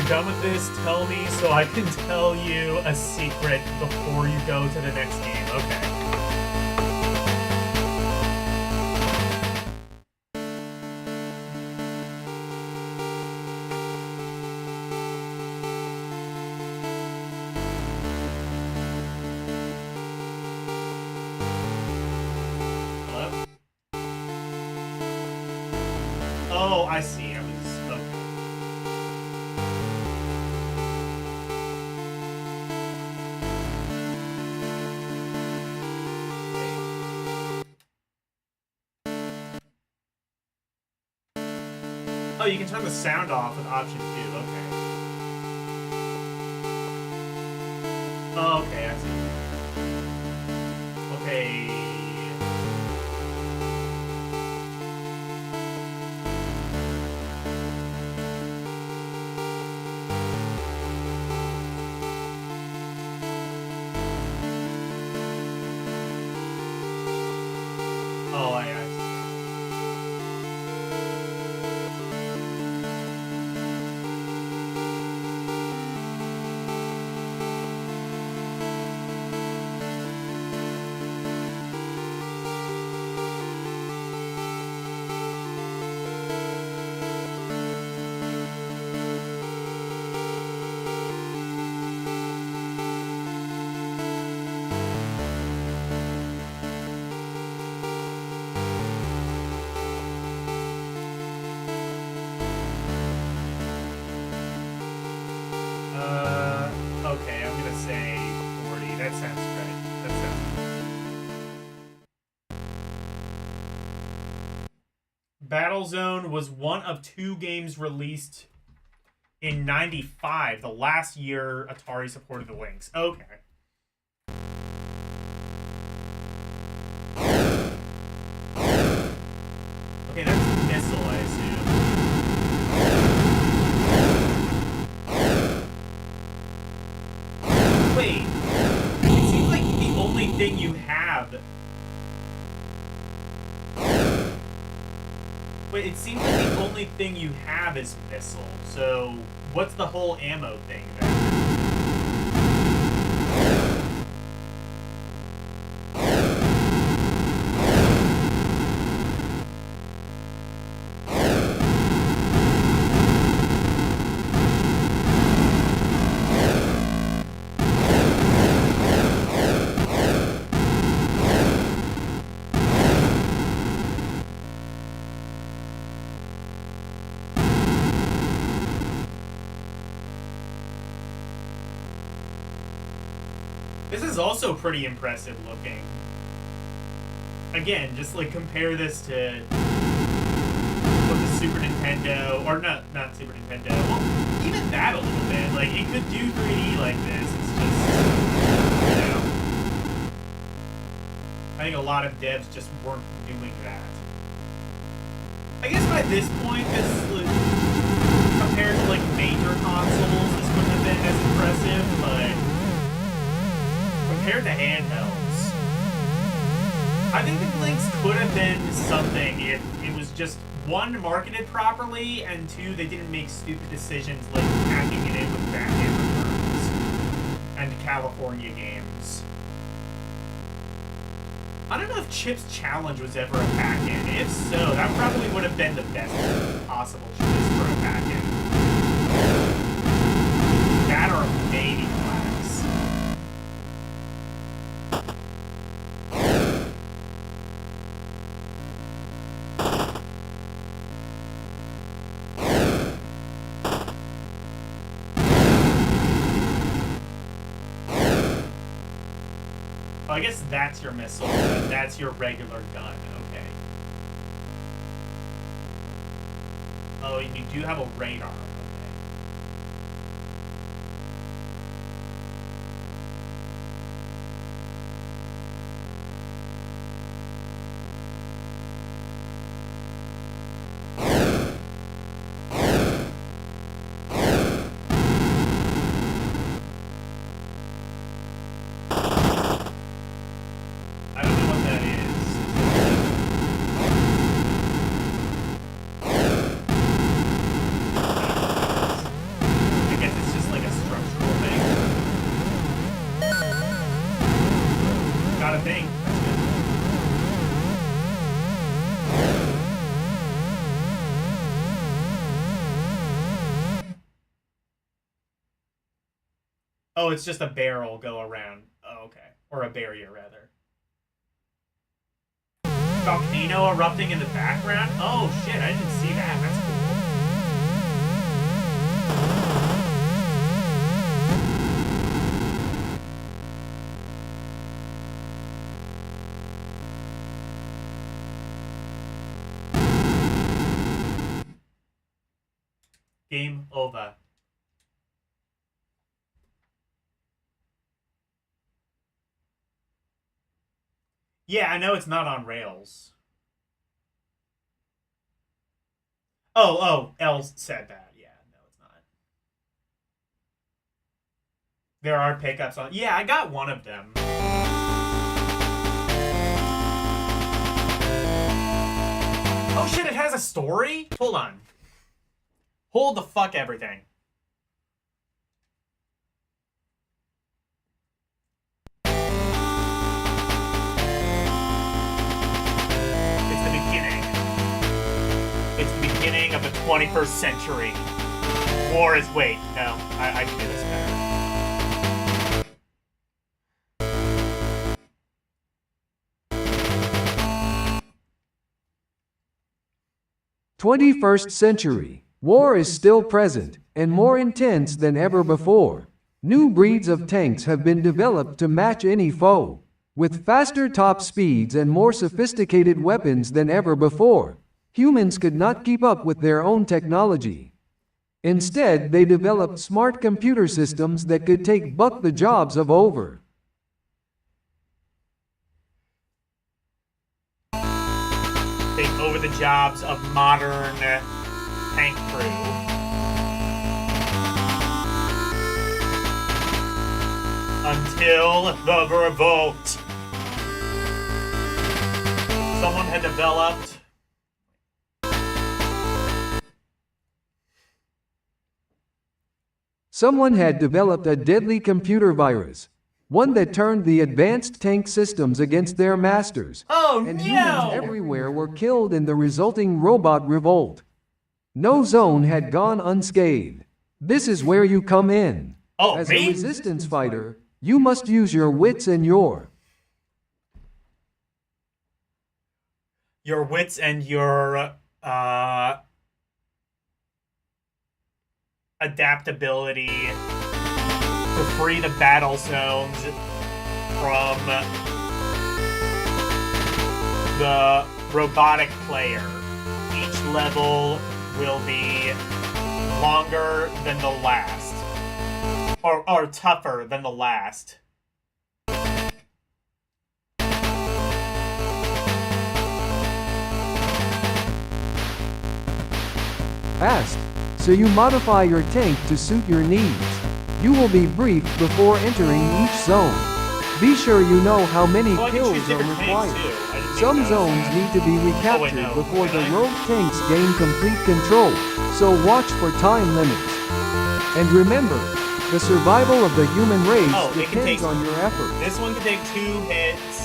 Done with this, tell me so I can tell you a secret before you go to the next game. Okay. Hello? Oh, I see. Oh, you can turn the sound off with option 2. Okay. Oh, okay, I see. Okay. Oh, I see. Okay, I'm gonna say 40. That sounds right. That sounds right. Battlezone was one of 2 games released in 95, the last year Atari supported the Lynx. Okay. Okay, that's Missile, I assume. Wait, it seems like the only thing you have... Wait, it seems like the only thing you have is Missile, so what's the whole ammo thing then? This is also pretty impressive looking. Again, just like compare this to what the Super Nintendo, or not Super Nintendo, well, even that a little bit. Like, it could do 3D like this, it's just, you know. I think a lot of devs just weren't doing that. I guess by this point, this, like, compared to like major consoles, this wouldn't have been as impressive, but compared to handhelds, I think the Lynx could have been something if it was just, 1, marketed properly, and 2, they didn't make stupid decisions like packing associated with Batman Returns and California games. I don't know if Chip's Challenge was ever a pack-in. If so, that probably would have been the best possible choice for a pack-in. That or a Baby Class. Oh, I guess that's your missile, and that's your regular gun. Okay. Oh, and you do have a radar. Okay. I don't know what that is. I guess it's just like a structural thing. Got a thing. That's good. Oh, it's just a barrel go around. Oh, okay. Or a barrier, rather. Volcano erupting in the background? Oh shit, I didn't see that. That's cool. Game over. Yeah, I know it's not on rails. Oh, L said that. Yeah, no, it's not. There are pickups on. Yeah, I got one of them. Oh shit, it has a story? Hold on. Hold the fuck everything. Beginning of the 21st century. War is... Wait, no. I can do this better. 21st century. War is still present, and more intense than ever before. New breeds of tanks have been developed to match any foe, with faster top speeds and more sophisticated weapons than ever before. Humans could not keep up with their own technology. Instead, they developed smart computer systems that could take the jobs of over. Take over the jobs of modern tank crew. Until the revolt. Someone had developed Someone had developed a deadly computer virus, one that turned the advanced tank systems against their masters. Oh, and no! Humans everywhere were killed in the resulting robot revolt. No zone had gone unscathed. This is where you come in. Oh, As me? a resistance fighter, you must use your wits and your wits and your adaptability to free the battle zones from the robotic player. Each level will be longer than the last, or tougher than the last. Fast, so you modify your tank to suit your needs. You will be briefed before entering each zone. Be sure you know how many Oh, I can kills choose are different tanks, required. too. I didn't Some even notice zones that. need to be recaptured wait, no. before Can the I? rogue tanks gain complete control, so watch for time limits. And remember, the survival of the human race Oh, it can depends take- on your effort. This one can take 2 hits.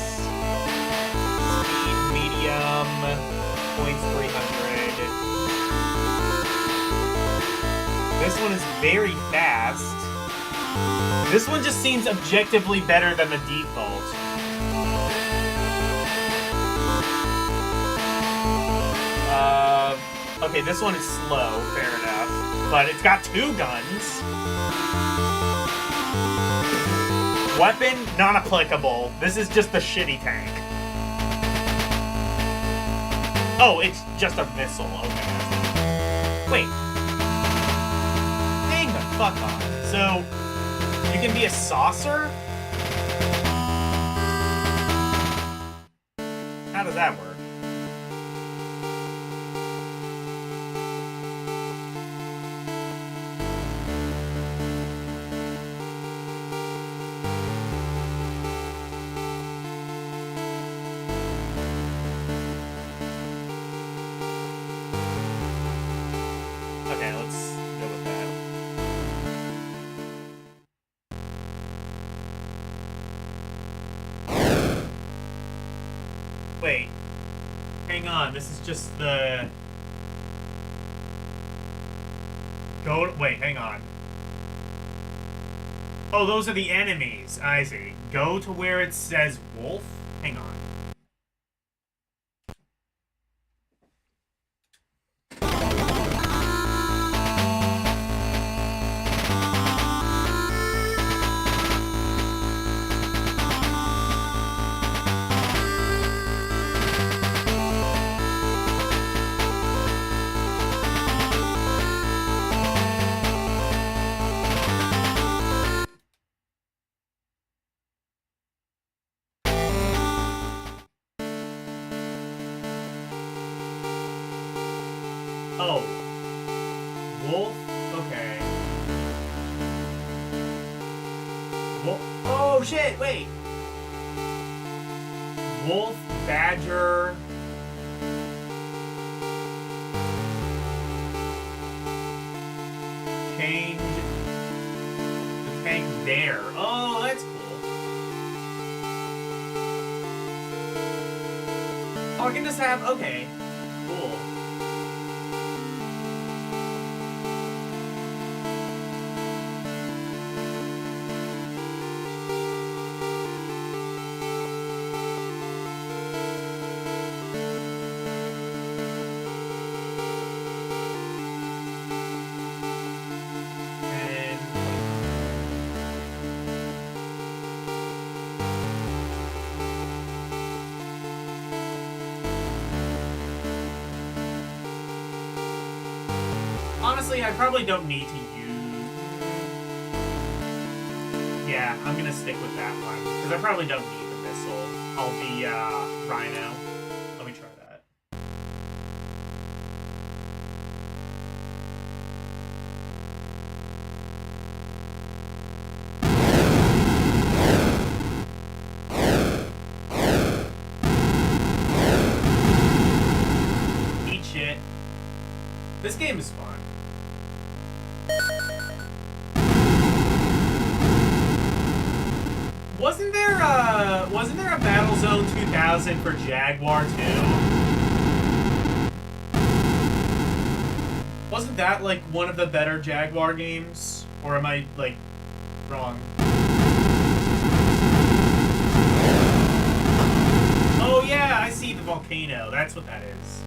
Speed, medium, points 300. This one is very fast. This one just seems objectively better than the default. Okay, this one is slow, fair enough. But it's got 2 guns. Weapon, not applicable. This is just the shitty tank. Oh, it's just a missile. Okay. Wait. Hang the fuck on. So, you can be a saucer? How does that work? Okay, let's go with that. Wait. Hang on, this is just the... Wait, hang on. Oh, those are the enemies. I see. Go to where it says wolf? Hang on. Oh. Wolf? Okay. Wolf? Oh, shit, wait! Wolf, badger... Change the tank there. Oh, that's cool. Oh, I can just have... Okay. Cool. And... Honestly, I probably don't need to use... Yeah, I'm gonna stick with that one. Because I probably don't need the missile. I'll be, Rhino. Let me try that. Eat shit. This game is fun. Wasn't there a Battlezone 2000 for Jaguar too? Wasn't that like one of the better Jaguar games? Or am I like wrong? Oh yeah, I see the volcano. That's what that is.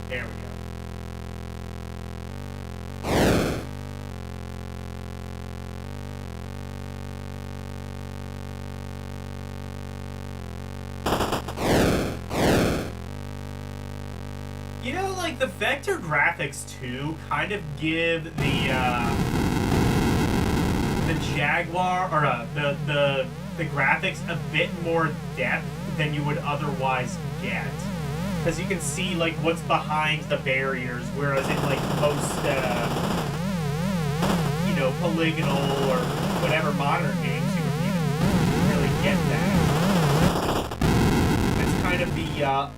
There we go. You know, like, the vector graphics, too, kind of give the Jaguar, or the graphics a bit more depth than you would otherwise get. Because you can see, like, what's behind the barriers, whereas in, like, most, you know, polygonal or whatever modern games, you wouldn't even really get that. That's kind of the,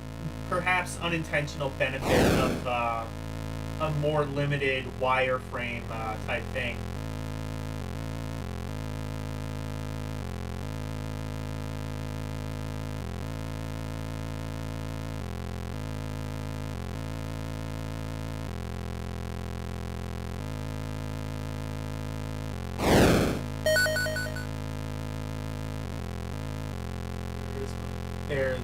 perhaps unintentional benefit of, a more limited wireframe, type thing. There.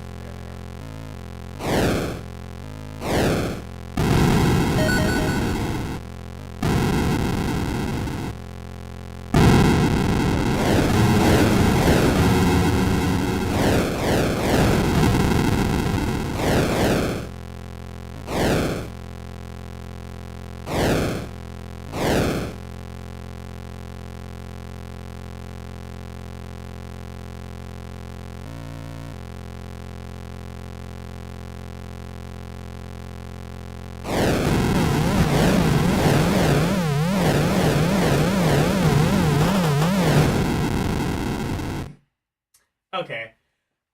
Okay.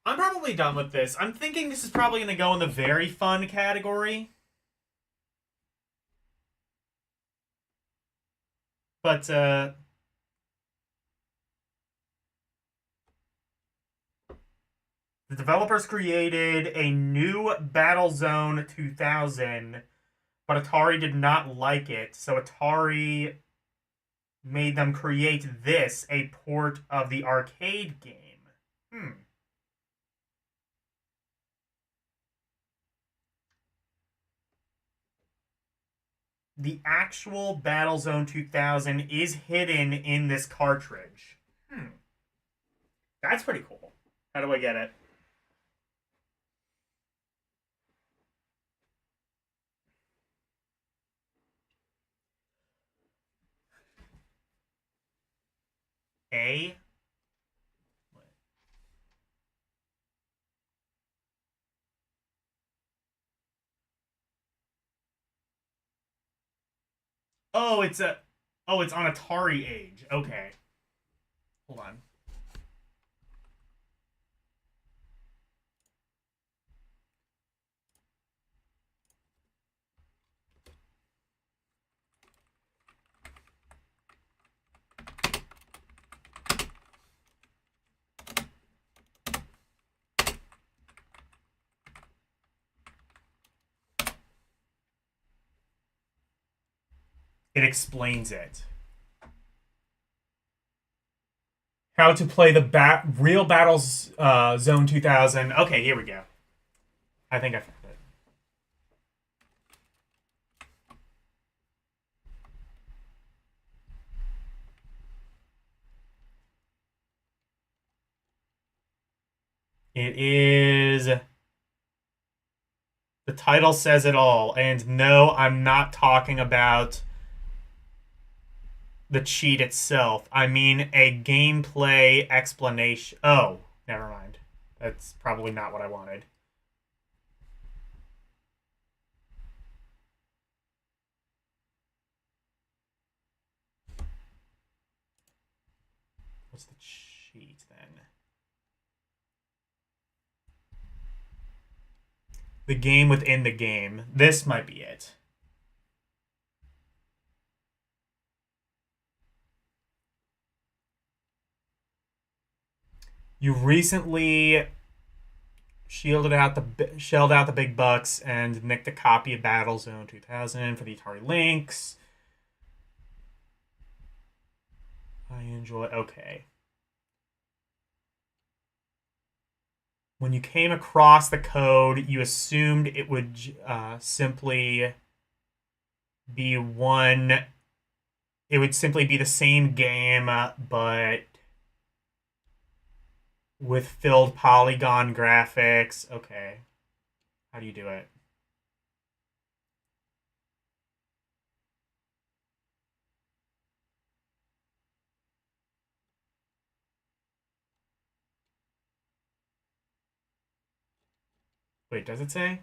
I'm probably done with this. I'm thinking this is probably going to go in the very fun category. But, the developers created a new Battlezone 2000, but Atari did not like it, so Atari made them create this, a port of the arcade game. The actual Battlezone 2000 is hidden in this cartridge. That's pretty cool. How do I get it? A? Oh, it's a... Oh, it's on Atari Age. Okay. Hold on. It explains it. How to play the real Battles Zone 2000. Okay, here we go. I think I found it. It is... The title says it all. And no, I'm not talking about the cheat itself. I mean a gameplay explanation. Oh, never mind. That's probably not what I wanted. What's the cheat then? The game within the game. This might be it. You recently shelled out the big bucks and nicked a copy of Battlezone 2000 for the Atari Lynx. I enjoy... Okay. When you came across the code, you assumed it would simply be one. It would simply be the same game, but with filled polygon graphics. Okay. How do you do it? Wait, does it say?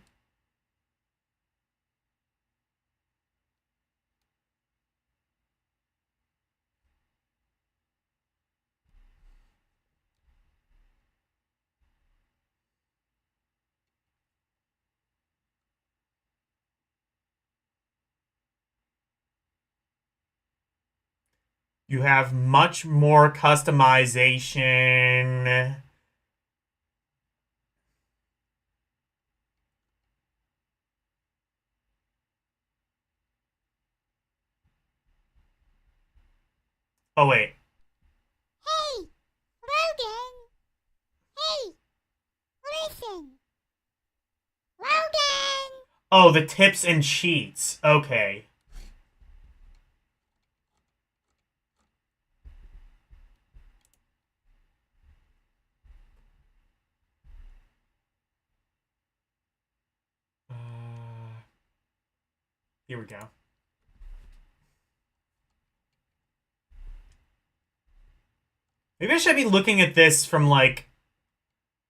You have much more customization. Oh, wait. Hey, Logan. Hey, listen. Logan. Oh, the tips and cheats. Okay. Here we go. Maybe I should be looking at this from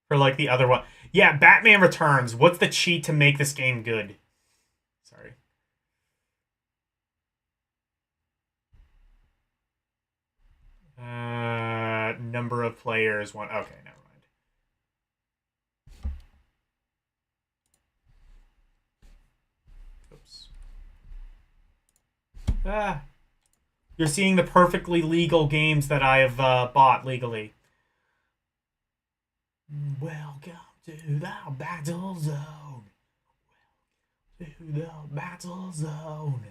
for the other one. Yeah, Batman Returns. What's the cheat to make this game good? Sorry. Number of players. One. Okay, never mind. Oops. Ah. You're seeing the perfectly legal games that I have bought legally. Welcome to the battle zone. To the battle zone.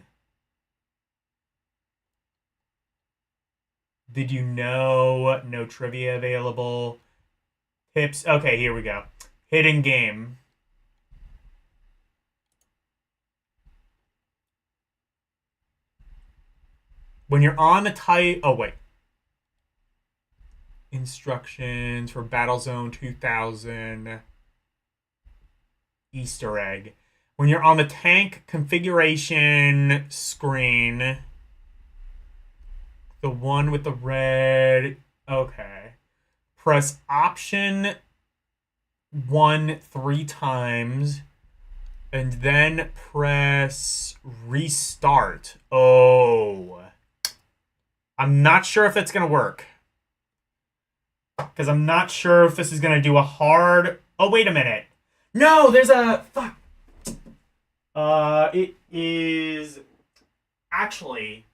Did you know? No trivia available. Tips. Okay, here we go. Hidden game. When you're on the type... Oh, wait. Instructions for Battlezone 2000. Easter egg. When you're on the tank configuration screen, the one with the red... Okay. Press Option 1 3 times, and then press Restart. Oh. I'm not sure if that's going to work. Because I'm not sure if this is going to do a hard... Oh, wait a minute. No, there's a... Fuck. It is... Actually...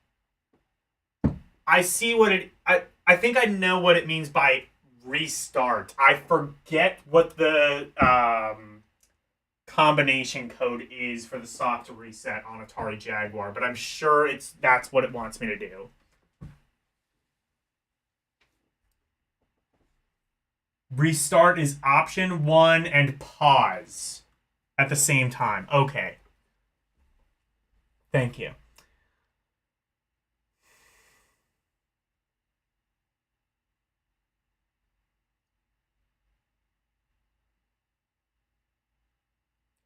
I see what it... I think I know what it means by restart. I forget what the combination code is for the soft reset on Atari Jaguar, but I'm sure that's what it wants me to do. Restart is option 1 and pause at the same time. Okay. Thank you.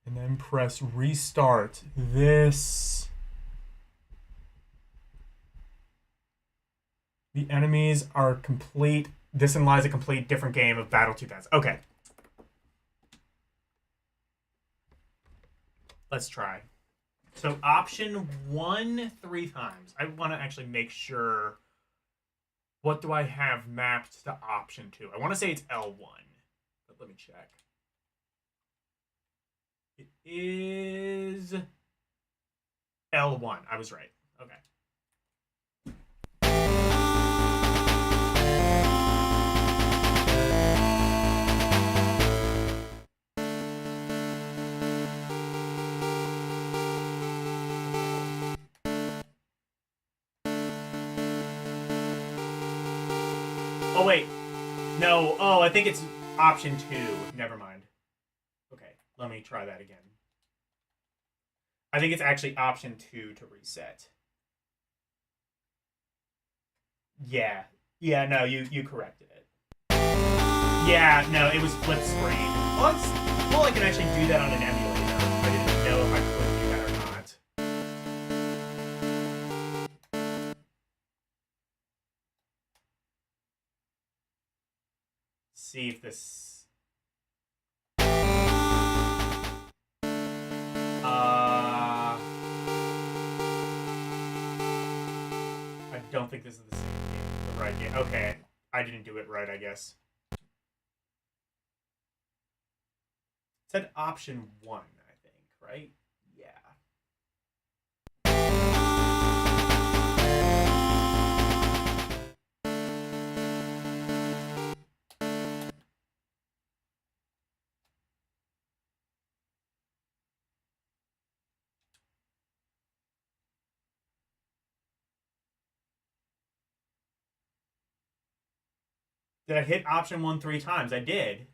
And then press restart. The enemies are complete. This implies a complete different game of Battle 2000. Okay. Let's try. So option 1 3 times. I want to actually make sure. What do I have mapped to option 2? I want to say it's L1. But let me check. It is L1. I was right. Okay. Oh, wait. No. Oh, I think it's... Option 2. Never mind. Okay, let me try that again. I think it's actually option 2 to reset. Yeah. Yeah, no, you corrected it. Yeah, no, it was flip screen. Well, I can actually do that on an emulator. I didn't know if I could do that or not. See if this... I don't think this is the same game. The right game. Okay. I didn't do it right, I guess. It said option 1, I think, right? Yeah. Did I hit option 1 3 times? I did.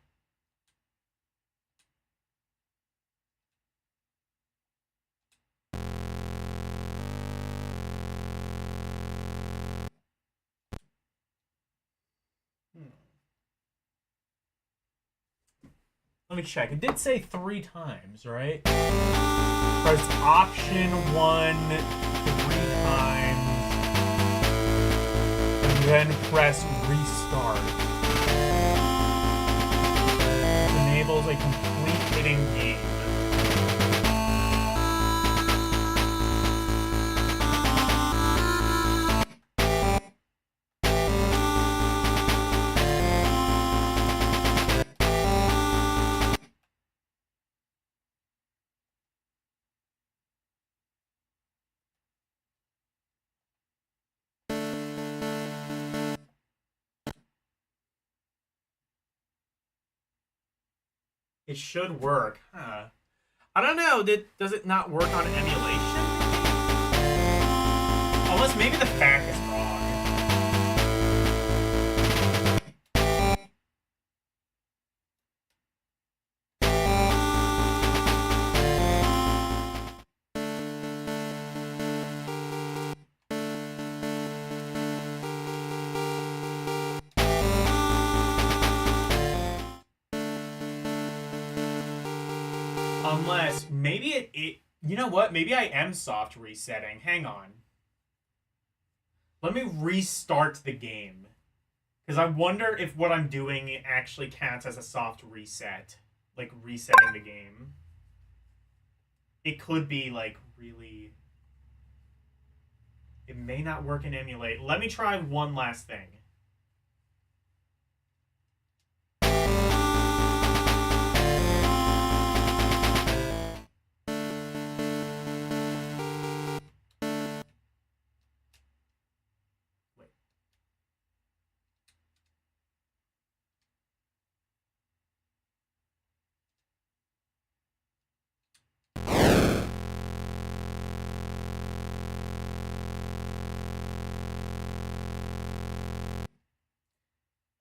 Let me check. It did say 3 times, right? Press option 1 3 times. And then press restart. It enables a complete hidden game. It should work, huh? I don't know. Does it not work on emulation? Unless maybe the FAQ is wrong. Unless, maybe it... You know what? Maybe I am soft resetting. Hang on. Let me restart the game. Because I wonder if what I'm doing actually counts as a soft reset. Like, resetting the game. It could be, like, really... It may not work in emulate. Let me try one last thing.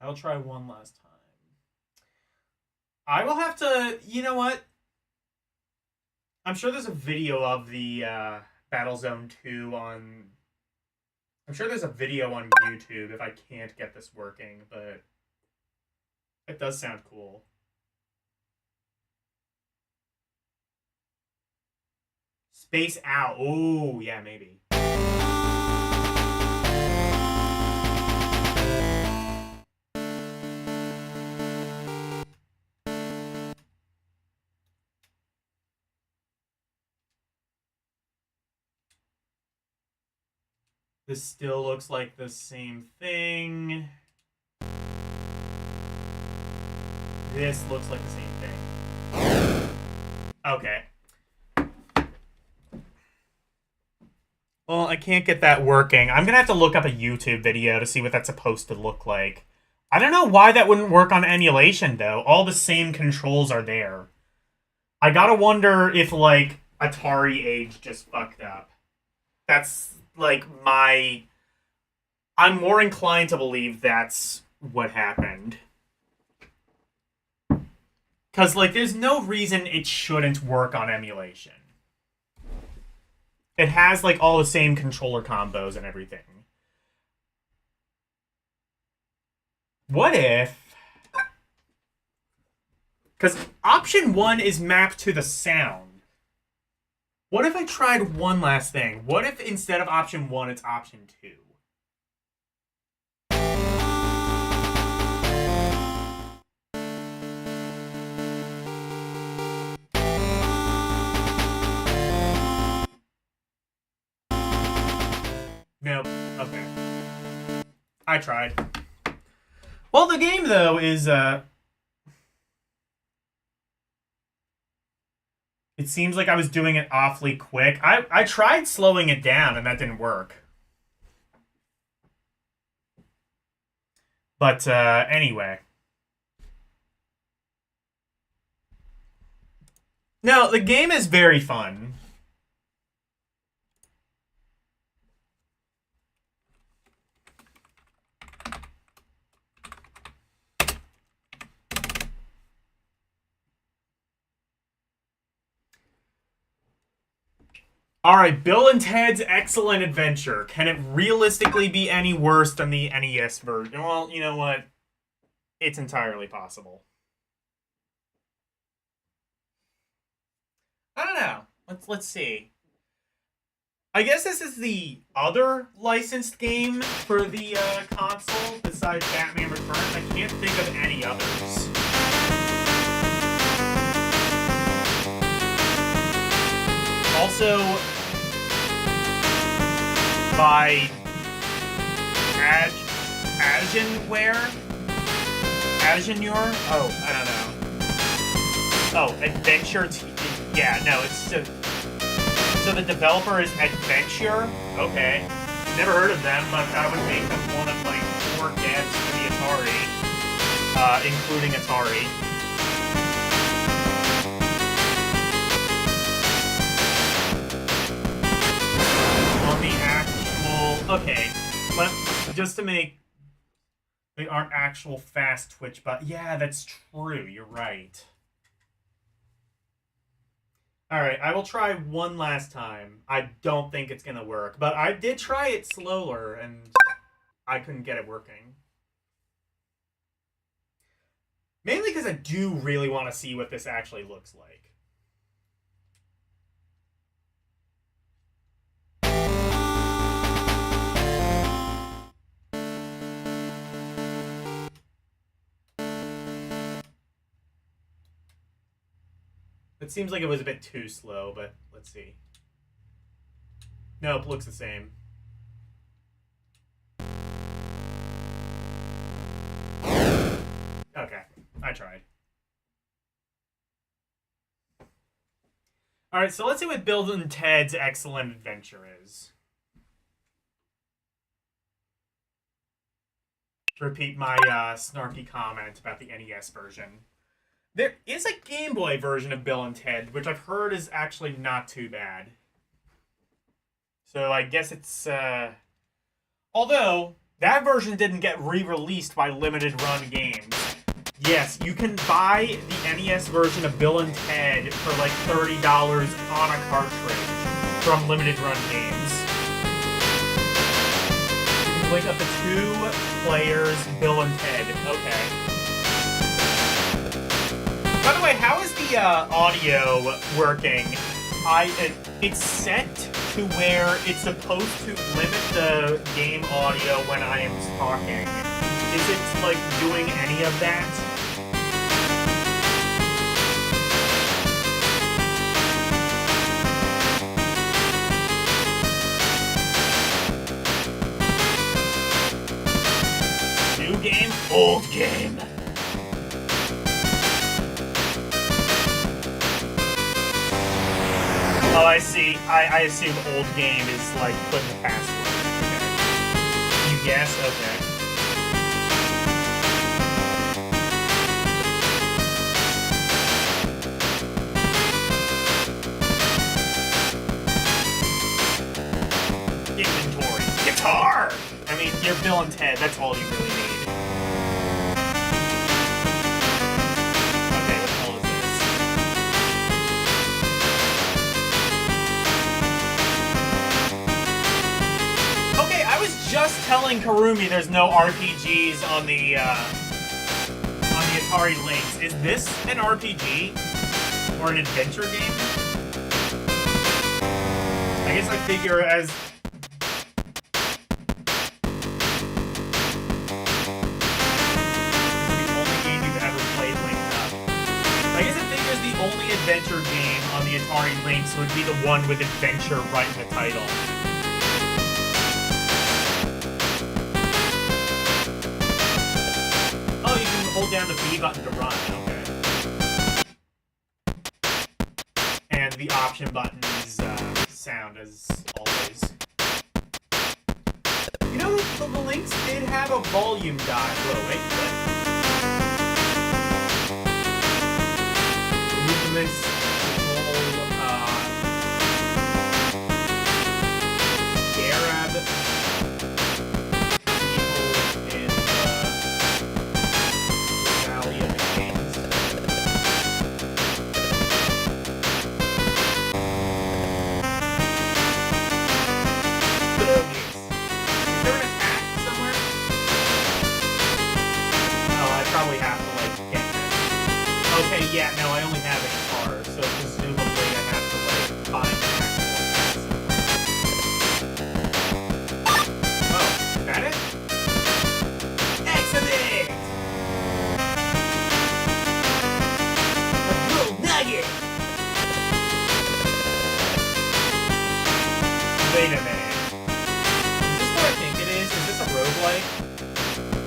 I'll try one last time. I will have to... You know what? I'm sure there's a video of the Battlezone 2 on... I'm sure there's a video on YouTube if I can't get this working, but... It does sound cool. Space out. Oh, yeah, maybe. This still looks like the same thing. This looks like the same thing. Okay. Well, I can't get that working. I'm gonna have to look up a YouTube video to see what that's supposed to look like. I don't know why that wouldn't work on emulation, though. All the same controls are there. I gotta wonder if, like, Atari Age just fucked up. That's, like, my... I'm more inclined to believe that's what happened. Because, like, there's no reason it shouldn't work on emulation. It has, like, all the same controller combos and everything. What if... Because option 1 is mapped to the sound. What if I tried one last thing? What if instead of option 1, it's option 2? Nope. Okay. I tried. Well, the game, though, is, it seems like I was doing it awfully quick. I tried slowing it down, and that didn't work. But, anyway. No, the game is very fun. Alright, Bill and Ted's Excellent Adventure. Can it realistically be any worse than the NES version? Well, you know what? It's entirely possible. I don't know. Let's see. I guess this is the other licensed game for the console besides Batman Returns. I can't think of any others. Also, by Agenure? Oh, I don't know. Oh, Adventure. Yeah, no, it's so the developer is Adventure. Okay, never heard of them, but that would make them one of like 4 devs for the Atari, including Atari. Okay, but just to make they aren't actual fast Twitch, but yeah, that's true. You're right. All right, I will try one last time. I don't think it's gonna work, but I did try it slower, and I couldn't get it working. Mainly because I do really want to see what this actually looks like. It seems like it was a bit too slow, but let's see. Nope, looks the same. Okay, I tried. Alright, so let's see what Bill and Ted's Excellent Adventure is. To repeat my snarky comment about the NES version. There is a Game Boy version of Bill and Ted, which I've heard is actually not too bad. So I guess it's, although, that version didn't get re-released by Limited Run Games. Yes, you can buy the NES version of Bill and Ted for like $30 on a cartridge from Limited Run Games. You can link up to 2 players, Bill and Ted. Okay. By the way, how is the audio working? It's set to where it's supposed to limit the game audio when I am talking. Is it, like, doing any of that? New game, old game. Oh, I see. I assume old game is like putting the password. Okay. You guess? Okay. Inventory. Guitar! I mean, you're Bill and Ted. That's all you really need. Okay, what the hell is this? telling Karumi there's no RPGs on the Atari Lynx. Is this an RPG or an adventure game? I guess I figure as the only adventure game on the Atari Lynx would be the one with adventure right in the title. Oh, you can hold down the B button to run, okay. And the option buttons sound as always. You know, the Lynx did have a volume dial. Whoa, wait, what? This whole Arab people in the Valley of the Kings. Bogies. Is there an attack somewhere? Oh, I probably have to like get it. Okay, yeah, no, I only have it. So presumably I have to like find an actual. Oh, is that it? Excellent! A gold nugget! Wait a minute. Is this what I think it is? Is this a roguelike?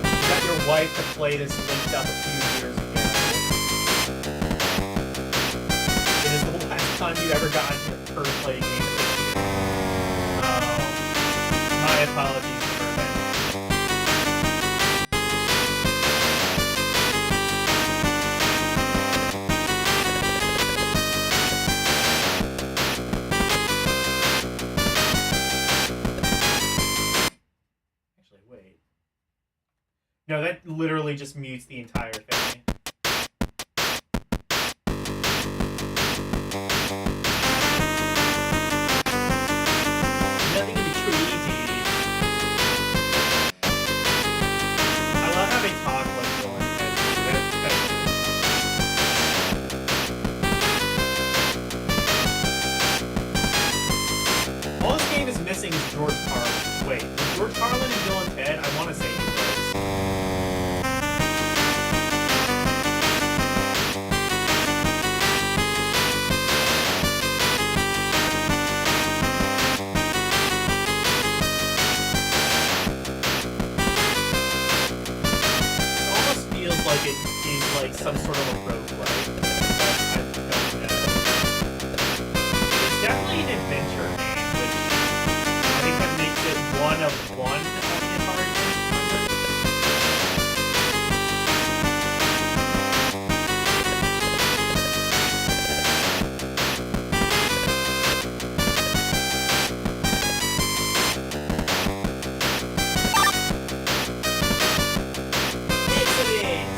You got your wife to play this linked up a few years ago. Time you ever gotten her to play a game with you. Oh, my apologies for that. Actually, wait. No, that literally just mutes the entire thing. George Carlin. Wait, was George Carlin and Bill and Ted? I want to say he was. It almost feels like it is like some sort of a roguelike. I don't know. It's definitely an adventure game. I think that makes it one of one on the Atari Lynx. Excellent!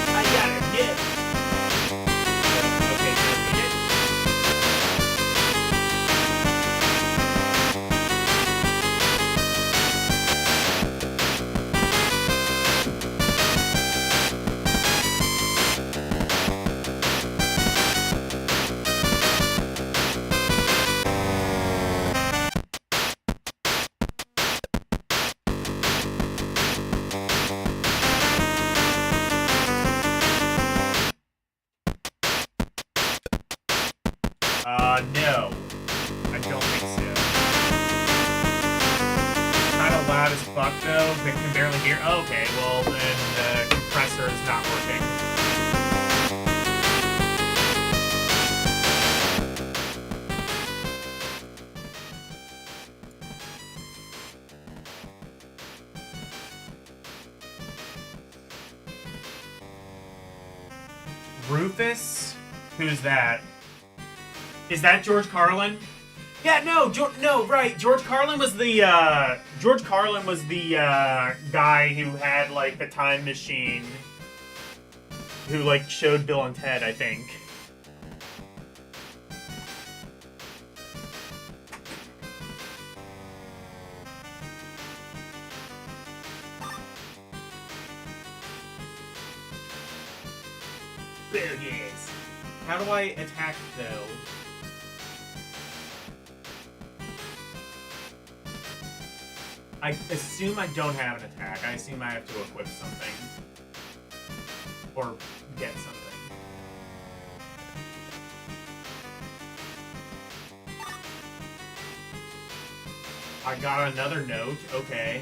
I got a gift! Okay, can I read it? No. I don't think so. Kind of loud as fuck, though. They can barely hear. Okay, well, then the compressor is not working. Rufus? Who's that? Is that George Carlin? Yeah, no, right. George Carlin was the guy who had like the time machine, who like showed Bill and Ted, I think. Bogus. How do I attack, though? I assume I don't have an attack. I assume I have to equip something. Or get something. I got another note. Okay.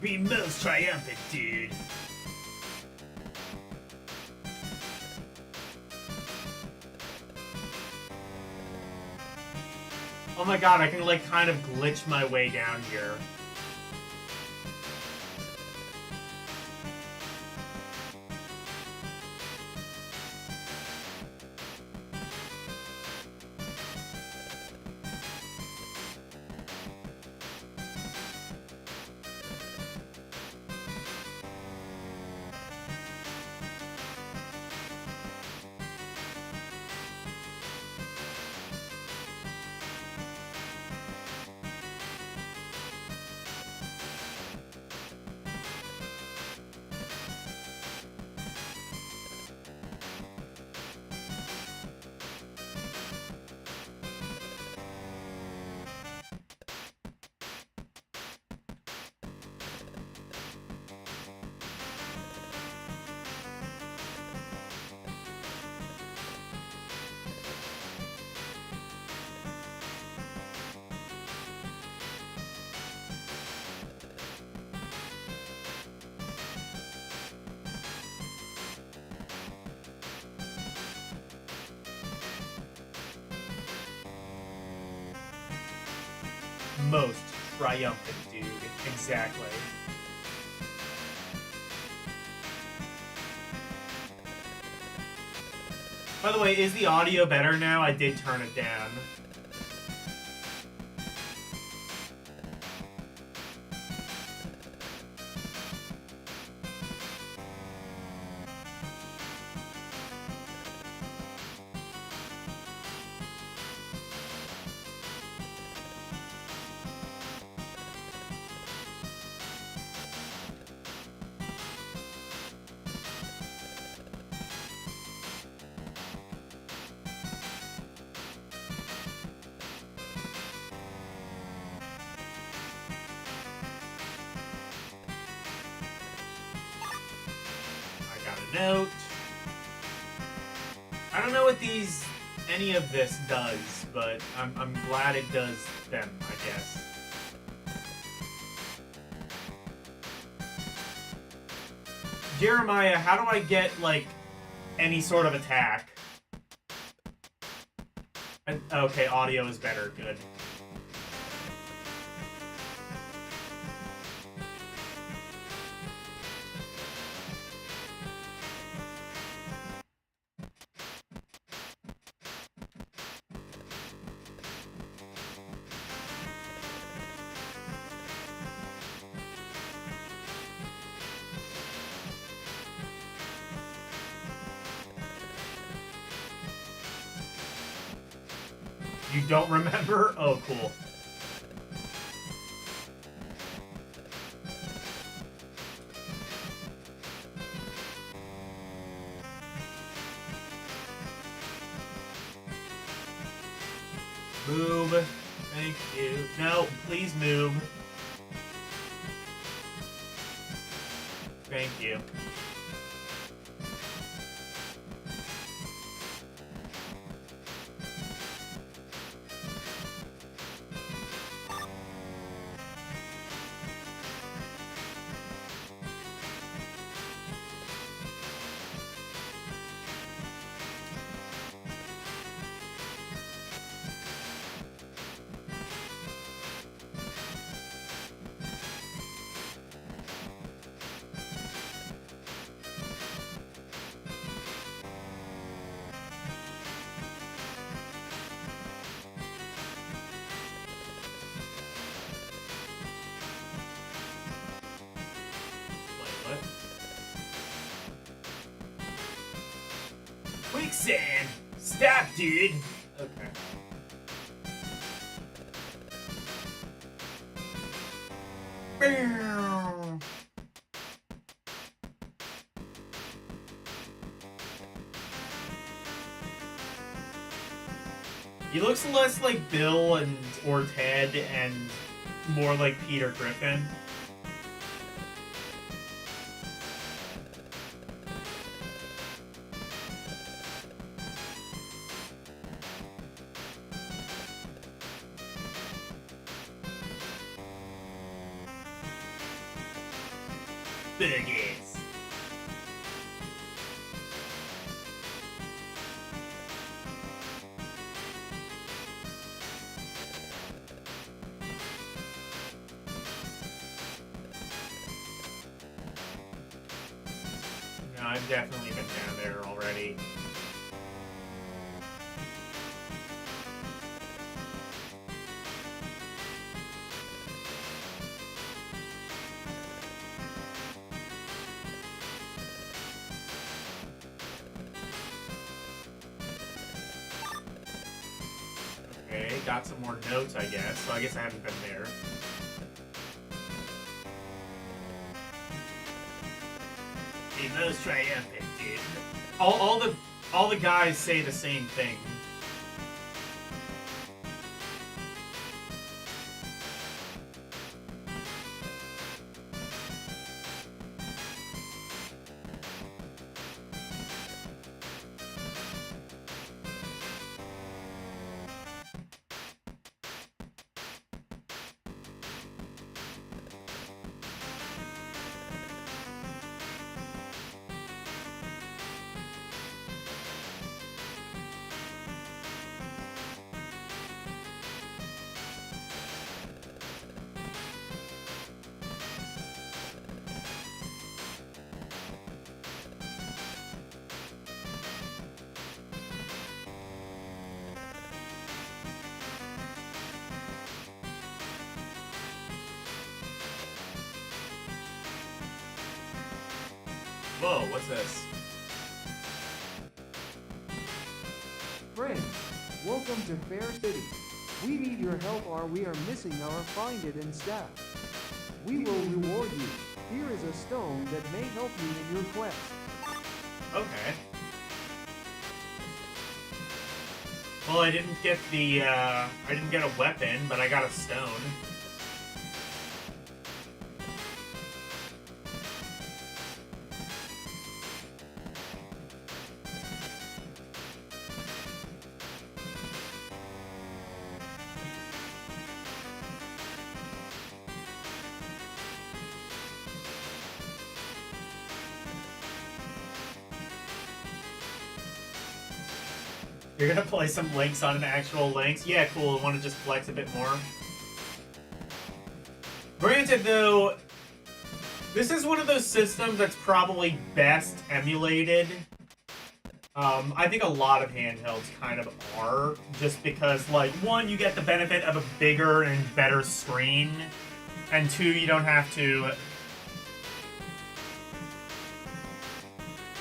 Be most triumphant, dude. Oh my god, I can like kind of glitch my way down here. Most triumphant, dude. Exactly. By the way, is the audio better now? I did turn it down. Note. I don't know what any of this does, but I'm glad it does them, I guess. Jeremiah, how do I get, like, any sort of attack? Okay, audio is better. Good. You don't remember? Oh, cool. Move. Thank you. No, please move. Thank you. quicksand! Stop, dude! Okay. He looks less like Bill and or Ted and more like Peter Griffin. Burgers. No, I've definitely been down there already. Okay, got some more notes, I guess. So I guess I haven't been there. The most triumphant, dude. All the guys say the same thing. Whoa, what's this? Friends, welcome to Fair City. We need your help or we are missing our Find It and staff. We will reward you. Here is a stone that may help you in your quest. Okay. Well, I didn't get the, I didn't get a weapon, but I got a stone. You're gonna play some Lynx on an actual Lynx? Yeah, cool. I want to just flex a bit more. Granted, though, this is one of those systems that's probably best emulated. I think a lot of handhelds kind of are, just because, like, one, you get the benefit of a bigger and better screen, and two, you don't have to...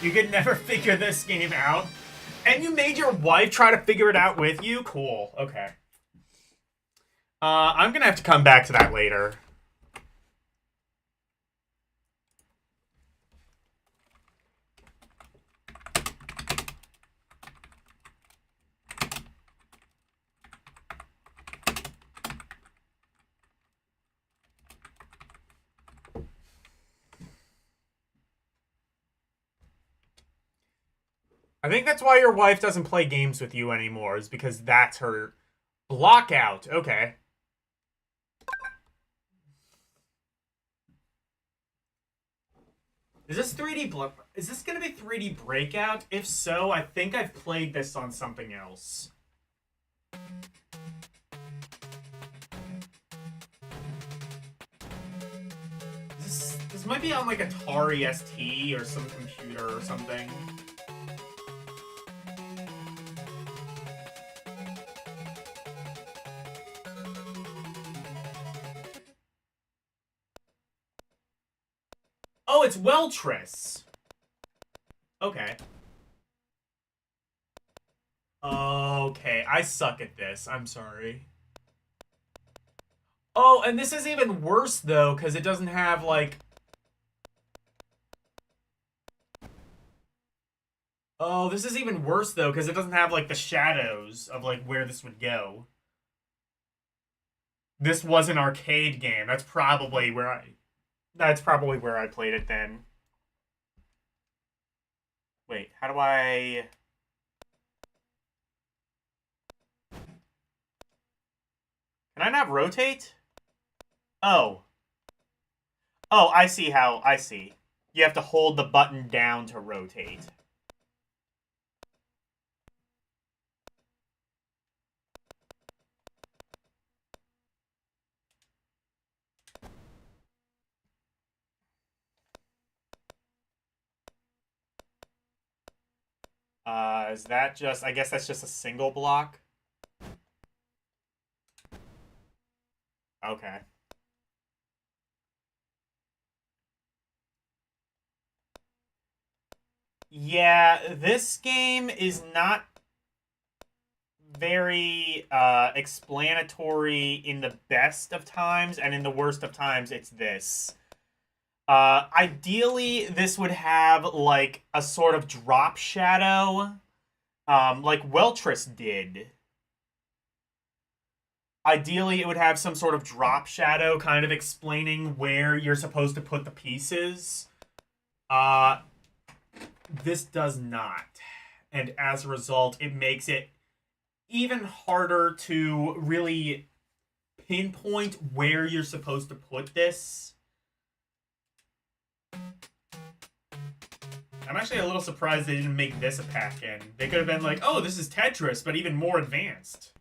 You could never figure this game out. And you made your wife try to figure it out with you? Cool. Okay. I'm gonna have to come back to that later. I think that's why your wife doesn't play games with you anymore, is because that's her blockout. Okay. Is this 3D is this gonna be 3D Breakout? If so, I think I've played this on something else. This might be on like Atari ST or some computer or something. Oh, it's Weltris. Okay. Okay, I suck at this. I'm sorry. Oh, and this is even worse, though, because it doesn't have, like... Oh, this is even worse, though, because it doesn't have, like, the shadows of, like, where this would go. This was an arcade game. That's probably where I played it then. Wait, how do I... Can I not rotate? Oh. Oh, I see how... I see. You have to hold the button down to rotate. Is that just... I guess that's just a single block? Okay. Yeah, this game is not very explanatory in the best of times, and in the worst of times, it's this. Ideally, this would have, like, a sort of drop shadow, like Weltris did. Ideally, it would have some sort of drop shadow kind of explaining where you're supposed to put the pieces. This does not. And as a result, it makes it even harder to really pinpoint where you're supposed to put this. I'm actually a little surprised they didn't make this a pack-in. They could have been like, oh, this is Tetris, but even more advanced.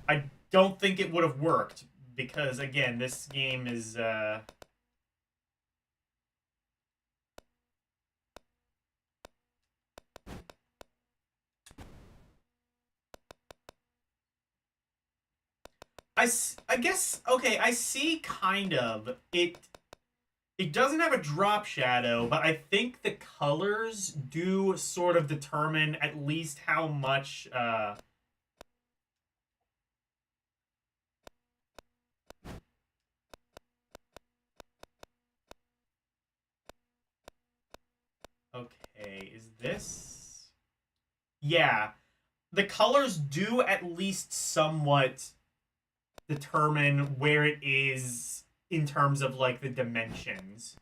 I don't think it would have worked, because, again, this game is, I guess, okay, I see kind of. It doesn't have a drop shadow, but I think the colors do sort of determine at least how much, Okay, is this... Yeah. The colors do at least somewhat determine where it is in terms of, like, the dimensions.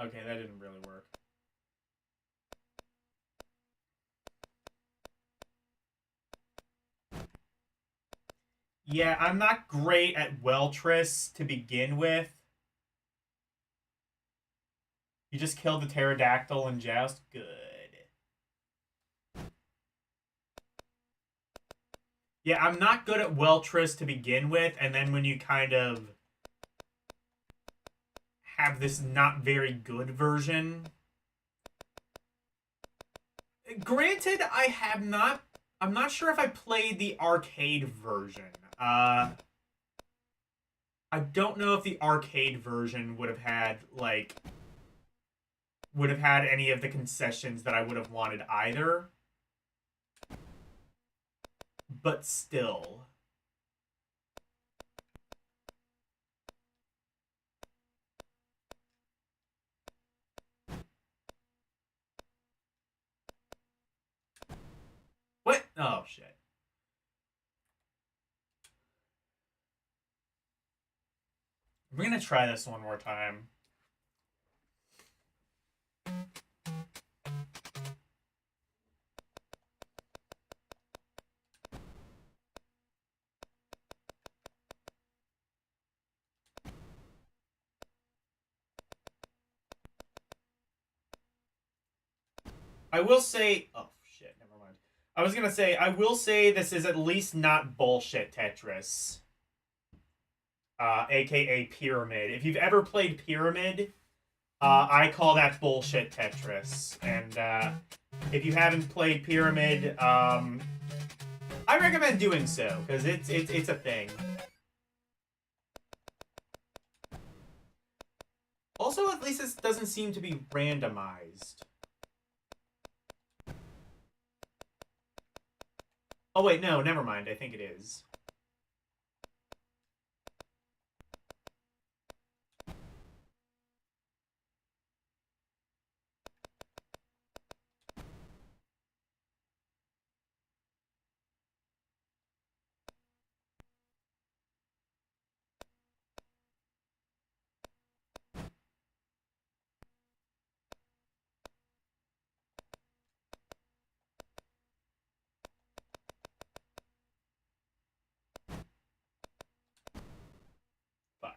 Okay, that didn't really work. Yeah, I'm not great at Weltris to begin with. You just killed the pterodactyl and joust? Good. Yeah, I'm not good at Weltris to begin with, and then when you kind of have this not very good version. Granted, I'm not sure if I played the arcade version. I don't know if the arcade version would have had any of the concessions that I would have wanted either. But still. What? Oh, shit. We're gonna try this one more time. I will say... Oh, shit. Never mind. I was gonna say, I will say this is at least not bullshit Tetris. AKA Pyramid. If you've ever played Pyramid, I call that bullshit Tetris. And if you haven't played Pyramid, I recommend doing so, because it's a thing. Also, at least this doesn't seem to be randomized. Oh wait, no, never mind. I think it is. Fuck.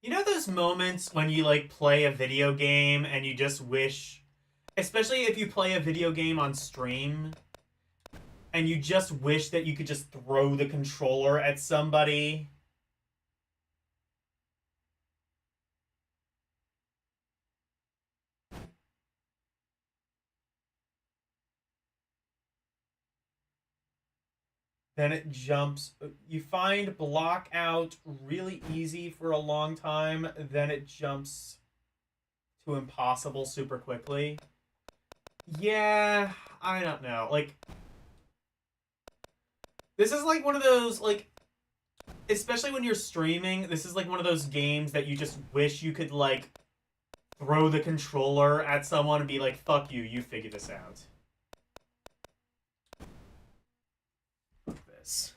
You know those moments when you like play a video game and you just wish, especially if you play a video game on stream, and you just wish that you could just throw the controller at somebody? Then it jumps. You find block out really easy for a long time, then it jumps to impossible super quickly. Yeah, I don't know. Like, this is like one of those, like, especially when you're streaming, this is like one of those games that you just wish you could, like, throw the controller at someone and be like, fuck you, you figure this out. This.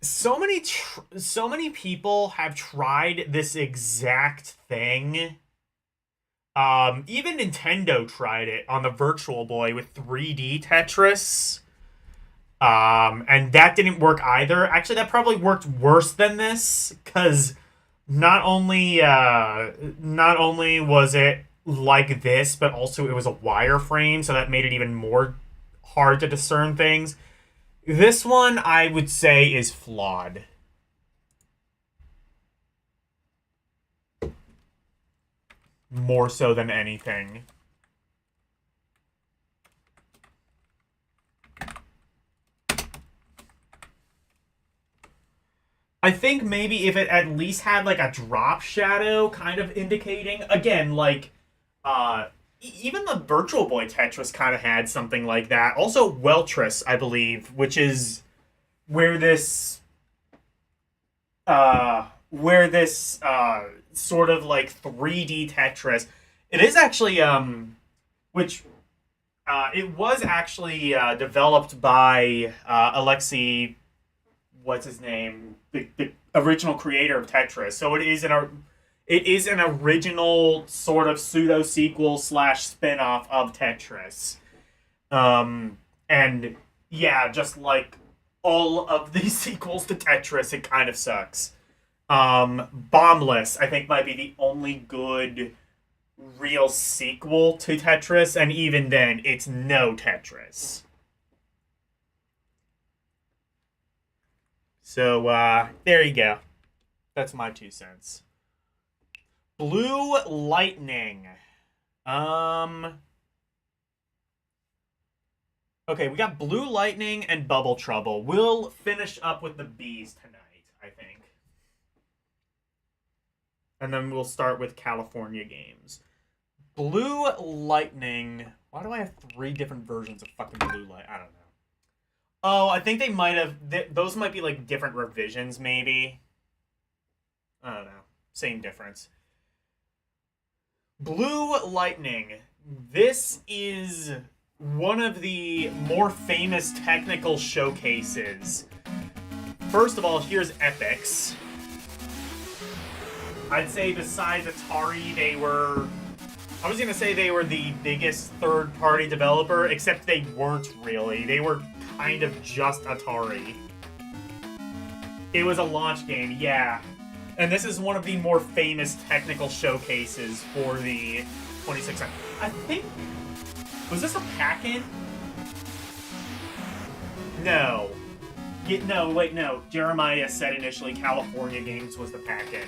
So many people have tried this exact thing Even Nintendo tried it on the Virtual Boy with 3D Tetris. And that didn't work either. Actually, that probably worked worse than this, because not only was it like this, but also it was a wireframe, so that made it even more hard to discern things. This one, I would say, is flawed. More so than anything. I think maybe if it at least had like a drop shadow kind of indicating, again, like even the Virtual Boy Tetris kind of had something like that. Also Weltris, I believe, which is where this sort of like 3D Tetris. It is actually which it was actually developed by Alexei, what's his name, the original creator of Tetris. So it is an original sort of pseudo sequel / spin-off of Tetris. And yeah, just like all of these sequels to Tetris, it kind of sucks. Bombless, I think, might be the only good real sequel to Tetris, and even then, it's no Tetris. So, there you go. That's my 2 cents. Blue Lightning. Okay, we got Blue Lightning and Bubble Trouble. We'll finish up with the Bees tonight, I think. And then we'll start with California games. Blue Lightning. Why do I have 3 different versions of fucking Blue Light? I don't know. Oh, I think they might have... those might be, like, different revisions, maybe. I don't know. Same difference. Blue Lightning. This is one of the more famous technical showcases. First of all, here's Epix. I'd say besides Atari, they were... I was going to say they were the biggest third-party developer, except they weren't really. They were kind of just Atari. It was a launch game, yeah. And this is one of the more famous technical showcases for the 26. I think... Was this a pack-in? No. No, wait, no. Jeremiah said initially California Games was the pack-in.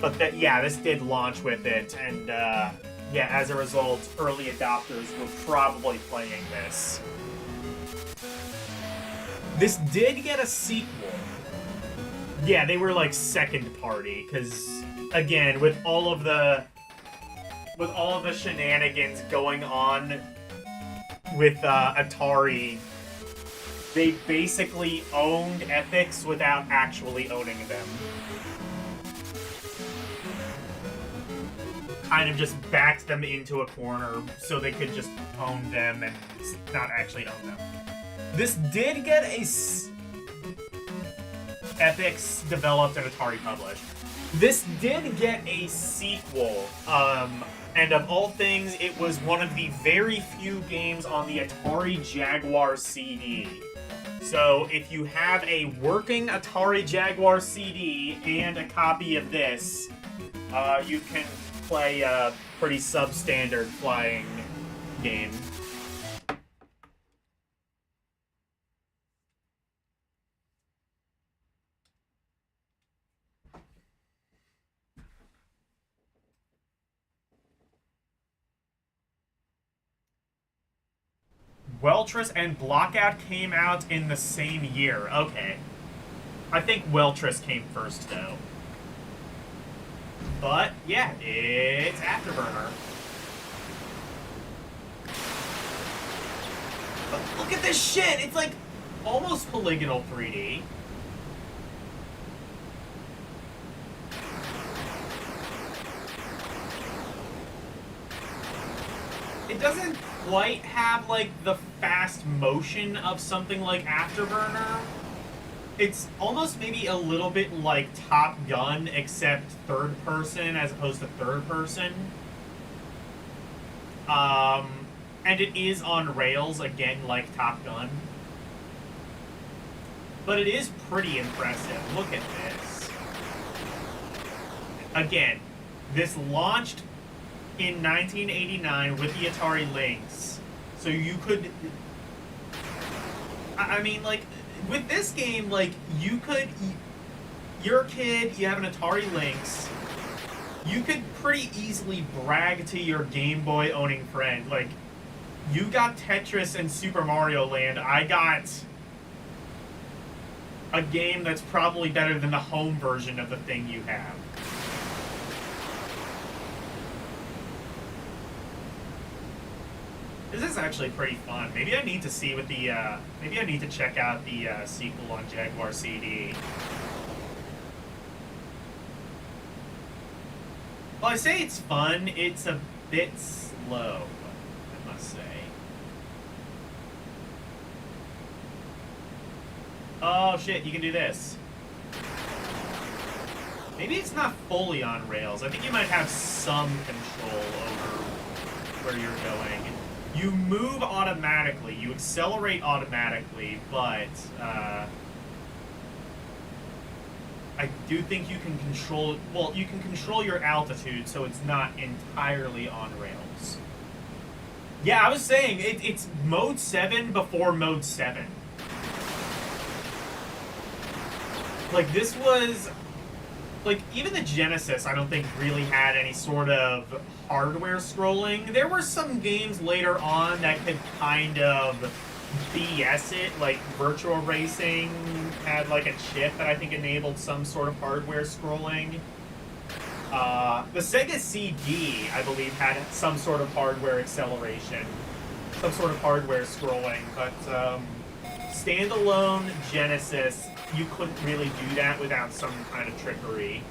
But yeah, this did launch with it, and yeah, as a result, early adopters were probably playing this. This did get a sequel. Yeah, they were like second party, because again, with all of the shenanigans going on with Atari, they basically owned Epix without actually owning them. Kind of just backed them into a corner so they could just own them and not actually own them. This did get a... Epix developed and Atari published. This did get a sequel, and of all things, it was one of the very few games on the Atari Jaguar CD. So if you have a working Atari Jaguar CD and a copy of this, you can play a pretty substandard flying game. Weltris and Blockout came out in the same year. Okay. I think Weltris came first, though. But, yeah, it's Afterburner. But look at this shit! It's like almost polygonal 3D. It doesn't quite have, like, the fast motion of something like Afterburner. It's almost maybe a little bit like Top Gun, except third person as opposed to third person. And it is on rails, again, like Top Gun. But it is pretty impressive. Look at this. Again, this launched in 1989 with the Atari Lynx. So you could... I mean, like, with this game, like, you could... You're a kid, you have an Atari Lynx. You could pretty easily brag to your Game Boy owning friend, like, you got Tetris and Super Mario Land, I got a game that's probably better than the home version of the thing you have. This is actually pretty fun. Maybe I need to see what the, maybe I need to check out the sequel on Jaguar CD. Well, I say it's fun, it's a bit slow, I must say. Oh shit, you can do this. Maybe it's not fully on rails. I think you might have some control over where you're going. You move automatically, you accelerate automatically, but I do think you can control, well, you can control your altitude, so it's not entirely on rails. Yeah, I was saying, it's Mode 7 before Mode 7. Like, this was... Like, even the Genesis, I don't think, really had any sort of hardware scrolling. There were some games later on that could kind of BS it, like Virtual Racing had like a chip that I think enabled some sort of hardware scrolling. The Sega CD, I believe, had some sort of hardware acceleration, some sort of hardware scrolling, but standalone Genesis, you couldn't really do that without some kind of trickery.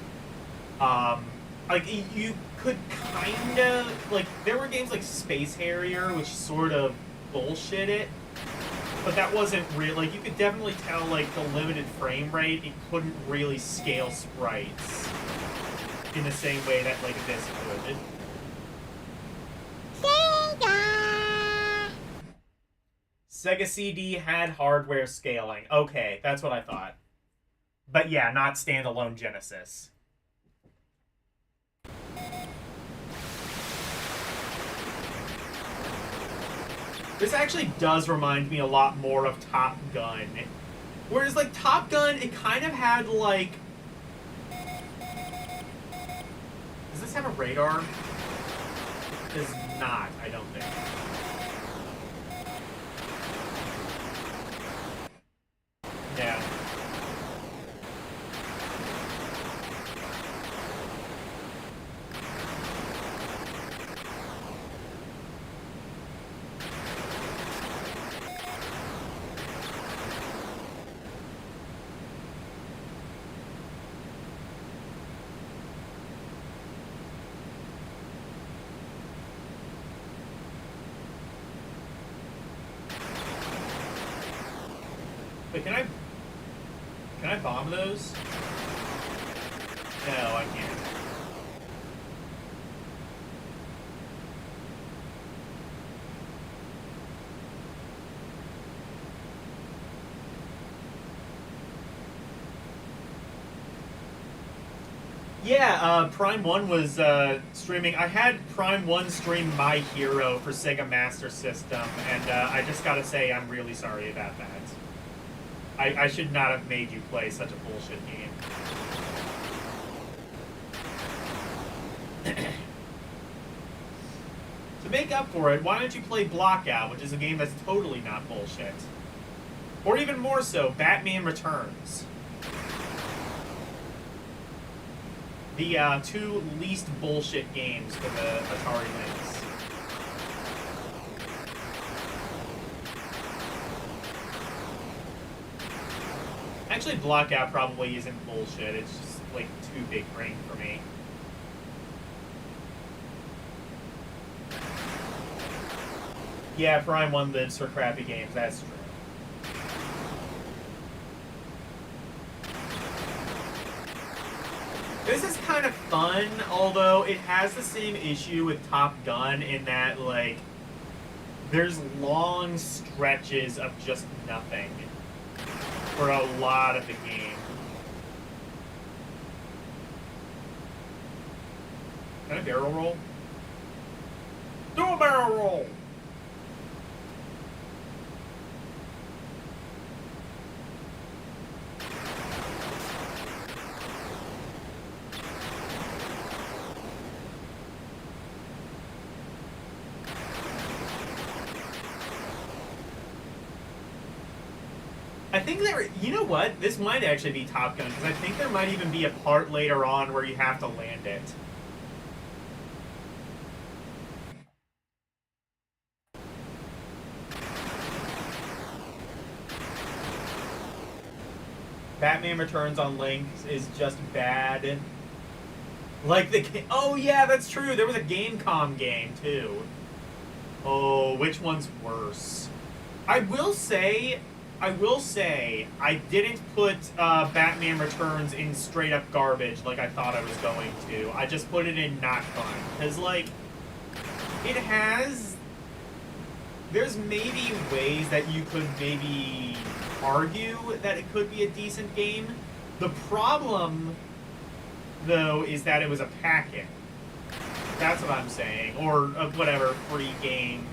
Like, you could kind of, like, there were games like Space Harrier, which sort of bullshit it, but that wasn't real. Like, you could definitely tell, like, the limited frame rate, it couldn't really scale sprites in the same way that, like, this could. Sega CD had hardware scaling. Okay, that's what I thought. But yeah, not standalone Genesis. This actually does remind me a lot more of Top Gun. Whereas, like, Top Gun, it kind of had, like... Does this have a radar? It does not, I don't think. Yeah. Wait, can I bomb those? No, I can't. Yeah, Prime 1 was streaming. I had Prime 1 stream My Hero for Sega Master System, and I just gotta say I'm really sorry about that. I should not have made you play such a bullshit game. To make up for it, why don't you play Blockout, which is a game that's totally not bullshit? Or even more so, Batman Returns. The two least bullshit games for the Atari Lynx. Actually, Blockout probably isn't bullshit. It's just, like, too big brain for me. Yeah, Prime 1 lives for crappy games. That's true. This is kind of fun, although it has the same issue with Top Gun in that, like, there's long stretches of just nothing for a lot of the game. Can I barrel roll? Do a barrel roll! I think there, you know what? This might actually be Top Gun, because I think there might even be a part later on where you have to land it. Batman Returns on Lynx is just bad. Like the game. Oh, yeah, that's true. There was a Gamecom game, too. Oh, which one's worse? I will say, I didn't put Batman Returns in straight up garbage like I thought I was going to. I just put it in not fun. Because, like, it has. There's maybe ways that you could maybe argue that it could be a decent game. The problem, though, is that it was a packet. That's what I'm saying. Or whatever, free game.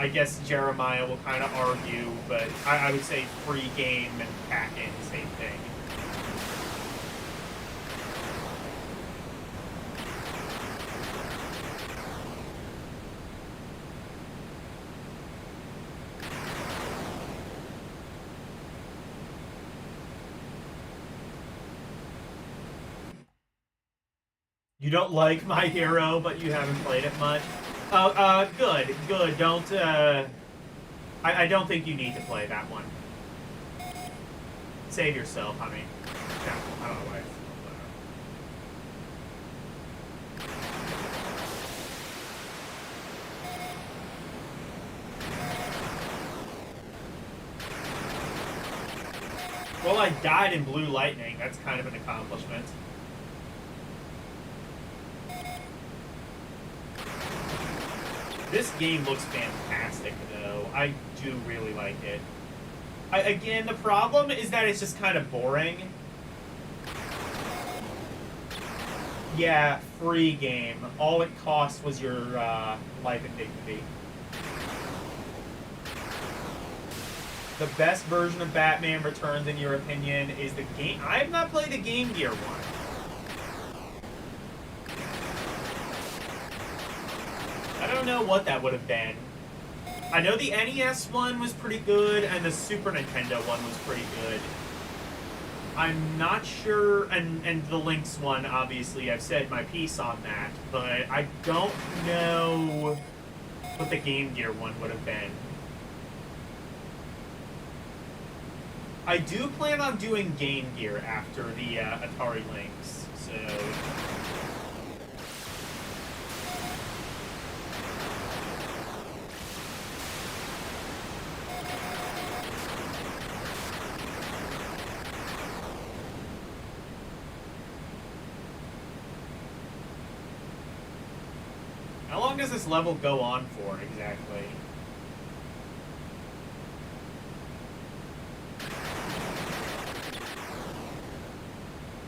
I guess Jeremiah will kind of argue, but I would say free game and packet, same thing. You don't like My Hero, but you haven't played it much? Good. Don't, I don't think you need to play that one. Save yourself, honey. Yeah, I don't know why. Well, I died in Blue Lightning. That's kind of an accomplishment. This game looks fantastic, though. I do really like it. Again, the problem is that it's just kind of boring. Yeah, free game. All it cost was your life and dignity. The best version of Batman Returns, in your opinion, is the game. I have not played the Game Gear one. I don't know what that would have been. I know the NES one was pretty good, and the Super Nintendo one was pretty good. I'm not sure, and the Lynx one, obviously, I've said my piece on that, but I don't know what the Game Gear one would have been. I do plan on doing Game Gear after the Atari Lynx, so... How long does this level go on for, exactly?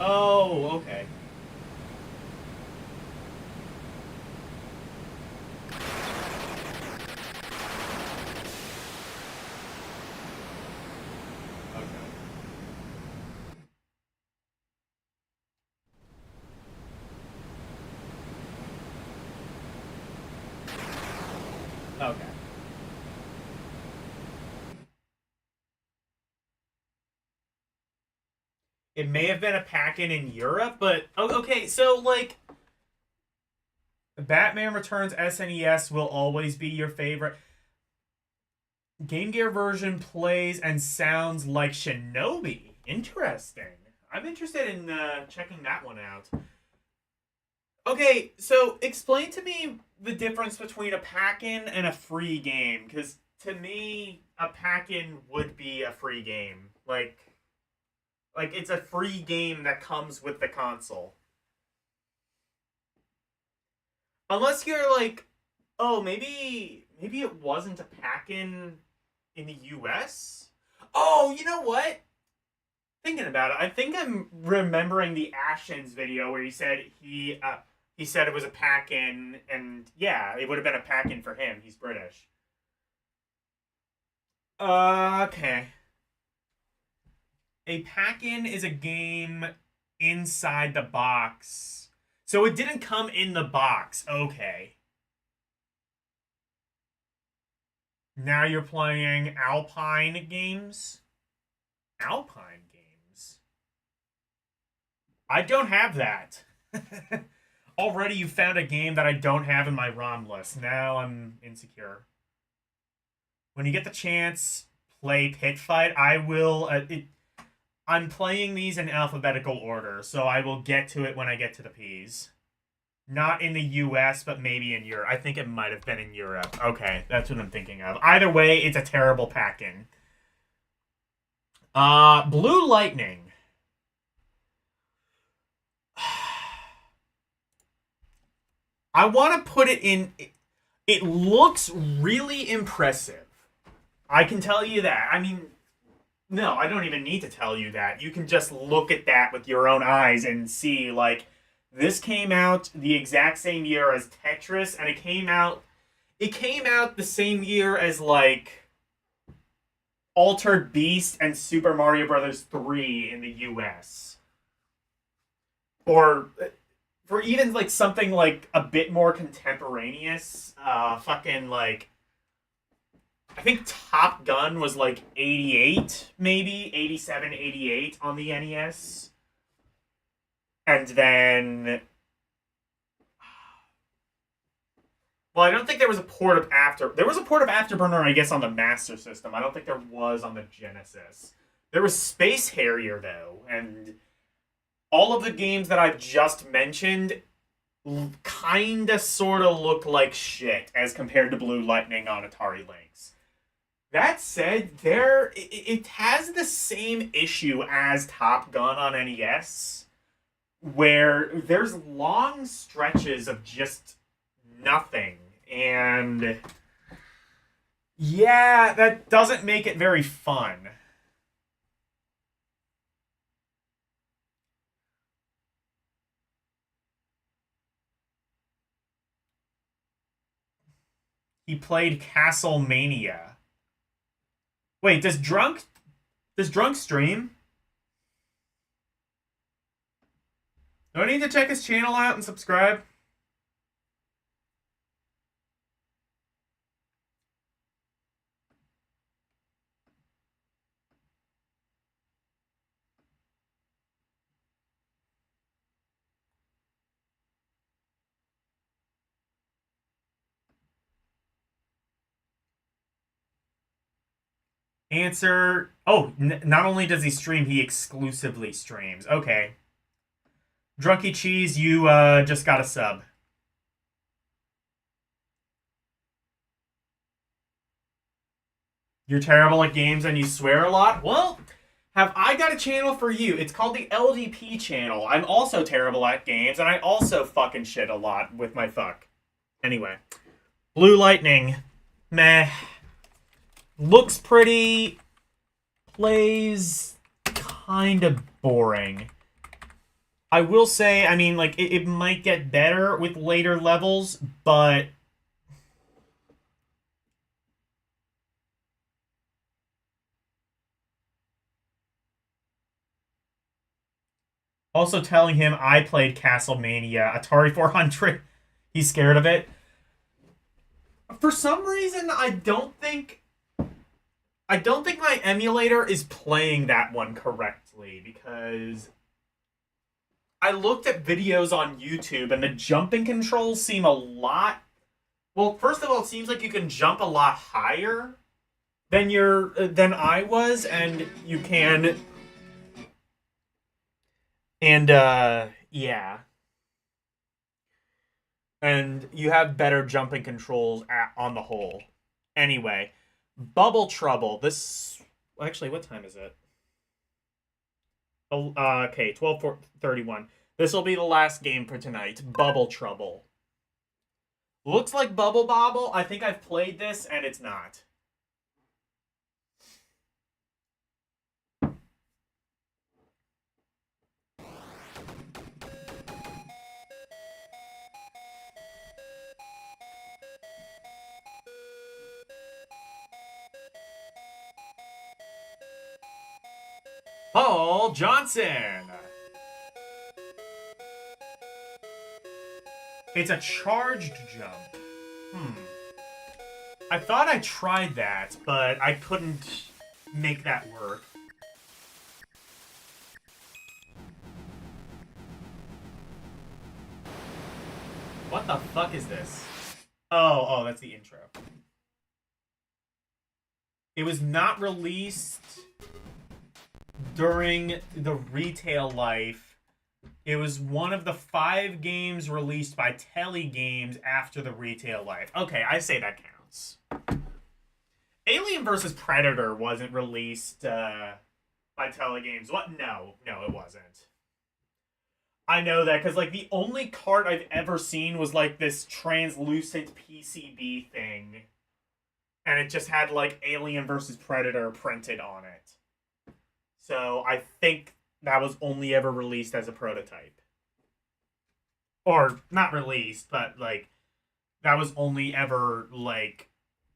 Oh, okay. Okay. It may have been a pack-in Europe, but... Okay, so, like... Batman Returns SNES will always be your favorite. Game Gear version plays and sounds like Shinobi. Interesting. I'm interested in checking that one out. Okay, so explain to me the difference between a pack-in and a free game, because to me, a pack-in would be a free game. Like, Like, it's a free game that comes with the console. Unless you're like, oh, maybe it wasn't a pack in the US? Oh, you know what? Thinking about it, I think I'm remembering the Ashens video where he said it was a pack-in, and yeah, it would have been a pack-in for him. He's British. Okay. A pack-in is a game inside the box. So it didn't come in the box. Okay. Now you're playing Alpine games? Alpine games? I don't have that. Already you found a game that I don't have in my ROM list. Now I'm insecure. When you get the chance, play Pit Fight. I will... I'm playing these in alphabetical order, so I will get to it when I get to the P's. Not in the US, but maybe in Europe. I think it might have been in Europe. Okay, that's what I'm thinking of. Either way, it's a terrible pack-in. Blue Lightning. I want to put it in... It looks really impressive. I can tell you that. I mean, no, I don't even need to tell you that. You can just look at that with your own eyes and see, like... This came out the exact same year as Tetris, and it came out the same year as, like, Altered Beast and Super Mario Bros. 3 in the US. Or for even, like, something, like, a bit more contemporaneous, fucking, like, I think Top Gun was, like, 88, maybe? 87, 88 on the NES. And then... Well, I don't think there was a port of After... There was a port of Afterburner, I guess, on the Master System. I don't think there was on the Genesis. There was Space Harrier, though, and all of the games that I've just mentioned kinda sorta look like shit as compared to Blue Lightning on Atari Lynx. That said, it has the same issue as Top Gun on NES, where there's long stretches of just nothing, and yeah, that doesn't make it very fun. He played Castlemania. Wait, does Drunk stream? Do I need to check his channel out and subscribe? Answer. Oh, not only does he stream, he exclusively streams. Okay. Drunky Cheese, you just got a sub. You're terrible at games and you swear a lot? Well, have I got a channel for you? It's called the LDP channel. I'm also terrible at games, and I also fucking shit a lot with my fuck. Anyway. Blue Lightning. Meh. Looks pretty. Plays kind of boring. I will say, I mean, like, it might get better with later levels, but... Also telling him I played Castlemania, Atari 400. He's scared of it. For some reason, I don't think my emulator is playing that one correctly, because I looked at videos on YouTube and the jumping controls seem a lot... Well, first of all, it seems like you can jump a lot higher than I was, and you can... And, yeah. And you have better jumping controls on the whole. Anyway, Bubble Trouble. This... Actually, what time is it? Oh, okay, 12:31. This will be the last game for tonight. Bubble Trouble. Looks like Bubble Bobble. I think I've played this, and it's not. Paul Johnson. It's a charged jump. I thought I tried that, but I couldn't make that work. What the fuck is this? Oh, that's the intro. It was not released during the retail life. It was one of the 5 games released by Telegames after the retail life. Okay, I say that counts. Alien vs. Predator wasn't released by Telegames. What? No, it wasn't. I know that because, like, the only cart I've ever seen was, like, this translucent PCB thing. And it just had, like, Alien vs. Predator printed on it. So I think that was only ever released as a prototype. Or, not released, but, like, that was only ever, like,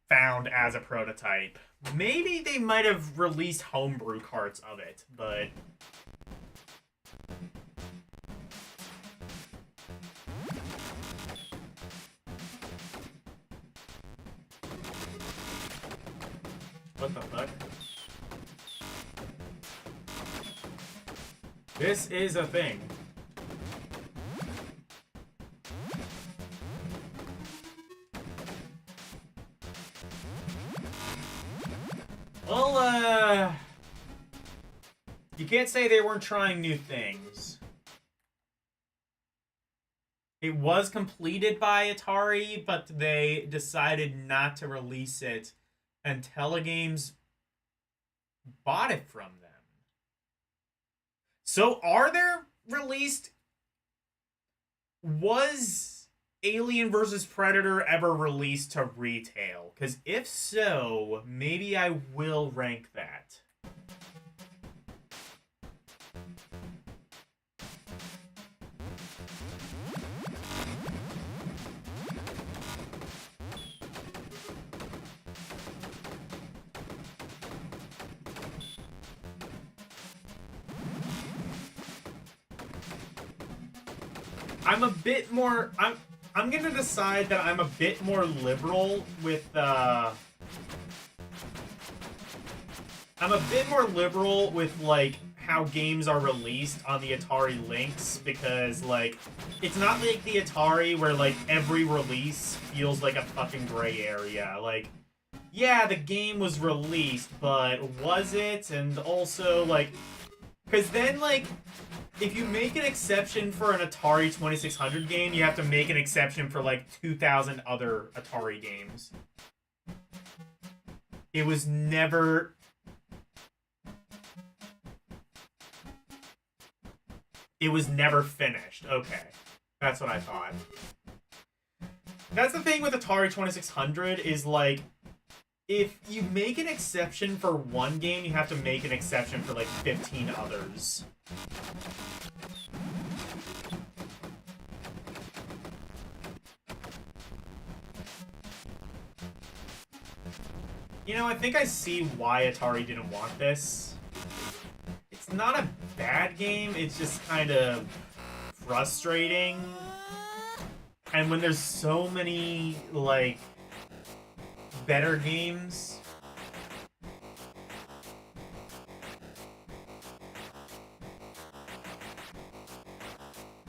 found as a prototype. Maybe they might have released homebrew carts of it, but... What the fuck? This is a thing. Well, you can't say they weren't trying new things. It was completed by Atari, but they decided not to release it, and Telegames bought it from them. So are there released... Was Alien vs. Predator ever released to retail? Because if so, maybe I will rank that. I'm a bit more... I'm gonna decide that I'm a bit more liberal with, I'm a bit more liberal with, like, how games are released on the Atari Lynx, because, like, it's not like the Atari where, like, every release feels like a fucking gray area. Like, yeah, the game was released, but was it? And also, like... Because then, like... If you make an exception for an Atari 2600 game, you have to make an exception for, like, 2,000 other Atari games. It was never... It was never finished. Okay. That's what I thought. That's the thing with Atari 2600 is, like, if you make an exception for one game, you have to make an exception for, like, 15 others. You know, I think I see why Atari didn't want this. It's not a bad game, it's just kind of frustrating. And when there's so many, like, better games...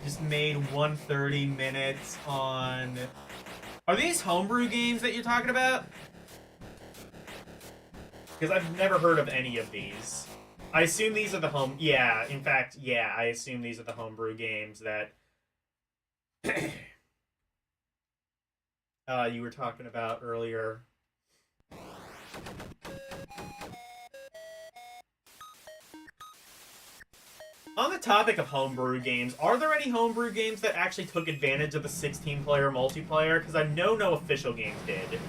Just made 130 minutes on... Are these homebrew games that you're talking about? Because I've never heard of any of these. I assume these are the home... Yeah, in fact, yeah, I assume these are the homebrew games that... you were talking about earlier. On the topic of homebrew games, are there any homebrew games that actually took advantage of the 16-player multiplayer? Because I know no official games did.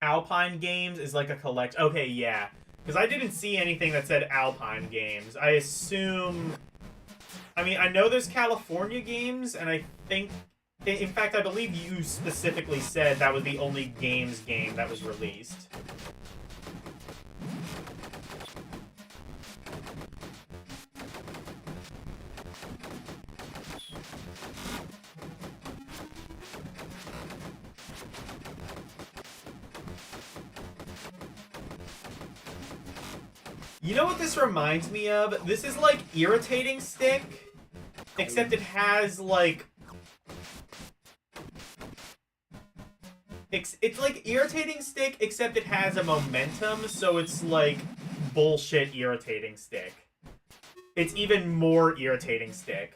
Alpine Games is like a collect. Okay, yeah. Because I didn't see anything that said Alpine Games. I assume... I mean, I know there's California Games, and I think... In fact, I believe you specifically said that was the only games game that was released. You know what this reminds me of? This is like Irritating Stick, except it has like... It's like Irritating Stick, except it has a momentum, so it's like bullshit Irritating Stick. It's even more Irritating Stick.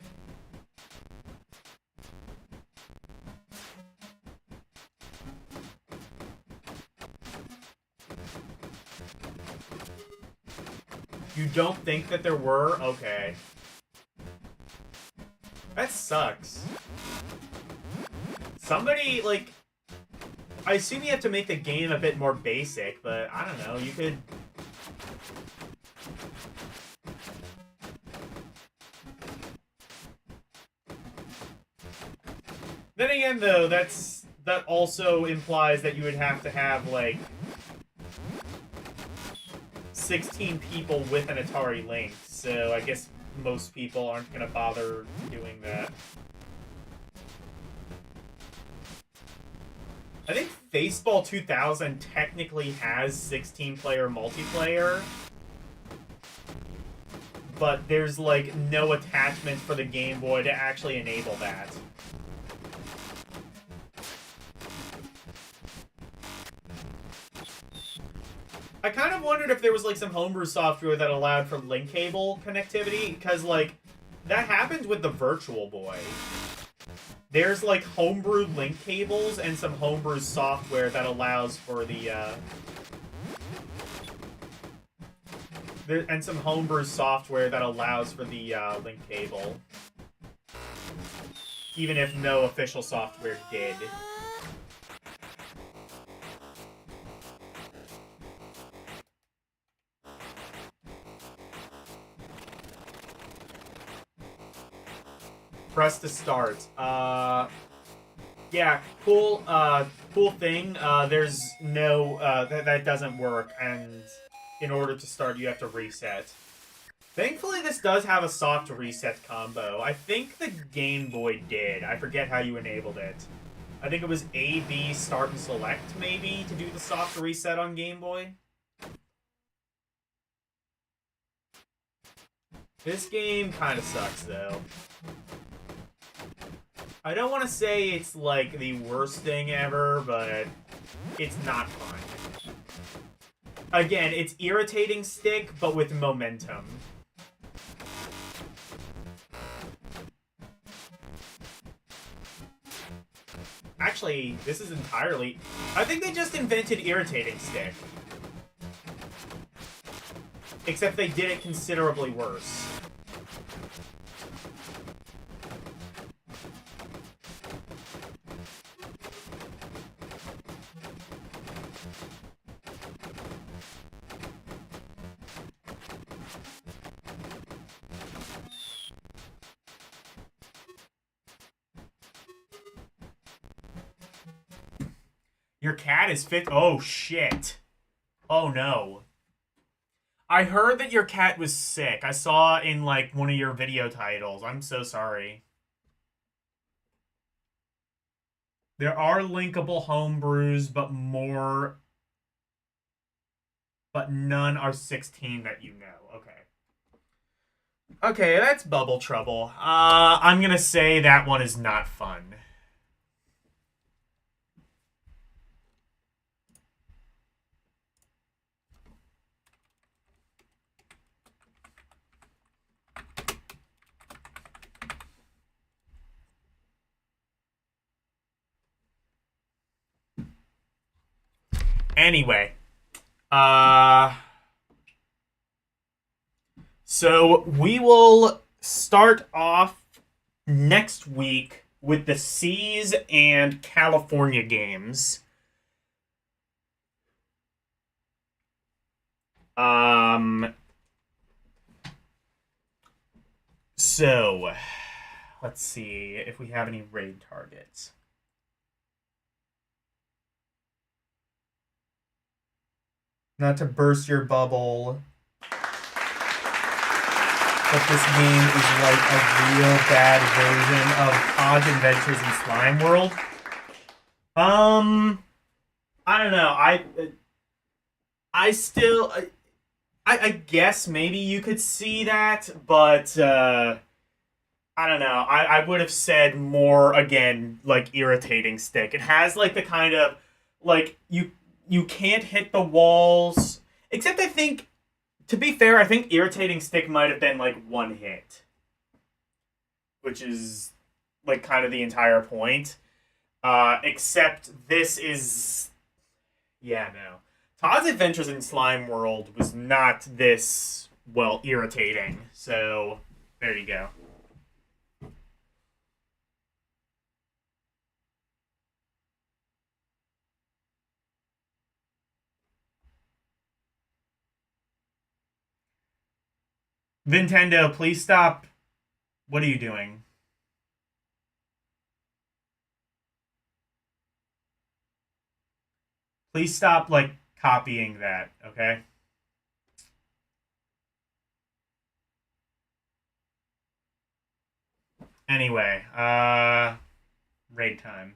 You don't think that there were? Okay. That sucks. Somebody, like... I assume you have to make the game a bit more basic, but I don't know, you could... Then again, though, that also implies that you would have to have, like... 16 people with an Atari Lynx, so I guess most people aren't gonna bother doing that. I think Baseball 2000 technically has 16-player multiplayer, but there's, like, no attachment for the Game Boy to actually enable that. I kind of wondered if there was, like, some homebrew software that allowed for link cable connectivity, because, like, that happened with the Virtual Boy. There's, like, homebrew link cables and some homebrew software that allows for the, and some homebrew software that allows for the, link cable. Even if no official software did. Press to start. Yeah, cool, cool thing. There's no, that doesn't work, and in order to start, you have to reset. Thankfully, this does have a soft reset combo. I think the Game Boy did. I forget how you enabled it. I think it was A, B, start, and select, maybe, to do the soft reset on Game Boy. This game kind of sucks, though. I don't want to say it's, like, the worst thing ever, but it's not fun. Again, it's Irritating Stick, but with momentum. Actually, this is entirely... I think they just invented Irritating Stick. Except they did it considerably worse. Your cat is fit. Oh, shit. Oh, no. I heard that your cat was sick. I saw in, like, one of your video titles. I'm so sorry. There are linkable homebrews, but more... But none are 16 that you know. Okay. Okay, that's Bubble Trouble. I'm gonna say that one is not fun. Anyway, so we will start off next week with the Seas and California games. So let's see if we have any raid targets. Not to burst your bubble, but this game is like a real bad version of Todd's Adventures in Slime World. I don't know. I still, I guess maybe you could see that, but I don't know. I would have said more, again, like irritating stick. It has like the kind of like you can't hit the walls. Except I think, to be fair, I think irritating stick might have been like one hit, which is like kind of the entire point. Except this is, yeah, no. Todd's Adventures in Slime World was not this, well, irritating. So there you go. Nintendo, please stop. What are you doing? Please stop, like, copying that, okay? Anyway, raid time.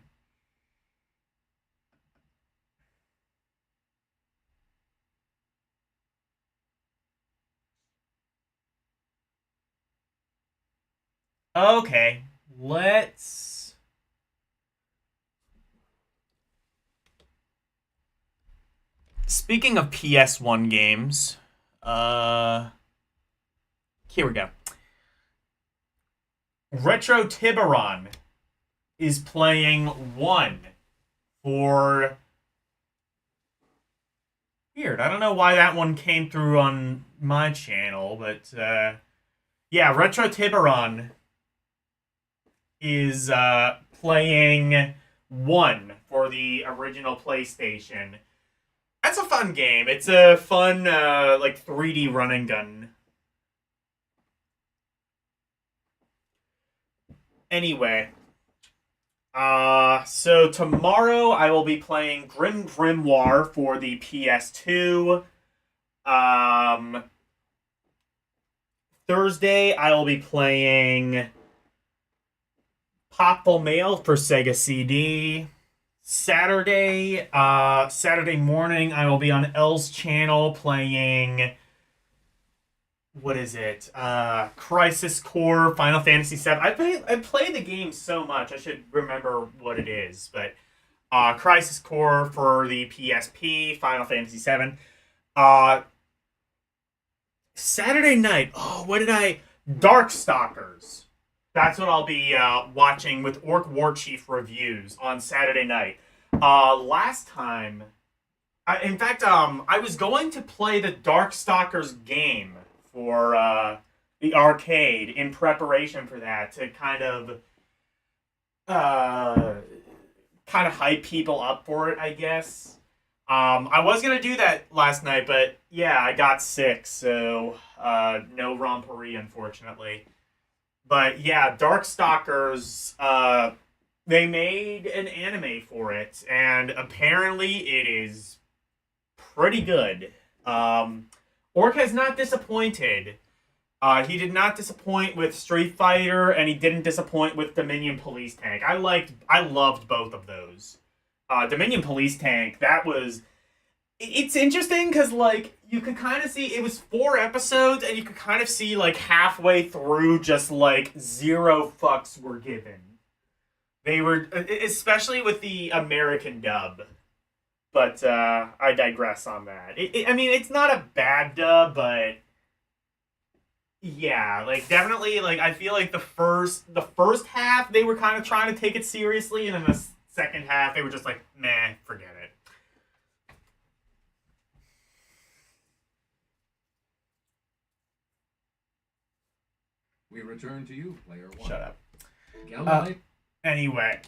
Okay, let's... Speaking of PS1 games, here we go. Retro Tiburon is playing 1 for... Weird, I don't know why that one came through on my channel, but, yeah, Retro Tiburon is, playing 1 for the original PlayStation. That's a fun game. It's a fun, like, 3D run and gun. Anyway. So tomorrow I will be playing Grim Grimoire for the PS2. Thursday I will be playing Popple Mail for Sega CD. Saturday morning, I will be on L's channel playing, what is it? Crisis Core, Final Fantasy VII. I play the game so much, I should remember what it is. But Crisis Core for the PSP, Final Fantasy VII. Saturday night, Darkstalkers. That's what I'll be watching with Orc Warchief reviews on Saturday night. Last time, I was going to play the Darkstalkers game for the arcade in preparation for that to kind of hype people up for it, I guess. I was gonna do that last night, but yeah, I got sick, so no Romperie, unfortunately. But yeah, Darkstalkers, they made an anime for it, and apparently it is pretty good. Orc has not disappointed. He did not disappoint with Street Fighter, and he didn't disappoint with Dominion Police Tank. I loved both of those. Dominion Police Tank, it's interesting because, like, you could kind of see, it was 4 episodes, and you could kind of see, like, halfway through just, like, 0 fucks were given. They were, especially with the American dub. But, I digress on that. I mean, it's not a bad dub, but... Yeah, like, definitely, like, I feel like the first half, they were kind of trying to take it seriously, and then the second half, they were just like, meh, forget it. We return to you, player one. Shut up. Galilei. Anyway.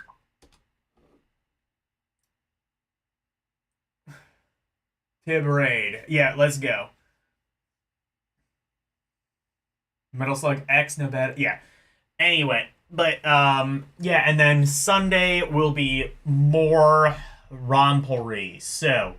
Tib Raid. Yeah, let's go. Metal Slug X, no bad. Yeah. Anyway, but, yeah, and then Sunday will be more Rompory. So,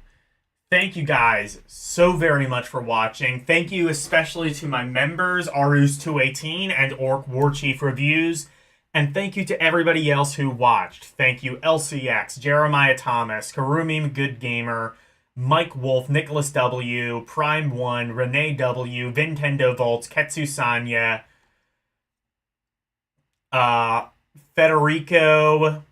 thank you guys so very much for watching. Thank you especially to my members, Arus218 and Orc Warchief Reviews. And thank you to everybody else who watched. Thank you, LCX, Jeremiah Thomas, Karumim Good Gamer, Mike Wolf, Nicholas W, Prime One, Renee W, Nintendo Volts, Ketsu Sanya, Federico,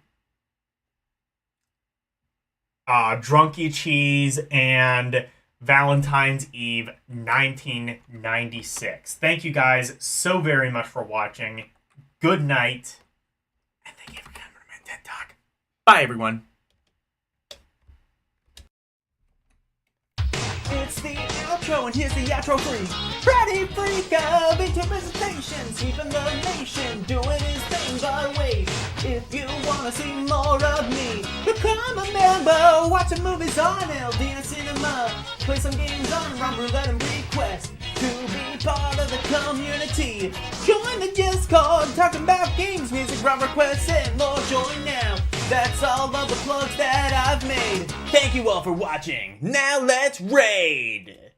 Drunky Cheese, and Valentine's Eve 1996. Thank you guys so very much for watching. Good night. And thank you for coming to my TED Talk. Bye, everyone. It's the outro, and here's the outro freeze. Freddy Freak of into presentation, sweeping the nation, doing his thing. But wait, if you wanna see more of me, become a member. Watching movies on LDN Cinema, play some games on Rum Roulette and request to be part of the community. Join the Discord, talking about games, music, rum requests, and more. Join now. That's all of the plugs that I've made. Thank you all for watching. Now let's raid!